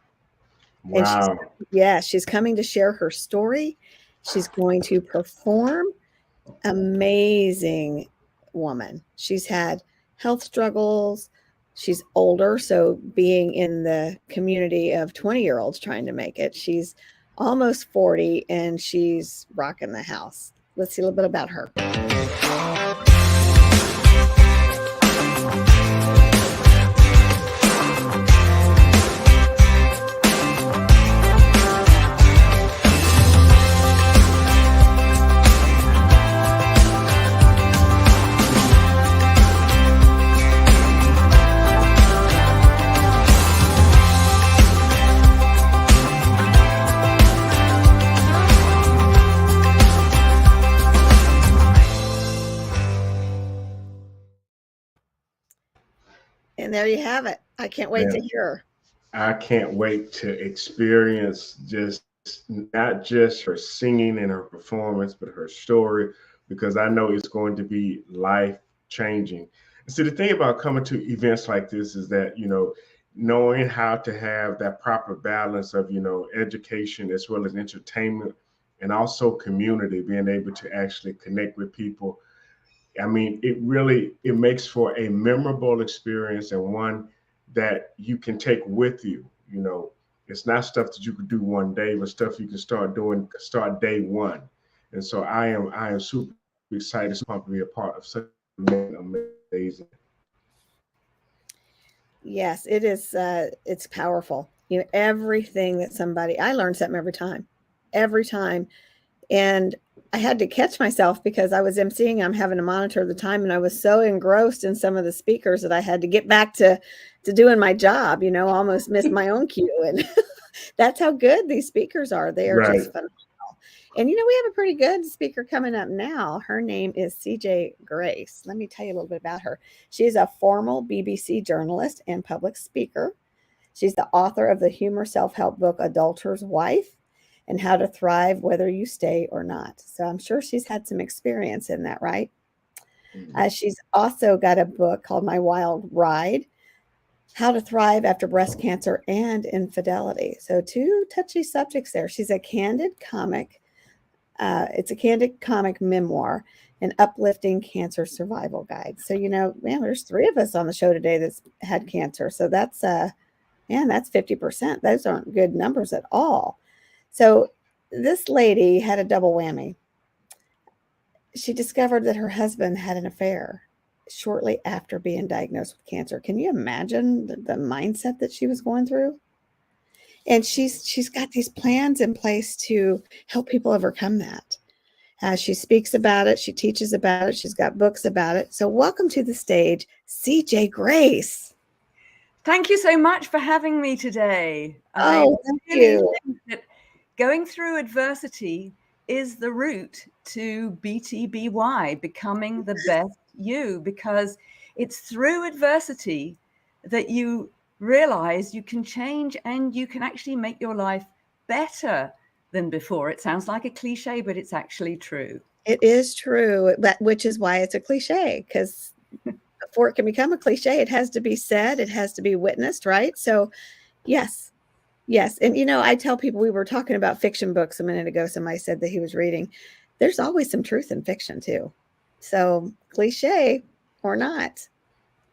Wow. And she's coming to share her story. She's going to perform. Amazing woman. She's had health struggles. She's older, so being in the community of 20-year-olds trying to make it, she's almost 40 and she's rocking the house. Let's see a little bit about her. And there you have it. I can't wait to hear her. I can't wait to experience not just her singing and her performance, but her story, because I know it's going to be life changing. See, the thing about coming to events like this is that, knowing how to have that proper balance of, education as well as entertainment and also community, being able to actually connect with people. I mean, it makes for a memorable experience and one that you can take with you. It's not stuff that you could do one day, but stuff you can start day one. And so I am super excited to be a part of such amazing. Yes, it is. It's powerful. Everything that I learn something every time. And I had to catch myself because I was emceeing. I'm having to monitor the time, and I was so engrossed in some of the speakers that I had to get back to doing my job. Almost missed my own cue, and that's how good these speakers are. They are Right. just phenomenal. And we have a pretty good speaker coming up now. Her name is CJ Grace. Let me tell you a little bit about her. She is a former BBC journalist and public speaker. She's the author of the humor self-help book Adulter's Wife and How to Thrive Whether You Stay or Not. So I'm sure she's had some experience in that, right? She's also got a book called My Wild Ride, How to Thrive After Breast Cancer and Infidelity. So 2 touchy subjects there. She's a candid comic. It's a candid comic memoir, an uplifting cancer survival guide. So, man, there's 3 of us on the show today that's had cancer. So that's 50%. Those aren't good numbers at all. So this lady had a double whammy. She discovered that her husband had an affair shortly after being diagnosed with cancer. Can you imagine the mindset that she was going through? And she's got these plans in place to help people overcome that. She speaks about it. She teaches about it. She's got books about it. So welcome to the stage, CJ Grace. Thank you so much for having me today. Oh, thank you. Think that going through adversity is the route to BTBY, becoming the best you, because it's through adversity that you realize you can change and you can actually make your life better than before. It sounds like a cliche, but it's actually true. It is true, which is why it's a cliche, because before it can become a cliche, it has to be said, it has to be witnessed, right? So yes. And, I tell people, we were talking about fiction books a minute ago. Somebody said that he was reading. There's always some truth in fiction too. So cliche or not,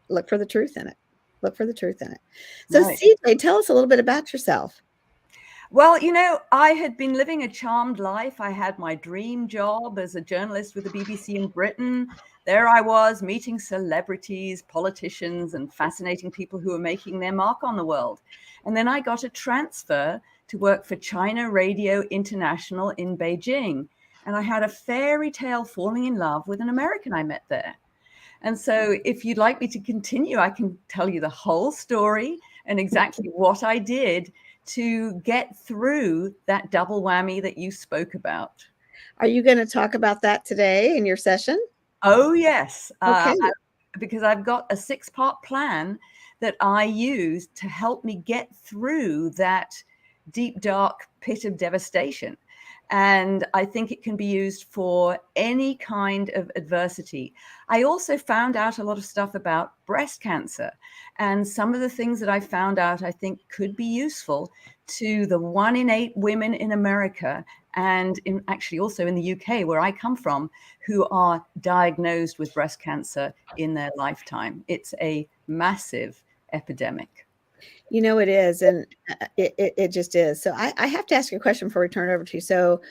look for the truth in it. Look for the truth in it. So Right. CJ, tell us a little bit about yourself. Well, I had been living a charmed life. I had my dream job as a journalist with the BBC in Britain. There I was meeting celebrities, politicians, and fascinating people who were making their mark on the world. And then I got a transfer to work for China Radio International in Beijing. And I had a fairy tale falling in love with an American I met there. And so if you'd like me to continue, I can tell you the whole story and exactly what I did to get through that double whammy that you spoke about. Are you going to talk about that today in your session? Oh, yes. Okay. Because I've got a 6-part plan that I use to help me get through that deep, dark pit of devastation. And I think it can be used for any kind of adversity. I also found out a lot of stuff about breast cancer. And some of the things that I found out, I think, could be useful to the 1 in 8 women in America and actually also in the UK, where I come from, who are diagnosed with breast cancer in their lifetime. It's a massive epidemic. It is, and it just is. So I have to ask you a question before we turn it over to you. So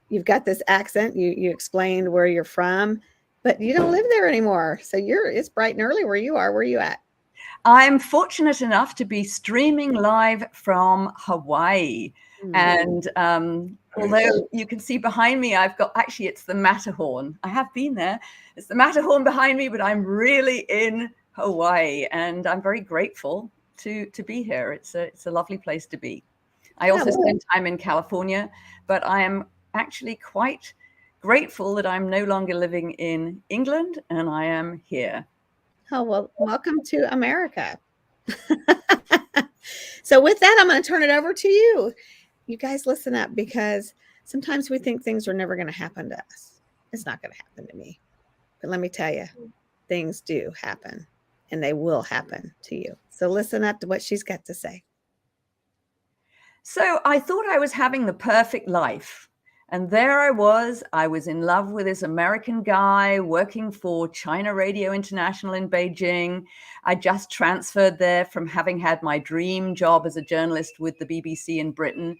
you've got this accent, you explained where you're from, but you don't live there anymore. So it's bright and early where you are. Where are you at? I'm fortunate enough to be streaming live from Hawaii. And although you can see behind me, it's the Matterhorn. I have been there. It's the Matterhorn behind me, but I'm really in Hawaii, and I'm very grateful to be here. It's a lovely place to be. I also spend time in California, but I am actually quite grateful that I'm no longer living in England and I am here. Oh, well, welcome to America. So with that, I'm going to turn it over to you. You guys listen up, because sometimes we think things are never going to happen to us. It's not going to happen to me. But let me tell you, things do happen, and they will happen to you. So listen up to what she's got to say. So I thought I was having the perfect life. And there I was in love with this American guy working for China Radio International in Beijing. I just transferred there from having had my dream job as a journalist with the BBC in Britain.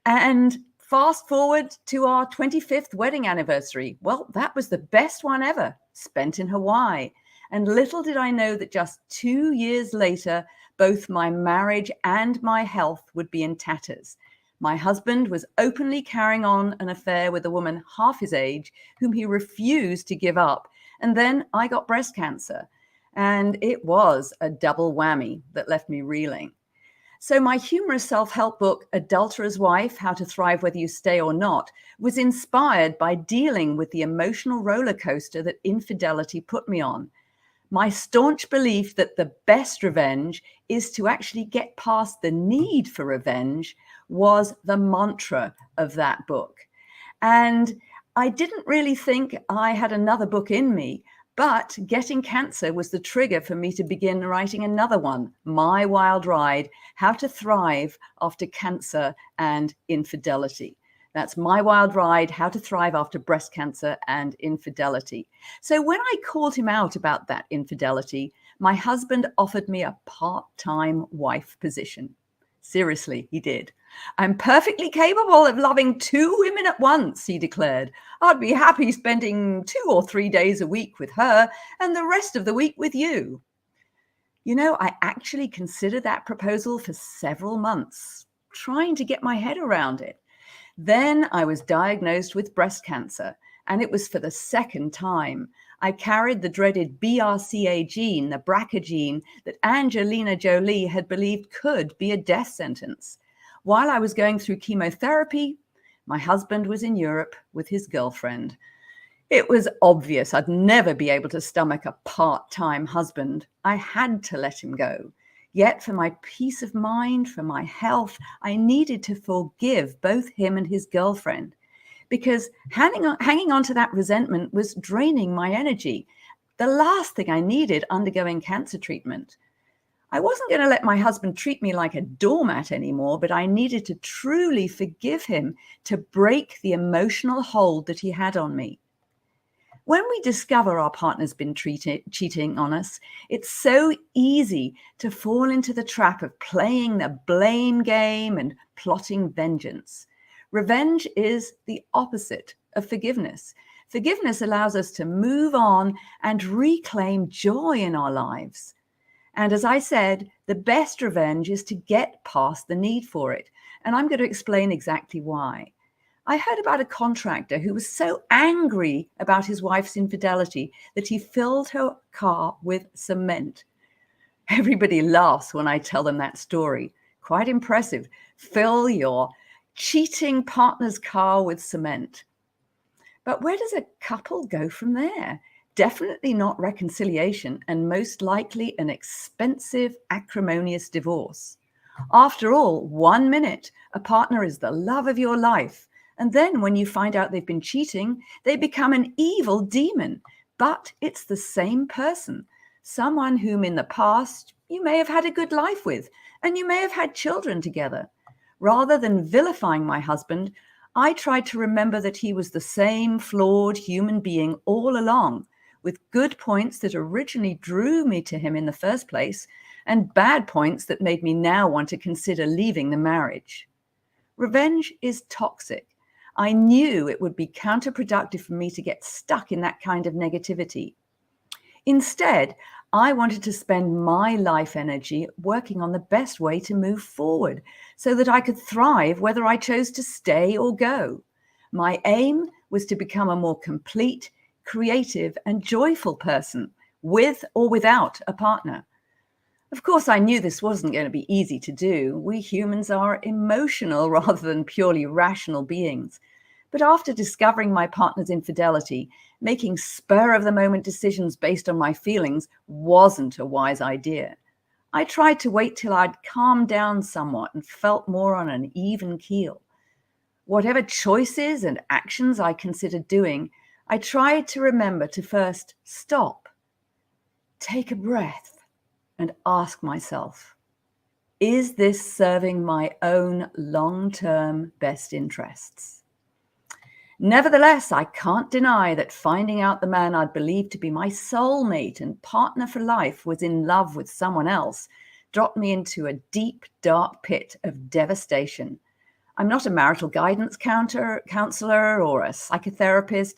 And fast forward to our 25th wedding anniversary. Well, that was the best one ever, spent in Hawaii. And little did I know that just 2 years later, both my marriage and my health would be in tatters. My husband was openly carrying on an affair with a woman half his age whom he refused to give up. And then I got breast cancer. And it was a double whammy that left me reeling. So my humorous self-help book, Adulterer's Wife, How to Thrive Whether You Stay or Not, was inspired by dealing with the emotional roller coaster that infidelity put me on. My staunch belief that the best revenge is to actually get past the need for revenge was the mantra of that book. And I didn't really think I had another book in me, but getting cancer was the trigger for me to begin writing another one, My Wild Ride, How to Thrive After Cancer and Infidelity. That's My Wild Ride, How to Thrive After Breast Cancer and Infidelity. So when I called him out about that infidelity, my husband offered me a part-time wife position. Seriously, he did. I'm perfectly capable of loving 2 women at once, he declared. I'd be happy spending 2 or 3 days a week with her and the rest of the week with you. You know, I actually considered that proposal for several months, trying to get my head around it. Then I was diagnosed with breast cancer, and it was for the second time. I carried the dreaded BRCA gene, the BRCA gene, that Angelina Jolie had believed could be a death sentence. While I was going through chemotherapy, my husband was in Europe with his girlfriend. It was obvious I'd never be able to stomach a part-time husband. I had to let him go. Yet for my peace of mind, for my health, I needed to forgive both him and his girlfriend, because hanging on to that resentment was draining my energy. The last thing I needed undergoing cancer treatment. I wasn't going to let my husband treat me like a doormat anymore, but I needed to truly forgive him to break the emotional hold that he had on me. When we discover our partner's been cheating on us, it's so easy to fall into the trap of playing the blame game and plotting vengeance. Revenge is the opposite of forgiveness. Forgiveness allows us to move on and reclaim joy in our lives. And as I said, the best revenge is to get past the need for it. And I'm going to explain exactly why. I heard about a contractor who was so angry about his wife's infidelity that he filled her car with cement. Everybody laughs when I tell them that story. Quite impressive. Fill your cheating partner's car with cement. But where does a couple go from there? Definitely not reconciliation, and most likely an expensive, acrimonious divorce. After all, 1 minute, a partner is the love of your life. And then when you find out they've been cheating, they become an evil demon. But it's the same person, someone whom in the past you may have had a good life with, and you may have had children together. Rather than vilifying my husband, I tried to remember that he was the same flawed human being all along, with good points that originally drew me to him in the first place, and bad points that made me now want to consider leaving the marriage. Revenge is toxic. I knew it would be counterproductive for me to get stuck in that kind of negativity. Instead, I wanted to spend my life energy working on the best way to move forward so that I could thrive whether I chose to stay or go. My aim was to become a more complete, creative, and joyful person, with or without a partner. Of course, I knew this wasn't going to be easy to do. We humans are emotional rather than purely rational beings. But after discovering my partner's infidelity, making spur-of-the-moment decisions based on my feelings wasn't a wise idea. I tried to wait till I'd calmed down somewhat and felt more on an even keel. Whatever choices and actions I considered doing, I tried to remember to first stop, take a breath, and ask myself, is this serving my own long-term best interests? Nevertheless, I can't deny that finding out the man I'd believed to be my soulmate and partner for life was in love with someone else dropped me into a deep, dark pit of devastation. I'm not a marital guidance counselor or a psychotherapist,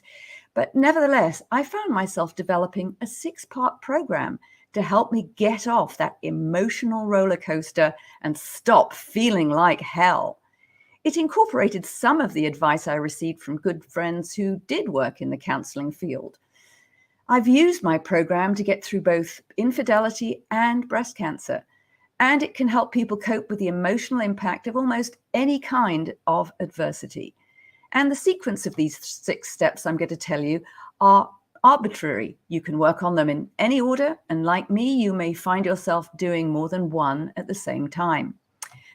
but nevertheless, I found myself developing a 6-part program to help me get off that emotional roller coaster and stop feeling like hell. It incorporated some of the advice I received from good friends who did work in the counseling field. I've used my program to get through both infidelity and breast cancer, and it can help people cope with the emotional impact of almost any kind of adversity. And the sequence of these 6 steps I'm going to tell you are arbitrary. You can work on them in any order, and like me, you may find yourself doing more than one at the same time.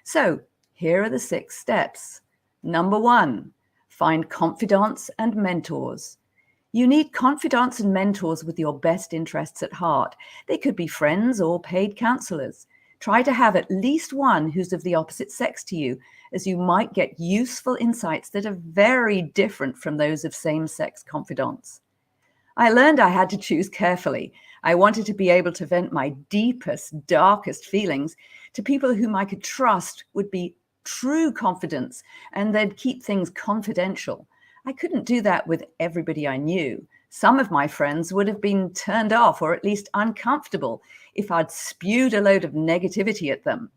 So here are the 6 steps. Number 1, find confidants and mentors. You need confidants and mentors with your best interests at heart. They could be friends or paid counselors. Try to have at least one who's of the opposite sex to you, as you might get useful insights that are very different from those of same-sex confidants. I learned I had to choose carefully. I wanted to be able to vent my deepest, darkest feelings to people whom I could trust would be true confidants, and they'd keep things confidential. I couldn't do that with everybody I knew. Some of my friends would have been turned off or at least uncomfortable if I'd spewed a load of negativity at them.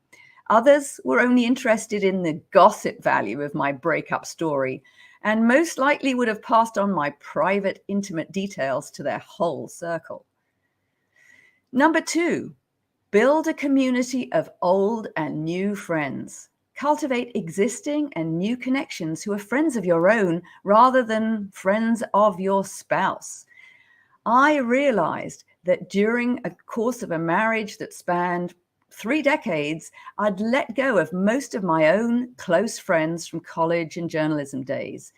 Others were only interested in the gossip value of my breakup story, and most likely would have passed on my private, intimate details to their whole circle. Number 2, build a community of old and new friends. Cultivate existing and new connections who are friends of your own rather than friends of your spouse. I realized that during a course of a marriage that spanned 3 decades, I'd let go of most of my own close friends from college and journalism days.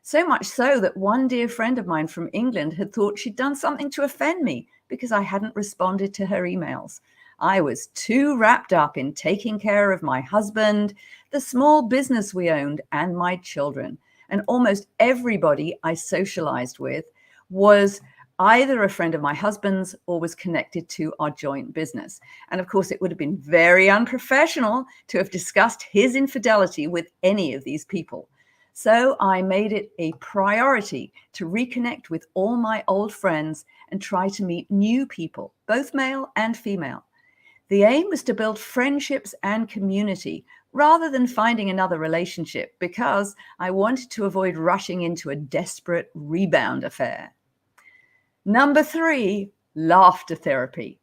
So much so that one dear friend of mine from England had thought she'd done something to offend me because I hadn't responded to her emails. I was too wrapped up in taking care of my husband, the small business we owned, and my children. And almost everybody I socialized with was either a friend of my husband's or was connected to our joint business. And of course, it would have been very unprofessional to have discussed his infidelity with any of these people. So I made it a priority to reconnect with all my old friends and try to meet new people, both male and female. The aim was to build friendships and community rather than finding another relationship, because I wanted to avoid rushing into a desperate rebound affair. Number 3, laughter therapy.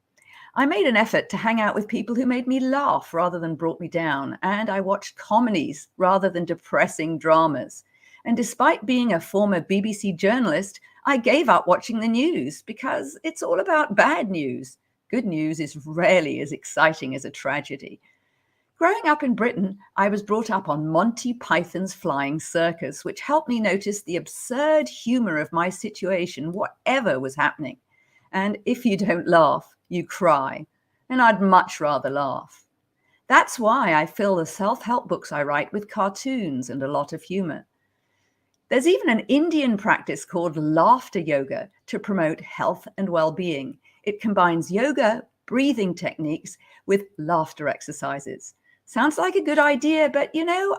I made an effort to hang out with people who made me laugh rather than brought me down, and I watched comedies rather than depressing dramas. And despite being a former BBC journalist, I gave up watching the news because it's all about bad news. Good news is rarely as exciting as a tragedy. Growing up in Britain, I was brought up on Monty Python's Flying Circus, which helped me notice the absurd humor of my situation, whatever was happening. And if you don't laugh, you cry. And I'd much rather laugh. That's why I fill the self-help books I write with cartoons and a lot of humor. There's even an Indian practice called laughter yoga to promote health and well-being. It combines yoga, breathing techniques with laughter exercises. Sounds like a good idea, but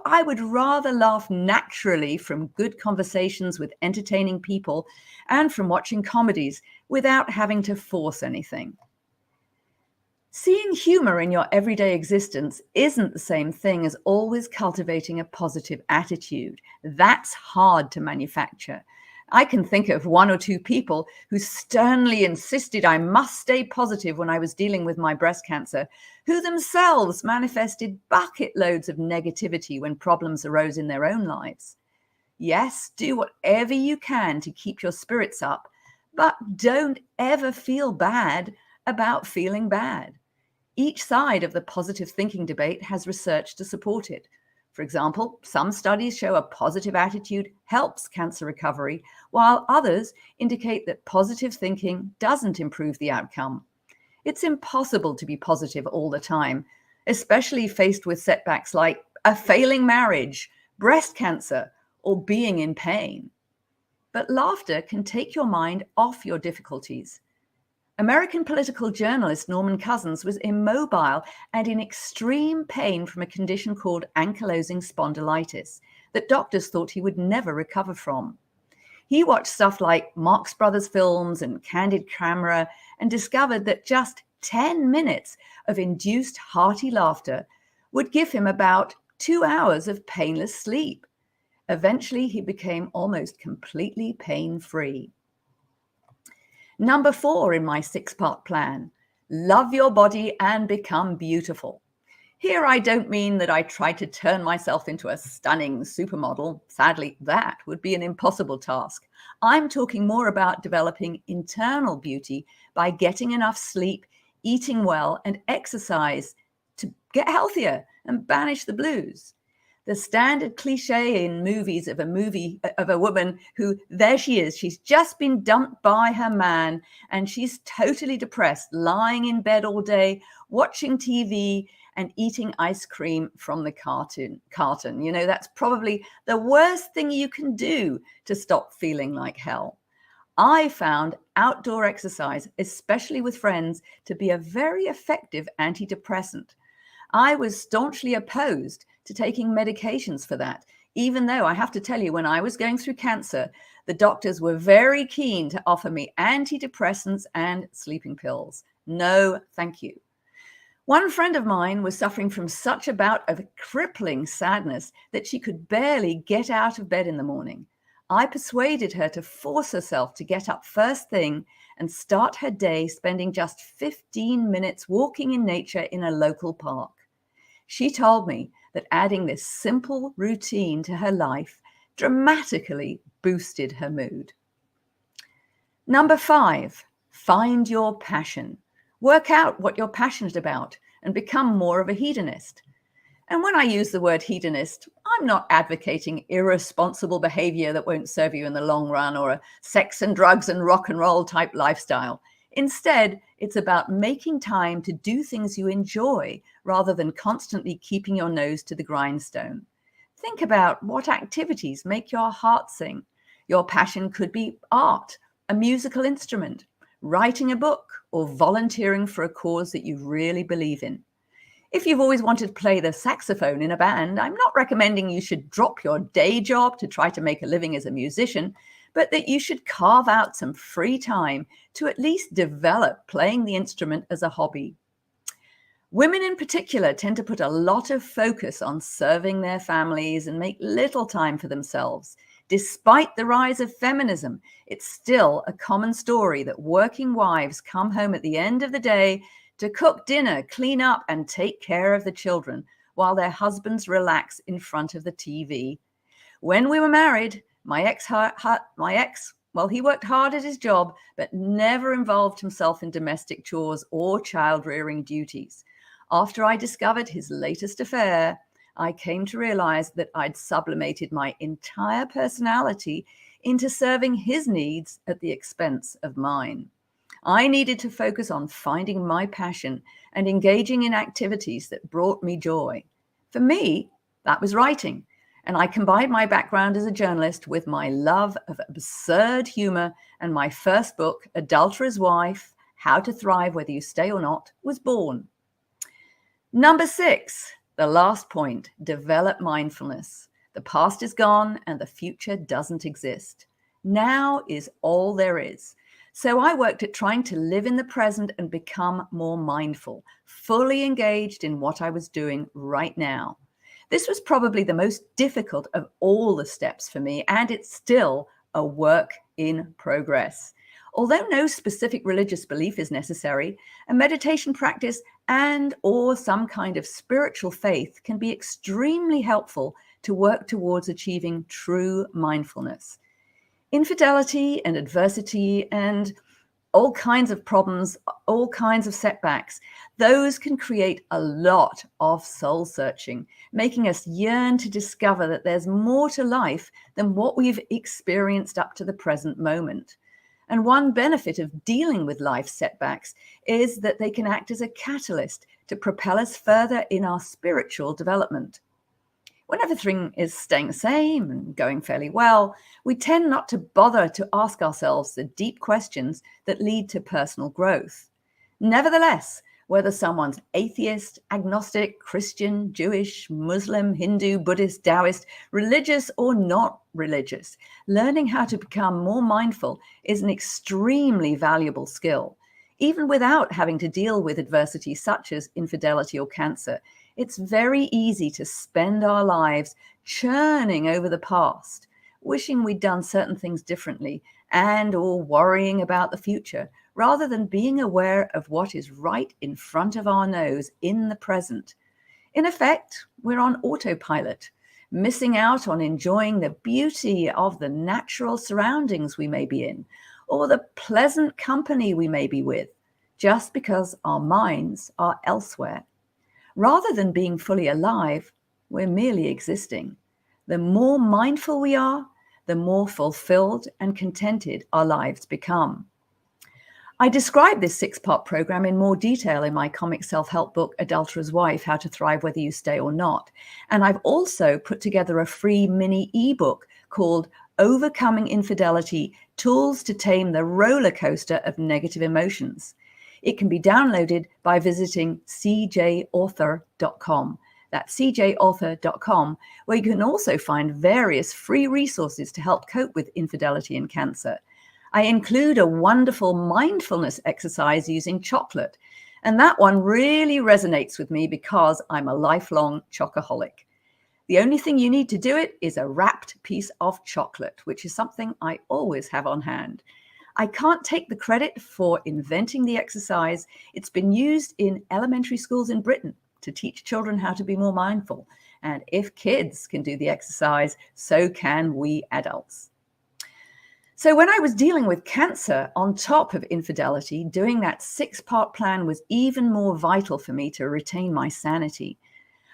I would rather laugh naturally from good conversations with entertaining people and from watching comedies without having to force anything. Seeing humor in your everyday existence isn't the same thing as always cultivating a positive attitude. That's hard to manufacture. I can think of 1 or 2 people who sternly insisted I must stay positive when I was dealing with my breast cancer, who themselves manifested bucket loads of negativity when problems arose in their own lives. Yes, do whatever you can to keep your spirits up, but don't ever feel bad about feeling bad. Each side of the positive thinking debate has research to support it. For example, some studies show a positive attitude helps cancer recovery, while others indicate that positive thinking doesn't improve the outcome. It's impossible to be positive all the time, especially faced with setbacks like a failing marriage, breast cancer, or being in pain. But laughter can take your mind off your difficulties. American political journalist Norman Cousins was immobile and in extreme pain from a condition called ankylosing spondylitis that doctors thought he would never recover from. He watched stuff like Marx Brothers films and Candid Camera and discovered that just 10 minutes of induced hearty laughter would give him about 2 hours of painless sleep. Eventually, he became almost completely pain-free. Number 4 in my 6-part plan, love your body and become beautiful. Here, I don't mean that I try to turn myself into a stunning supermodel. Sadly, that would be an impossible task. I'm talking more about developing internal beauty by getting enough sleep, eating well, and exercise to get healthier and banish the blues. The standard cliche in movies of a woman who, there she is, she's just been dumped by her man and she's totally depressed, lying in bed all day, watching TV and eating ice cream from the carton. You know, that's probably the worst thing you can do to stop feeling like hell. I found outdoor exercise, especially with friends, to be a very effective antidepressant. I was staunchly opposed to taking medications for that, even though I have to tell you, when I was going through cancer, the doctors were very keen to offer me antidepressants and sleeping pills. No, thank you. One friend of mine was suffering from such a bout of crippling sadness that she could barely get out of bed in the morning. I persuaded her to force herself to get up first thing and start her day spending just 15 minutes walking in nature in a local park. She told me that adding this simple routine to her life dramatically boosted her mood. Number 5, find your passion. Work out what you're passionate about and become more of a hedonist. And when I use the word hedonist, I'm not advocating irresponsible behavior that won't serve you in the long run or a sex and drugs and rock and roll type lifestyle. Instead, it's about making time to do things you enjoy rather than constantly keeping your nose to the grindstone. Think about what activities make your heart sing. Your passion could be art, a musical instrument, writing a book, or volunteering for a cause that you really believe in. If you've always wanted to play the saxophone in a band, I'm not recommending you should drop your day job to try to make a living as a musician, but that you should carve out some free time to at least develop playing the instrument as a hobby. Women in particular tend to put a lot of focus on serving their families and make little time for themselves. Despite the rise of feminism, it's still a common story that working wives come home at the end of the day to cook dinner, clean up, and take care of the children while their husbands relax in front of the TV. When we were married, my ex, he worked hard at his job, but never involved himself in domestic chores or child-rearing duties. After I discovered his latest affair, I came to realize that I'd sublimated my entire personality into serving his needs at the expense of mine. I needed to focus on finding my passion and engaging in activities that brought me joy. For me, that was writing, and I combined my background as a journalist with my love of absurd humor, and my first book, Adulterer's Wife: How to Thrive Whether You Stay or Not, was born. Number 6, the last point, develop mindfulness. The past is gone and the future doesn't exist. Now is all there is. So I worked at trying to live in the present and become more mindful, fully engaged in what I was doing right now. This was probably the most difficult of all the steps for me, and it's still a work in progress. Although no specific religious belief is necessary, a meditation practice and or some kind of spiritual faith can be extremely helpful to work towards achieving true mindfulness. Infidelity and adversity and all kinds of problems, all kinds of setbacks, those can create a lot of soul searching, making us yearn to discover that there's more to life than what we've experienced up to the present moment. And one benefit of dealing with life setbacks is that they can act as a catalyst to propel us further in our spiritual development. When everything is staying the same and going fairly well, we tend not to bother to ask ourselves the deep questions that lead to personal growth. Nevertheless, whether someone's atheist, agnostic, Christian, Jewish, Muslim, Hindu, Buddhist, Taoist, religious or not religious, learning how to become more mindful is an extremely valuable skill. Even without having to deal with adversity such as infidelity or cancer, It's very easy to spend our lives churning over the past, wishing we'd done certain things differently and or worrying about the future, rather than being aware of what is right in front of our nose in the present. In effect, we're on autopilot, missing out on enjoying the beauty of the natural surroundings we may be in, or the pleasant company we may be with, just because our minds are elsewhere. Rather than being fully alive, we're merely existing. The more mindful we are, the more fulfilled and contented our lives become. I describe this 6-part program in more detail in my comic self-help book, Adulterer's Wife, How to Thrive Whether You Stay or Not. And I've also put together a free mini ebook called Overcoming Infidelity, Tools to Tame the Roller Coaster of Negative Emotions. It can be downloaded by visiting cjauthor.com. That's cjauthor.com, where you can also find various free resources to help cope with infidelity and cancer. I include a wonderful mindfulness exercise using chocolate, and that one really resonates with me because I'm a lifelong chocoholic. The only thing you need to do it is a wrapped piece of chocolate, which is something I always have on hand. I can't take the credit for inventing the exercise. It's been used in elementary schools in Britain to teach children how to be more mindful. And if kids can do the exercise, so can we adults. So when I was dealing with cancer on top of infidelity, doing that 6-part plan was even more vital for me to retain my sanity.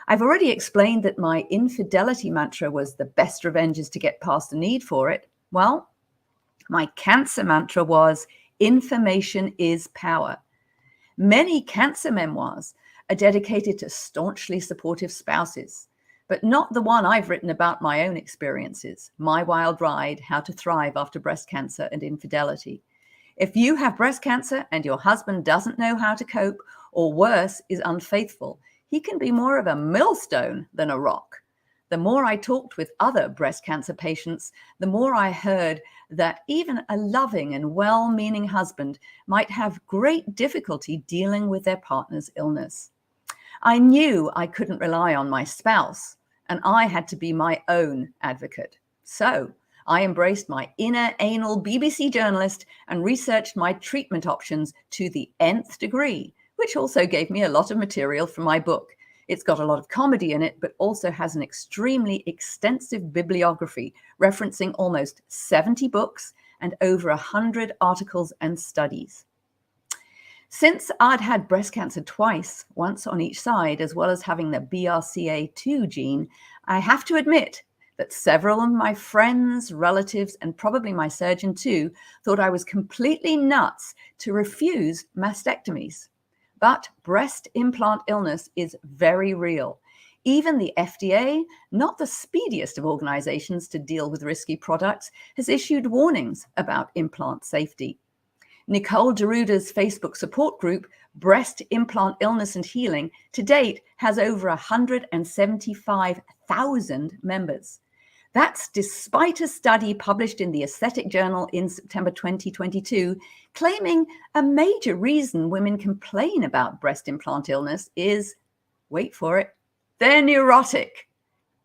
I've already explained that my infidelity mantra was the best revenge is to get past the need for it. Well, my cancer mantra was information is power. Many cancer memoirs are dedicated to staunchly supportive spouses, but not the one I've written about my own experiences, My Wild Ride, How to Thrive After Breast Cancer and Infidelity. If you have breast cancer and your husband doesn't know how to cope, or worse, is unfaithful, he can be more of a millstone than a rock. The more I talked with other breast cancer patients, the more I heard that even a loving and well-meaning husband might have great difficulty dealing with their partner's illness. I knew I couldn't rely on my spouse, and I had to be my own advocate. So I embraced my inner anal BBC journalist and researched my treatment options to the nth degree, which also gave me a lot of material for my book. It's got a lot of comedy in it, but also has an extremely extensive bibliography referencing almost 70 books and over 100 articles and studies. Since I'd had breast cancer twice, once on each side, as well as having the BRCA2 gene, I have to admit that several of my friends, relatives, and probably my surgeon too, thought I was completely nuts to refuse mastectomies. But breast implant illness is very real. Even the FDA, not the speediest of organizations to deal with risky products, has issued warnings about implant safety. Nicole Deruda's Facebook support group, Breast Implant Illness and Healing, to date has over 175,000 members. That's despite a study published in the Aesthetic Journal in September 2022, claiming a major reason women complain about breast implant illness is, wait for it, they're neurotic.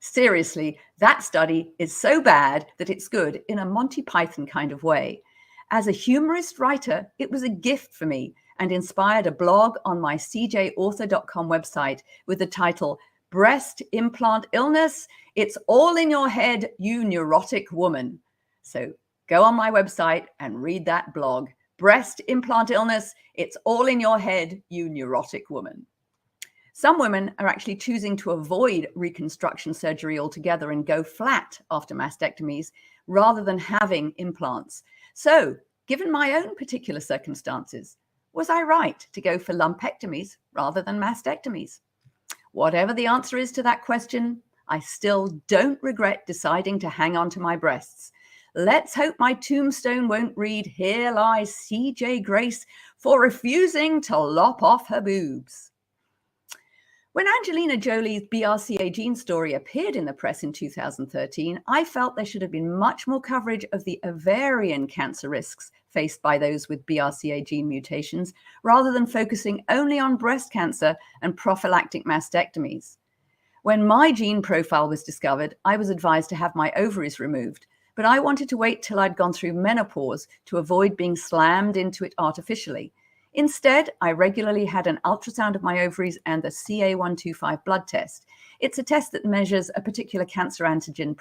Seriously, that study is so bad that it's good in a Monty Python kind of way. As a humorist writer, it was a gift for me and inspired a blog on my cjauthor.com website with the title, Breast Implant Illness, It's All in Your Head, You Neurotic Woman. So go on my website and read that blog. Breast Implant Illness, It's All in Your Head, You Neurotic Woman. Some women are actually choosing to avoid reconstruction surgery altogether and go flat after mastectomies rather than having implants. So, given my own particular circumstances, was I right to go for lumpectomies rather than mastectomies? Whatever the answer is to that question, I still don't regret deciding to hang on to my breasts. Let's hope my tombstone won't read, "Here lies C.J. Grace for refusing to lop off her boobs." When Angelina Jolie's BRCA gene story appeared in the press in 2013, I felt there should have been much more coverage of the ovarian cancer risks faced by those with BRCA gene mutations, rather than focusing only on breast cancer and prophylactic mastectomies. When my gene profile was discovered, I was advised to have my ovaries removed, but I wanted to wait till I'd gone through menopause to avoid being slammed into it artificially. Instead, I regularly had an ultrasound of my ovaries and the CA125 blood test. It's a test that measures a particular cancer antigen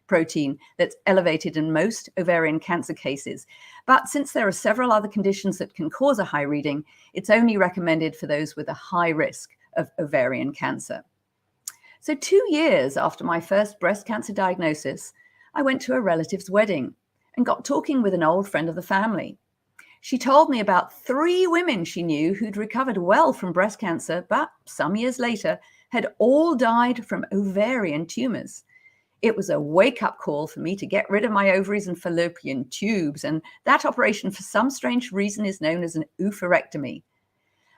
protein that's elevated in most ovarian cancer cases. But since there are several other conditions that can cause a high reading, it's only recommended for those with a high risk of ovarian cancer. So 2 years after my first breast cancer diagnosis, I went to a relative's wedding and got talking with an old friend of the family. She told me about 3 women she knew who'd recovered well from breast cancer, but some years later had all died from ovarian tumors. It was a wake-up call for me to get rid of my ovaries and fallopian tubes, and that operation for some strange reason is known as an oophorectomy.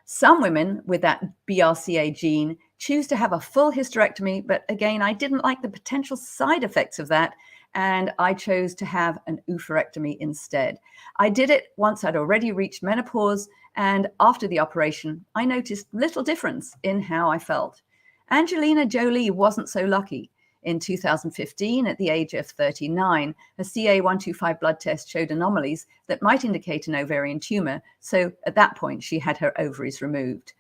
Some women with that BRCA gene choose to have a full hysterectomy, but again, I didn't like the potential side effects of that, and I chose to have an oophorectomy instead. I did it once I'd already reached menopause, and after the operation, I noticed little difference in how I felt. Angelina Jolie wasn't so lucky. In 2015, at the age of 39, a CA125 blood test showed anomalies that might indicate an ovarian tumor, so at that point, she had her ovaries removed.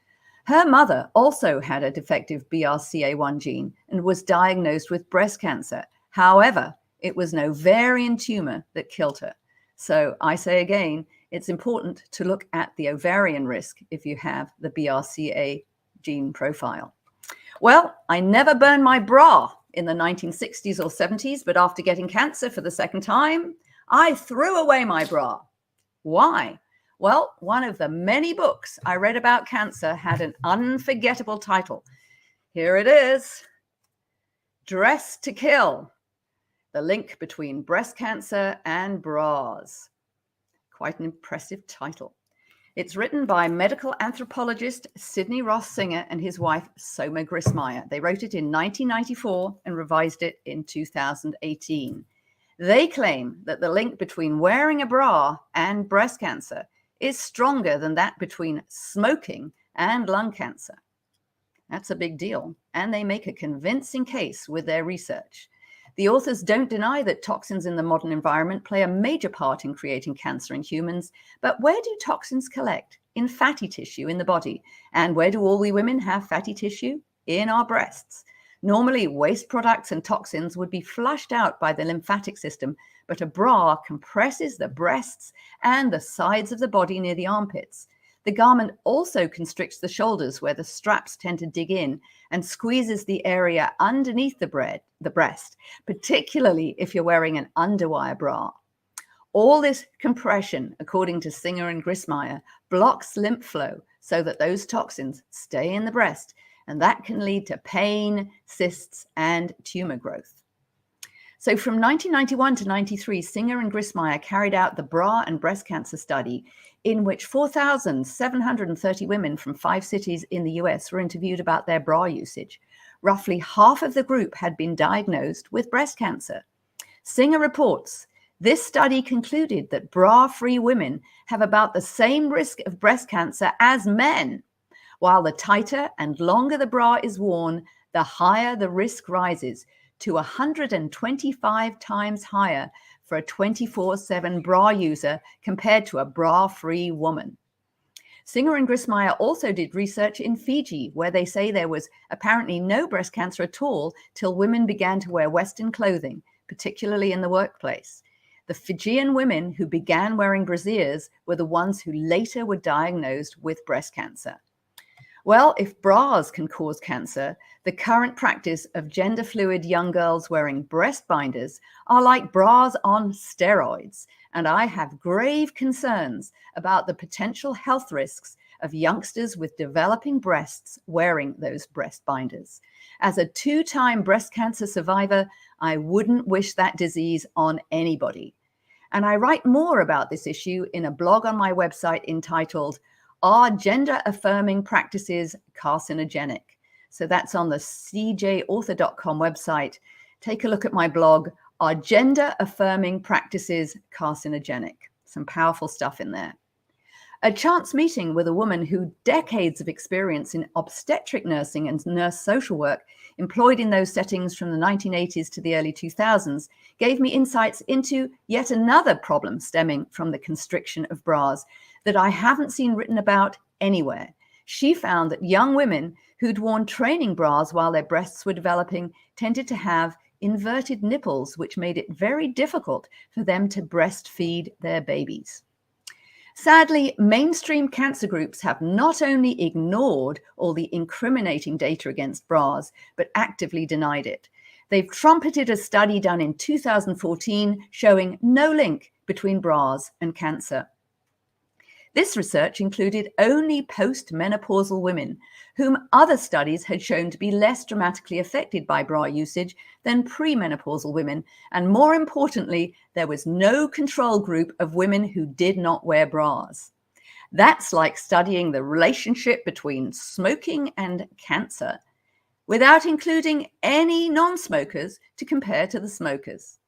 Her mother also had a defective BRCA1 gene and was diagnosed with breast cancer. However, it was an ovarian tumor that killed her. So I say again, it's important to look at the ovarian risk if you have the BRCA gene profile. Well, I never burned my bra in the 1960s or 70s, but after getting cancer for the second time, I threw away my bra. Why? Well, one of the many books I read about cancer had an unforgettable title. Here it is, Dressed to Kill, the link between breast cancer and bras. Quite an impressive title. It's written by medical anthropologist Sidney Ross Singer and his wife Soma Grismeyer. They wrote it in 1994 and revised it in 2018. They claim that the link between wearing a bra and breast cancer is stronger than that between smoking and lung cancer. That's a big deal, and they make a convincing case with their research. The authors don't deny that toxins in the modern environment play a major part in creating cancer in humans, but where do toxins collect? In fatty tissue in the body. And where do all we women have fatty tissue? In our breasts. Normally, waste products and toxins would be flushed out by the lymphatic system, but a bra compresses the breasts and the sides of the body near the armpits. The garment also constricts the shoulders where the straps tend to dig in and squeezes the area underneath the breast, particularly if you're wearing an underwire bra. All this compression, according to Singer and Grismeyer, blocks lymph flow so that those toxins stay in the breast, and that can lead to pain, cysts, and tumor growth. So from 1991 to 93, Singer and Grismeyer carried out the bra and breast cancer study, in which 4,730 women from 5 cities in the US were interviewed about their bra usage. Roughly half of the group had been diagnosed with breast cancer. Singer reports, this study concluded that bra-free women have about the same risk of breast cancer as men. While the tighter and longer the bra is worn, the higher the risk rises to 125 times higher for a 24/7 bra user compared to a bra-free woman. Singer and Grismeyer also did research in Fiji, where they say there was apparently no breast cancer at all till women began to wear Western clothing, particularly in the workplace. The Fijian women who began wearing brassieres were the ones who later were diagnosed with breast cancer. Well, if bras can cause cancer, the current practice of gender fluid young girls wearing breast binders are like bras on steroids, and I have grave concerns about the potential health risks of youngsters with developing breasts wearing those breast binders. As a 2-time breast cancer survivor, I wouldn't wish that disease on anybody. And I write more about this issue in a blog on my website entitled, Are Gender Affirming Practices Carcinogenic? So that's on the cjauthor.com website. Take a look at my blog, Are Gender Affirming Practices Carcinogenic? Some powerful stuff in there. A chance meeting with a woman who decades of experience in obstetric nursing and nurse social work, employed in those settings from the 1980s to the early 2000s, gave me insights into yet another problem stemming from the constriction of bras that I haven't seen written about anywhere. She found that young women who'd worn training bras while their breasts were developing tended to have inverted nipples, which made it very difficult for them to breastfeed their babies. Sadly, mainstream cancer groups have not only ignored all the incriminating data against bras, but actively denied it. They've trumpeted a study done in 2014 showing no link between bras and cancer. This research included only postmenopausal women, whom other studies had shown to be less dramatically affected by bra usage than premenopausal women. And more importantly, there was no control group of women who did not wear bras. That's like studying the relationship between smoking and cancer, without including any non-smokers to compare to the smokers.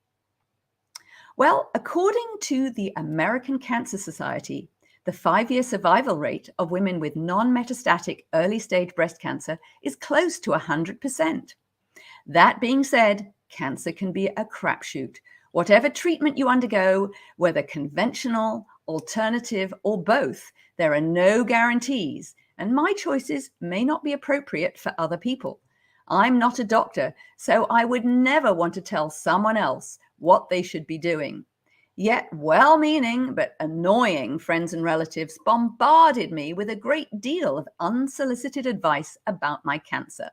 Well, according to the American Cancer Society, the 5-year survival rate of women with non-metastatic early-stage breast cancer is close to 100%. That being said, cancer can be a crapshoot. Whatever treatment you undergo, whether conventional, alternative, or both, there are no guarantees, and my choices may not be appropriate for other people. I'm not a doctor, so I would never want to tell someone else what they should be doing. Yet well-meaning but annoying friends and relatives bombarded me with a great deal of unsolicited advice about my cancer.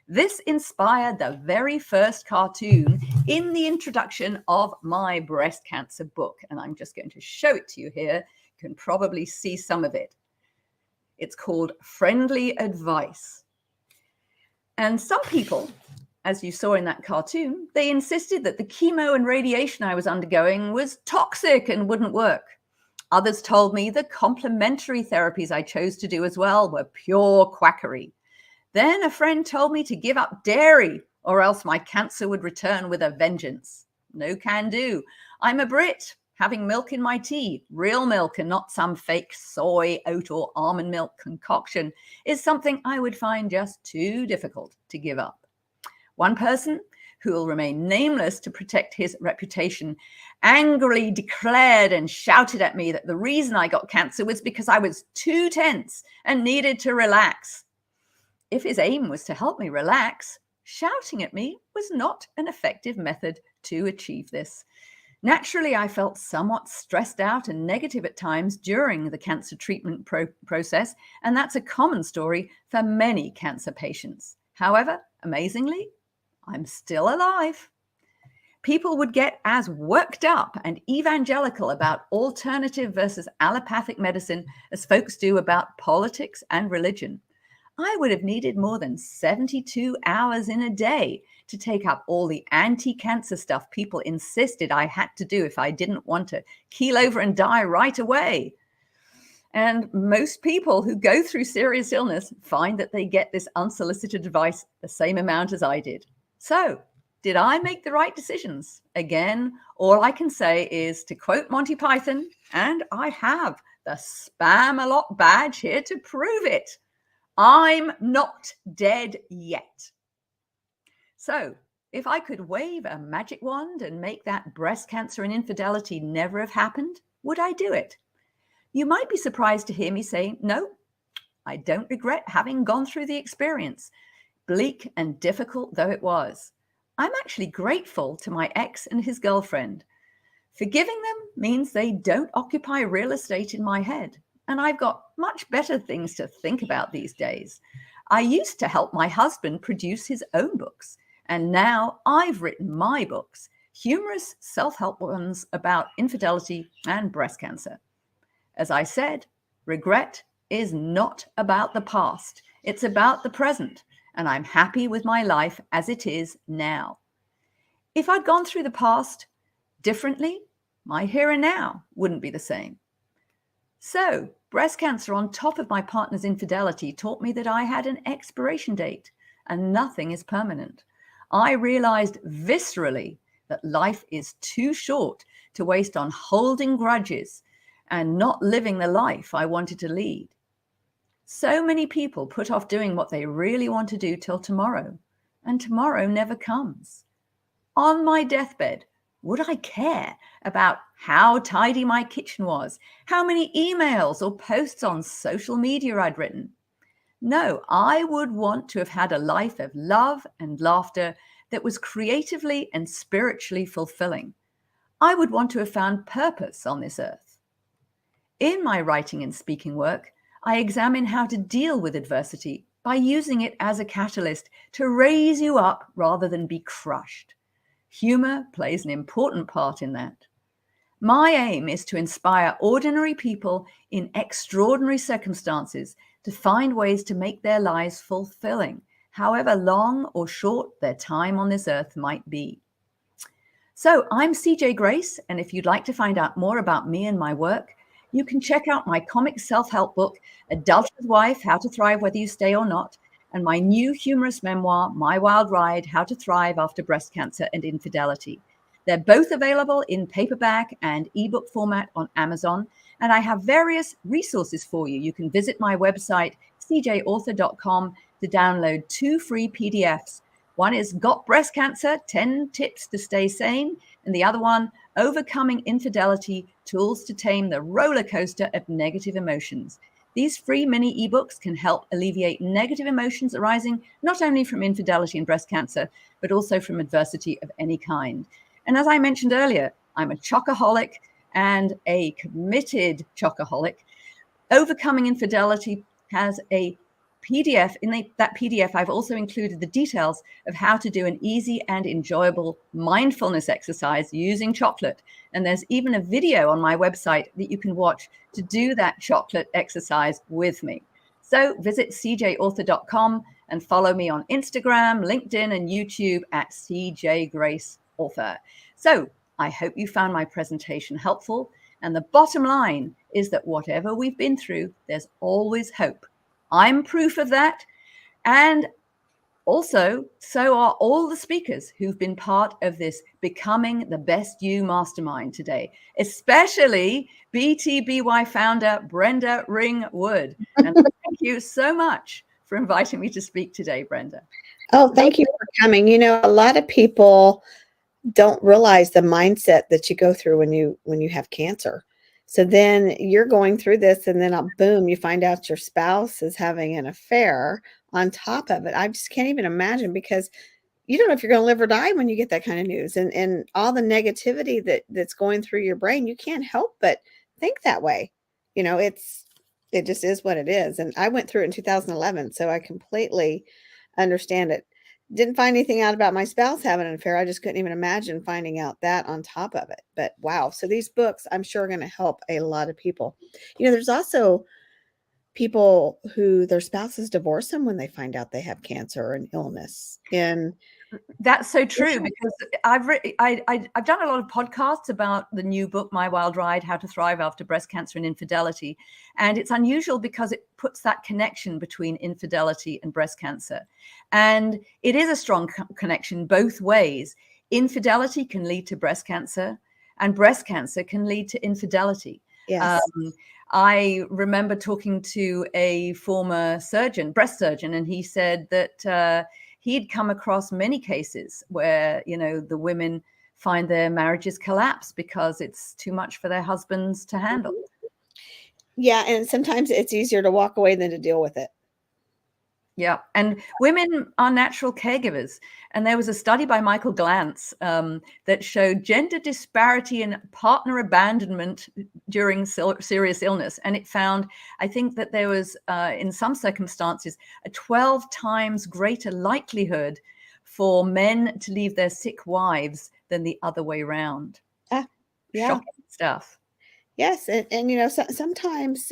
This inspired the very first cartoon in the introduction of my breast cancer book, and I'm just going to show it to you here. You can probably see some of it. It's called Friendly Advice. And some people, as you saw in that cartoon, they insisted that the chemo and radiation I was undergoing was toxic and wouldn't work. Others told me the complementary therapies I chose to do as well were pure quackery. Then a friend told me to give up dairy or else my cancer would return with a vengeance. No can do. I'm a Brit. Having milk in my tea, real milk and not some fake soy, oat or almond milk concoction, is something I would find just too difficult to give up. One person, who will remain nameless to protect his reputation, angrily declared and shouted at me that the reason I got cancer was because I was too tense and needed to relax. If his aim was to help me relax, shouting at me was not an effective method to achieve this. Naturally, I felt somewhat stressed out and negative at times during the cancer treatment process, and that's a common story for many cancer patients. However, amazingly, I'm still alive. People would get as worked up and evangelical about alternative versus allopathic medicine as folks do about politics and religion. I would have needed more than 72 hours in a day to take up all the anti-cancer stuff people insisted I had to do if I didn't want to keel over and die right away. And most people who go through serious illness find that they get this unsolicited advice the same amount as I did. So, did I make the right decisions? Again, all I can say is, to quote Monty Python, and I have the Spam-A-Lot badge here to prove it, I'm not dead yet. So, if I could wave a magic wand and make that breast cancer and infidelity never have happened, would I do it? You might be surprised to hear me say, no, I don't regret having gone through the experience, bleak and difficult though it was. I'm actually grateful to my ex and his girlfriend. Forgiving them means they don't occupy real estate in my head, and I've got much better things to think about these days. I used to help my husband produce his own books, and now I've written my books, humorous self-help ones about infidelity and breast cancer. As I said, regret is not about the past. It's about the present, and I'm happy with my life as it is now. If I'd gone through the past differently, my here and now wouldn't be the same. So, breast cancer on top of my partner's infidelity taught me that I had an expiration date. and nothing is permanent. I realized viscerally that life is too short to waste on holding grudges and not living the life I wanted to lead. So many people put off doing what they really want to do till tomorrow, and tomorrow never comes. On my deathbed, would I care about how tidy my kitchen was, how many emails or posts on social media I'd written? No, I would want to have had a life of love and laughter that was creatively and spiritually fulfilling. I would want to have found purpose on this earth. In my writing and speaking work, I examine how to deal with adversity by using it as a catalyst to raise you up rather than be crushed. Humor plays an important part in that. My aim is to inspire ordinary people in extraordinary circumstances to find ways to make their lives fulfilling, however long or short their time on this earth might be. So I'm CJ Grace, and if you'd like to find out more about me and my work, you can check out my comic self-help book, Adulterous Wife, How to Thrive Whether You Stay or Not, and my new humorous memoir, My Wild Ride, How to Thrive After Breast Cancer and Infidelity. They're both available in paperback and ebook format on Amazon, and I have various resources for you. You can visit my website, cjauthor.com, to download 2 free PDFs. One is Got Breast Cancer, 10 Tips to Stay Sane, and the other one, Overcoming Infidelity, Tools to Tame the Roller Coaster of Negative Emotions. These free mini ebooks can help alleviate negative emotions arising not only from infidelity and breast cancer, but also from adversity of any kind. And as I mentioned earlier, I'm a chocoholic and a committed chocoholic. Overcoming Infidelity has a PDF. In that PDF, I've also included the details of how to do an easy and enjoyable mindfulness exercise using chocolate. And there's even a video on my website that you can watch to do that chocolate exercise with me. So visit cjauthor.com and follow me on Instagram, LinkedIn, and YouTube at CJ Grace Author. So I hope you found my presentation helpful. And the bottom line is that whatever we've been through, there's always hope. I'm proof of that. And also, so are all the speakers who've been part of this Becoming the Best You Mastermind today, especially BTBY founder Brenda Ringwood. And thank you so much for inviting me to speak today, Brenda. Oh, thank you for coming. You know, a lot of people don't realize the mindset that you go through when you have cancer. So then you're going through this, and then boom, you find out your spouse is having an affair on top of it. I just can't even imagine, because you don't know if you're going to live or die when you get that kind of news, and all the negativity that's going through your brain. You can't help but think that way. You know, it just is what it is. And I went through it in 2011, so I completely understand it. Didn't find anything out about my spouse having an affair. I just couldn't even imagine finding out that on top of it. But wow. So these books, I'm sure, are going to help a lot of people. You know, there's also people who their spouses divorce them when they find out they have cancer or an illness. And that's so true, because I've done a lot of podcasts about the new book, My Wild Ride, How to Thrive After Breast Cancer and Infidelity. And it's unusual because it puts that connection between infidelity and breast cancer. And it is a strong connection both ways. Infidelity can lead to breast cancer, and breast cancer can lead to infidelity. yes. I remember talking to a former breast surgeon, and he said that he'd come across many cases where, you know, the women find their marriages collapse because it's too much for their husbands to handle. Yeah. And sometimes it's easier to walk away than to deal with it. Yeah. And women are natural caregivers. And there was a study by Michael Glantz that showed gender disparity in partner abandonment during serious illness. And it found, I think, that there was, in some circumstances, a 12 times greater likelihood for men to leave their sick wives than the other way around. Yeah. Shocking stuff. Yes. And you know, sometimes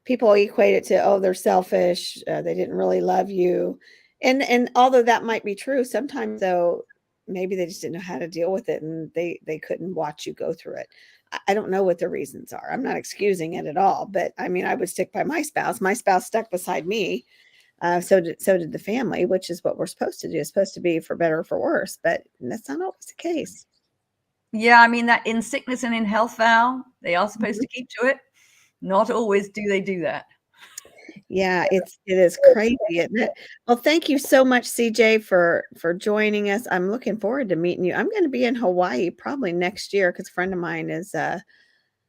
people equate it to, oh, they're selfish. They didn't really love you. And although that might be true, sometimes though, maybe they just didn't know how to deal with it, and they couldn't watch you go through it. I don't know what the reasons are. I'm not excusing it at all, but I mean, I would stick by my spouse. My spouse stuck beside me So did the family, which is what we're supposed to do. It's supposed to be for better or for worse, but that's not always the case. Yeah, I mean that in sickness and in health vow, they are supposed to keep to it. Not always do they do that. Yeah, it is crazy, isn't it? Well, thank you so much, CJ, for joining us. I'm looking forward to meeting you. I'm going to be in Hawaii probably next year because a friend of mine is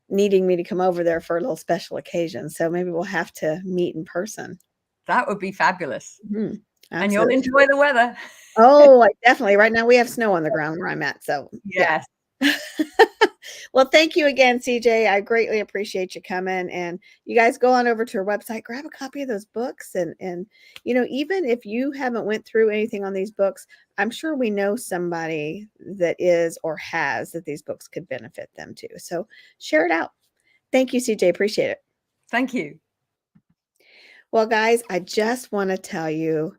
needing me to come over there for a little special occasion. So maybe we'll have to meet in person. That would be fabulous. Mhm. And you'll Absolutely. enjoy the weather. Oh, definitely. Right now we have snow on the ground where I'm at. So yeah. Yes. Well, thank you again, CJ. I greatly appreciate you coming. And you guys go on over to her website, grab a copy of those books. And even if you haven't went through anything on these books, I'm sure we know somebody that is or has that these books could benefit them too. So share it out. Thank you, CJ. Appreciate it. Thank you. Well, guys, I just want to tell you,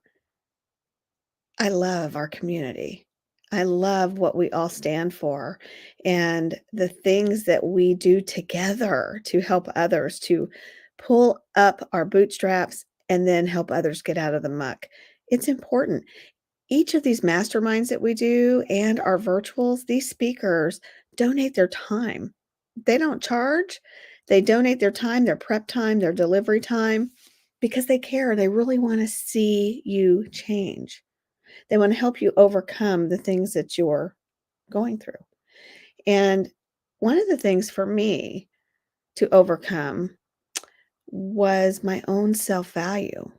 I love our community. I love what we all stand for and the things that we do together to help others, to pull up our bootstraps and then help others get out of the muck. It's important. Each of these masterminds that we do and our virtuals, these speakers donate their time. They don't charge. They donate their time, their prep time, their delivery time because they care. They really want to see you change. They want to help you overcome the things that you're going through. And one of the things for me to overcome was my own self-value.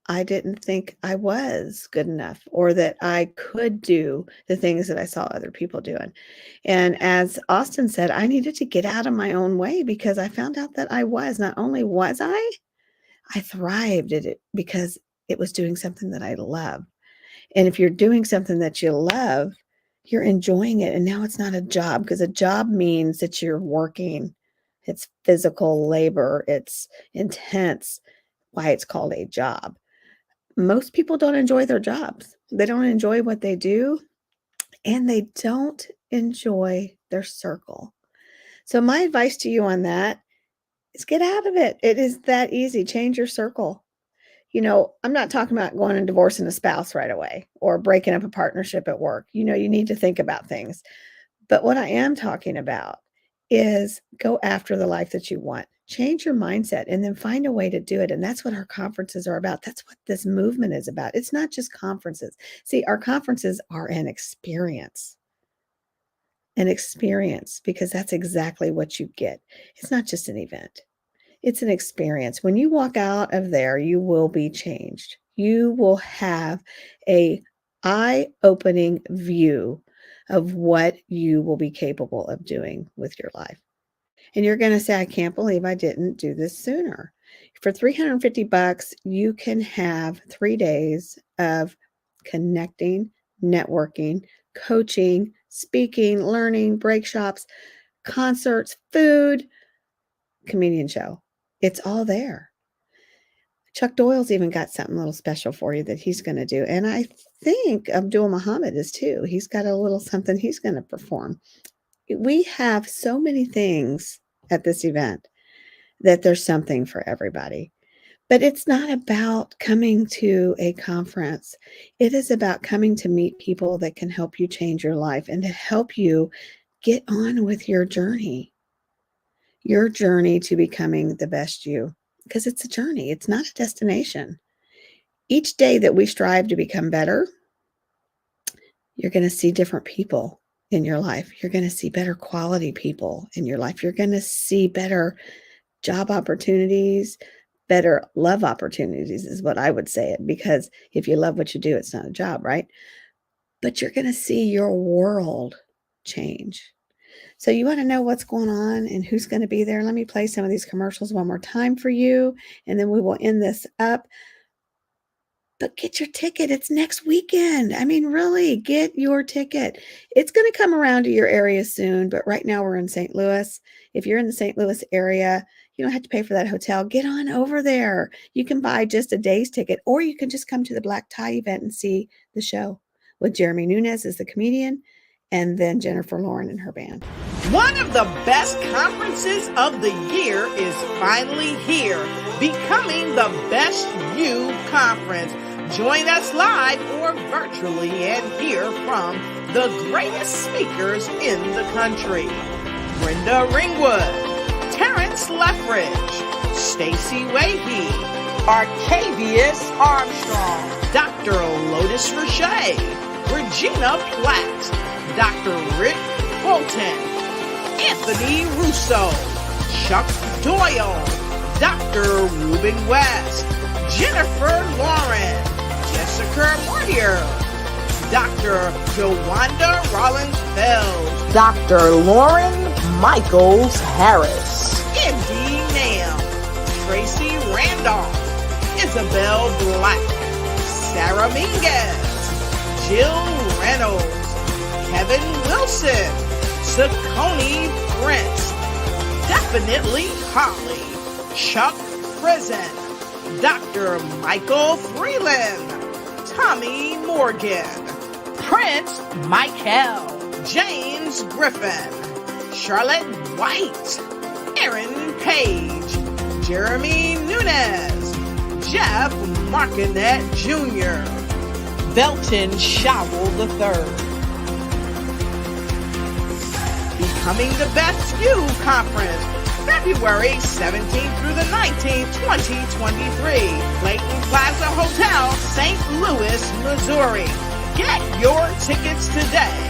I didn't think I was good enough or that I could do the things that I saw other people doing. And as Austin said, I needed to get out of my own way because I found out that I was, not only was I thrived at it because it was doing something that I loved. And if you're doing something that you love, you're enjoying it. And now it's not a job because a job means that you're working. It's physical labor. It's intense. Why it's called a job. Most people don't enjoy their jobs. They don't enjoy what they do, and they don't enjoy their circle. So my advice to you on that is get out of it. It is that easy. Change your circle. I'm not talking about going and divorcing a spouse right away or breaking up a partnership at work. You need to think about things. But what I am talking about is go after the life that you want. Change your mindset and then find a way to do it. And that's what our conferences are about. That's what this movement is about. It's not just conferences. See, our conferences are an experience because that's exactly what you get. It's not just an event. It's an experience. When you walk out of there, you will be changed. You will have a eye-opening view of what you will be capable of doing with your life. And you're going to say, I can't believe I didn't do this sooner. For $350, you can have 3 days of connecting, networking, coaching, speaking, learning, break shops, concerts, food, comedian show. It's all there. Chuck Doyle's even got something a little special for you that he's going to do. And I think Abdul Muhammad is too. He's got a little something he's going to perform. We have so many things at this event that there's something for everybody. But it's not about coming to a conference. It is about coming to meet people that can help you change your life and to help you get on with your journey to becoming the best you. Because it's a journey. It's not a destination. Each day that we strive to become better, you're going to see different people in your life. You're going to see better quality people in your life. You're going to see better job opportunities, better love opportunities is what I would say it. Because if you love what you do, it's not a job, right? But you're going to see your world change. So you want to know what's going on and who's going to be there. Let me play some of these commercials one more time for you, and then we will end this up. But get your ticket. It's next weekend. I mean, really, get your ticket. It's going to come around to your area soon, but right now we're in St. Louis. If you're in the St. Louis area, you don't have to pay for that hotel. Get on over there. You can buy just a day's ticket, or you can just come to the Black Tie event and see the show with Jeremy Nunez as the comedian and then Jennifer Lauren and her band. One of the best conferences of the year is finally here, becoming the Best You Conference. Join us live or virtually and hear from the greatest speakers in the country. Brenda Ringwood, Terrence Lethbridge, Stacey Wahey, Arcavius Armstrong, Dr. Lotus Roche, Regina Platt, Dr. Rick Bolton, Anthony Russo, Chuck Doyle, Dr. Ruben West, Jennifer Lauren, Jessica Mortier, Dr. Jawanda Rollins-Fells, Dr. Lauren Michaels Harris, Indy Nam, Tracy Randolph, Isabel Black, Sarah Minguez, Jill Reynolds, Kevin Wilson, Sakoni Prince, Definitely Holly, Chuck Prison, Dr. Michael Freeland, Tommy Morgan, Prince Michael, James Griffin, Charlotte White, Aaron Page, Jeremy Nunez, Jeff Markinet Jr., Belton Showell III. Becoming the Best You Conference, February 17th through the 19th, 2023. Clayton Plaza Hotel, St. Louis, Missouri. Get your tickets today.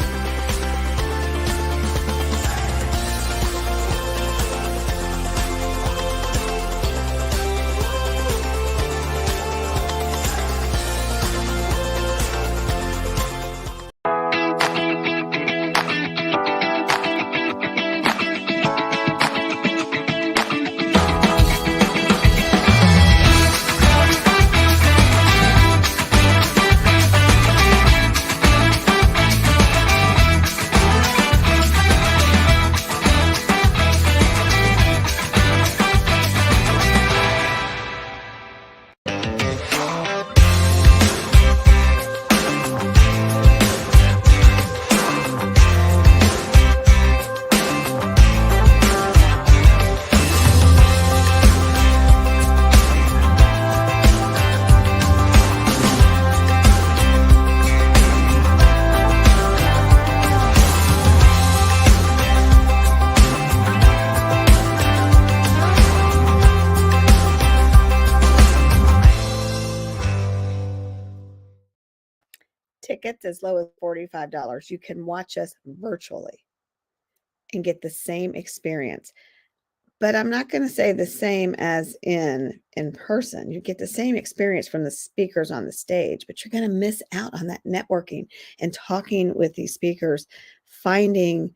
Tickets as low as $45. You can watch us virtually and get the same experience. But I'm not going to say the same as in person. You get the same experience from the speakers on the stage, but you're going to miss out on that networking and talking with these speakers, finding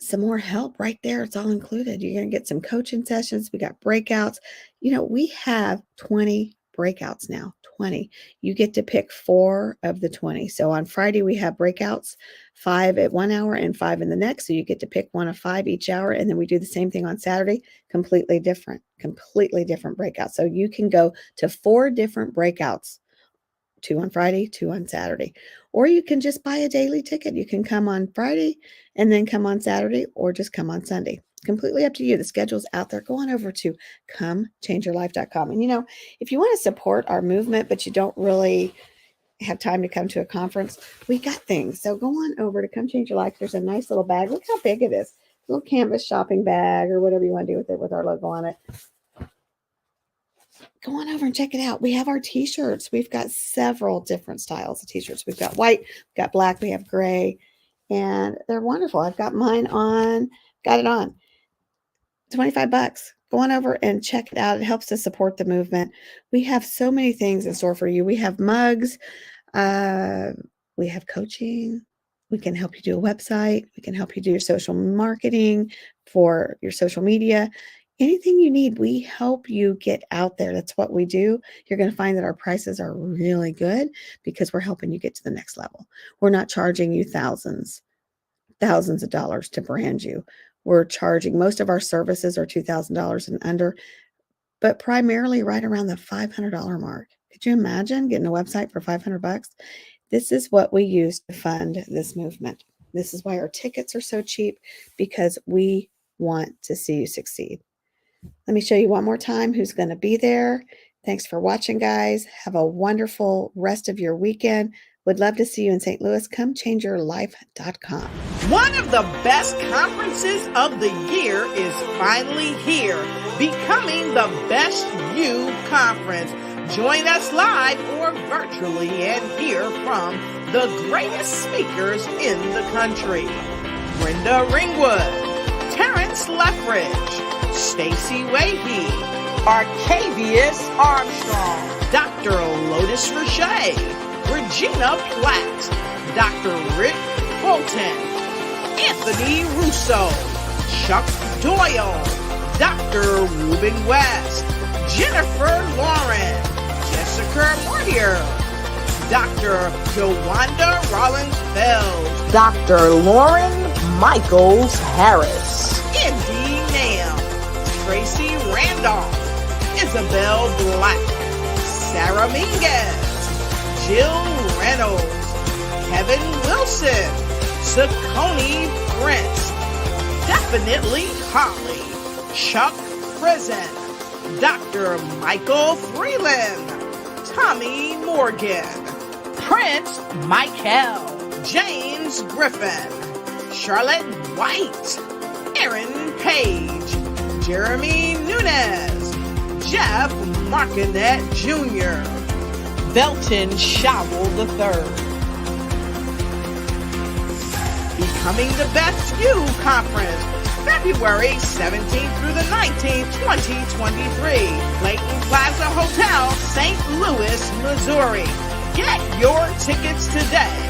some more help right there. It's all included. You're going to get some coaching sessions. We got breakouts. You know, we have 20 breakouts now, 20. You get to pick 4 of the 20. So on Friday, we have breakouts, 5 at 1 hour and 5 in the next. So you get to pick 1 of 5 each hour. And then we do the same thing on Saturday, completely different breakouts. So you can go to 4 different breakouts, 2 on Friday, 2 on Saturday, or you can just buy a daily ticket. You can come on Friday and then come on Saturday, or just come on Sunday. Completely up to you. The schedule's out there. Go on over to comechangeyourlife.com. And, you know, if you want to support our movement, but you don't really have time to come to a conference, we got things. So go on over to Come Change Your Life. There's a nice little bag. Look how big it is. A little canvas shopping bag or whatever you want to do with it with our logo on it. Go on over and check it out. We have our t-shirts. We've got several different styles of t-shirts. We've got white, we've got black, we have gray, and they're wonderful. I've got mine on, got it on. $25. Go on over and check it out. It helps to support the movement. We have so many things in store for you. We have mugs. We have coaching. We can help you do a website. We can help you do your social marketing for your social media. Anything you need, we help you get out there. That's what we do. You're going to find that our prices are really good because we're helping you get to the next level. We're not charging you thousands of dollars to brand you. We're charging, most of our services are $2,000 and under, but primarily right around the $500 mark. Could you imagine getting a website for $500? This is what we use to fund this movement. This is why our tickets are so cheap, because we want to see you succeed. Let me show you one more time who's going to be there. Thanks for watching, guys. Have a wonderful rest of your weekend. Would love to see you in St. Louis. ComeChangeYourLife.com. One of the best conferences of the year is finally here, Becoming the Best You Conference. Join us live or virtually and hear from the greatest speakers in the country. Brenda Ringwood, Terrence Lethbridge, Stacy Wahey, Arcavius Armstrong, Dr. Lotus Roche, Regina Platt, Dr. Rick Bolton, Anthony Russo, Chuck Doyle, Dr. Ruben West, Jennifer Lauren, Jessica Mortier, Dr. Jawanda Rollins-Fells, Dr. Lauren Michaels Harris, Indy Nam, Tracy Randolph, Isabel Black, Sarah Minguez, Jill Reynolds, Kevin Wilson, Saccone Prince, Definitely Holly, Chuck Prison, Dr. Michael Freeland, Tommy Morgan, Prince Michael, James Griffin, Charlotte White, Aaron Page, Jeremy Nunez, Jeff Markinet Jr., Belton Showell III. Becoming the Best You Conference, February 17th through the 19th, 2023. Layton Plaza Hotel, St. Louis, Missouri. Get your tickets today.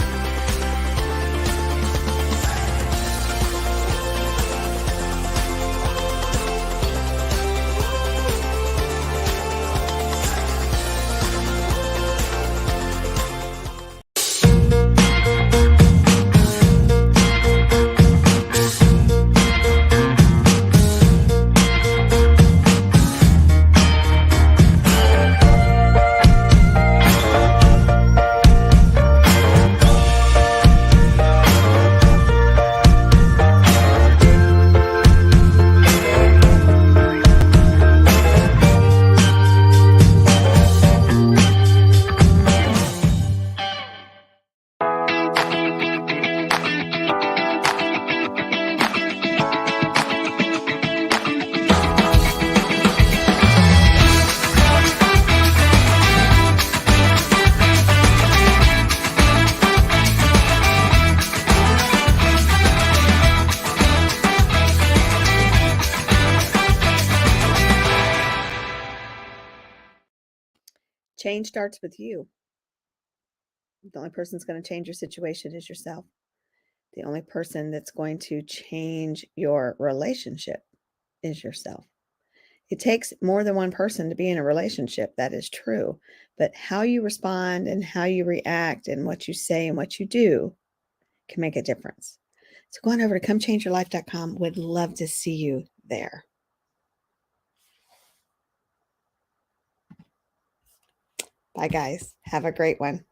Change starts with you. The only person that's going to change your situation is yourself. The only person that's going to change your relationship is yourself. It takes more than one person to be in a relationship. That is true. But how you respond and how you react and what you say and what you do can make a difference. So go on over to ComeChangeYourLife.com. Would love to see you there. Bye, guys. Have a great one.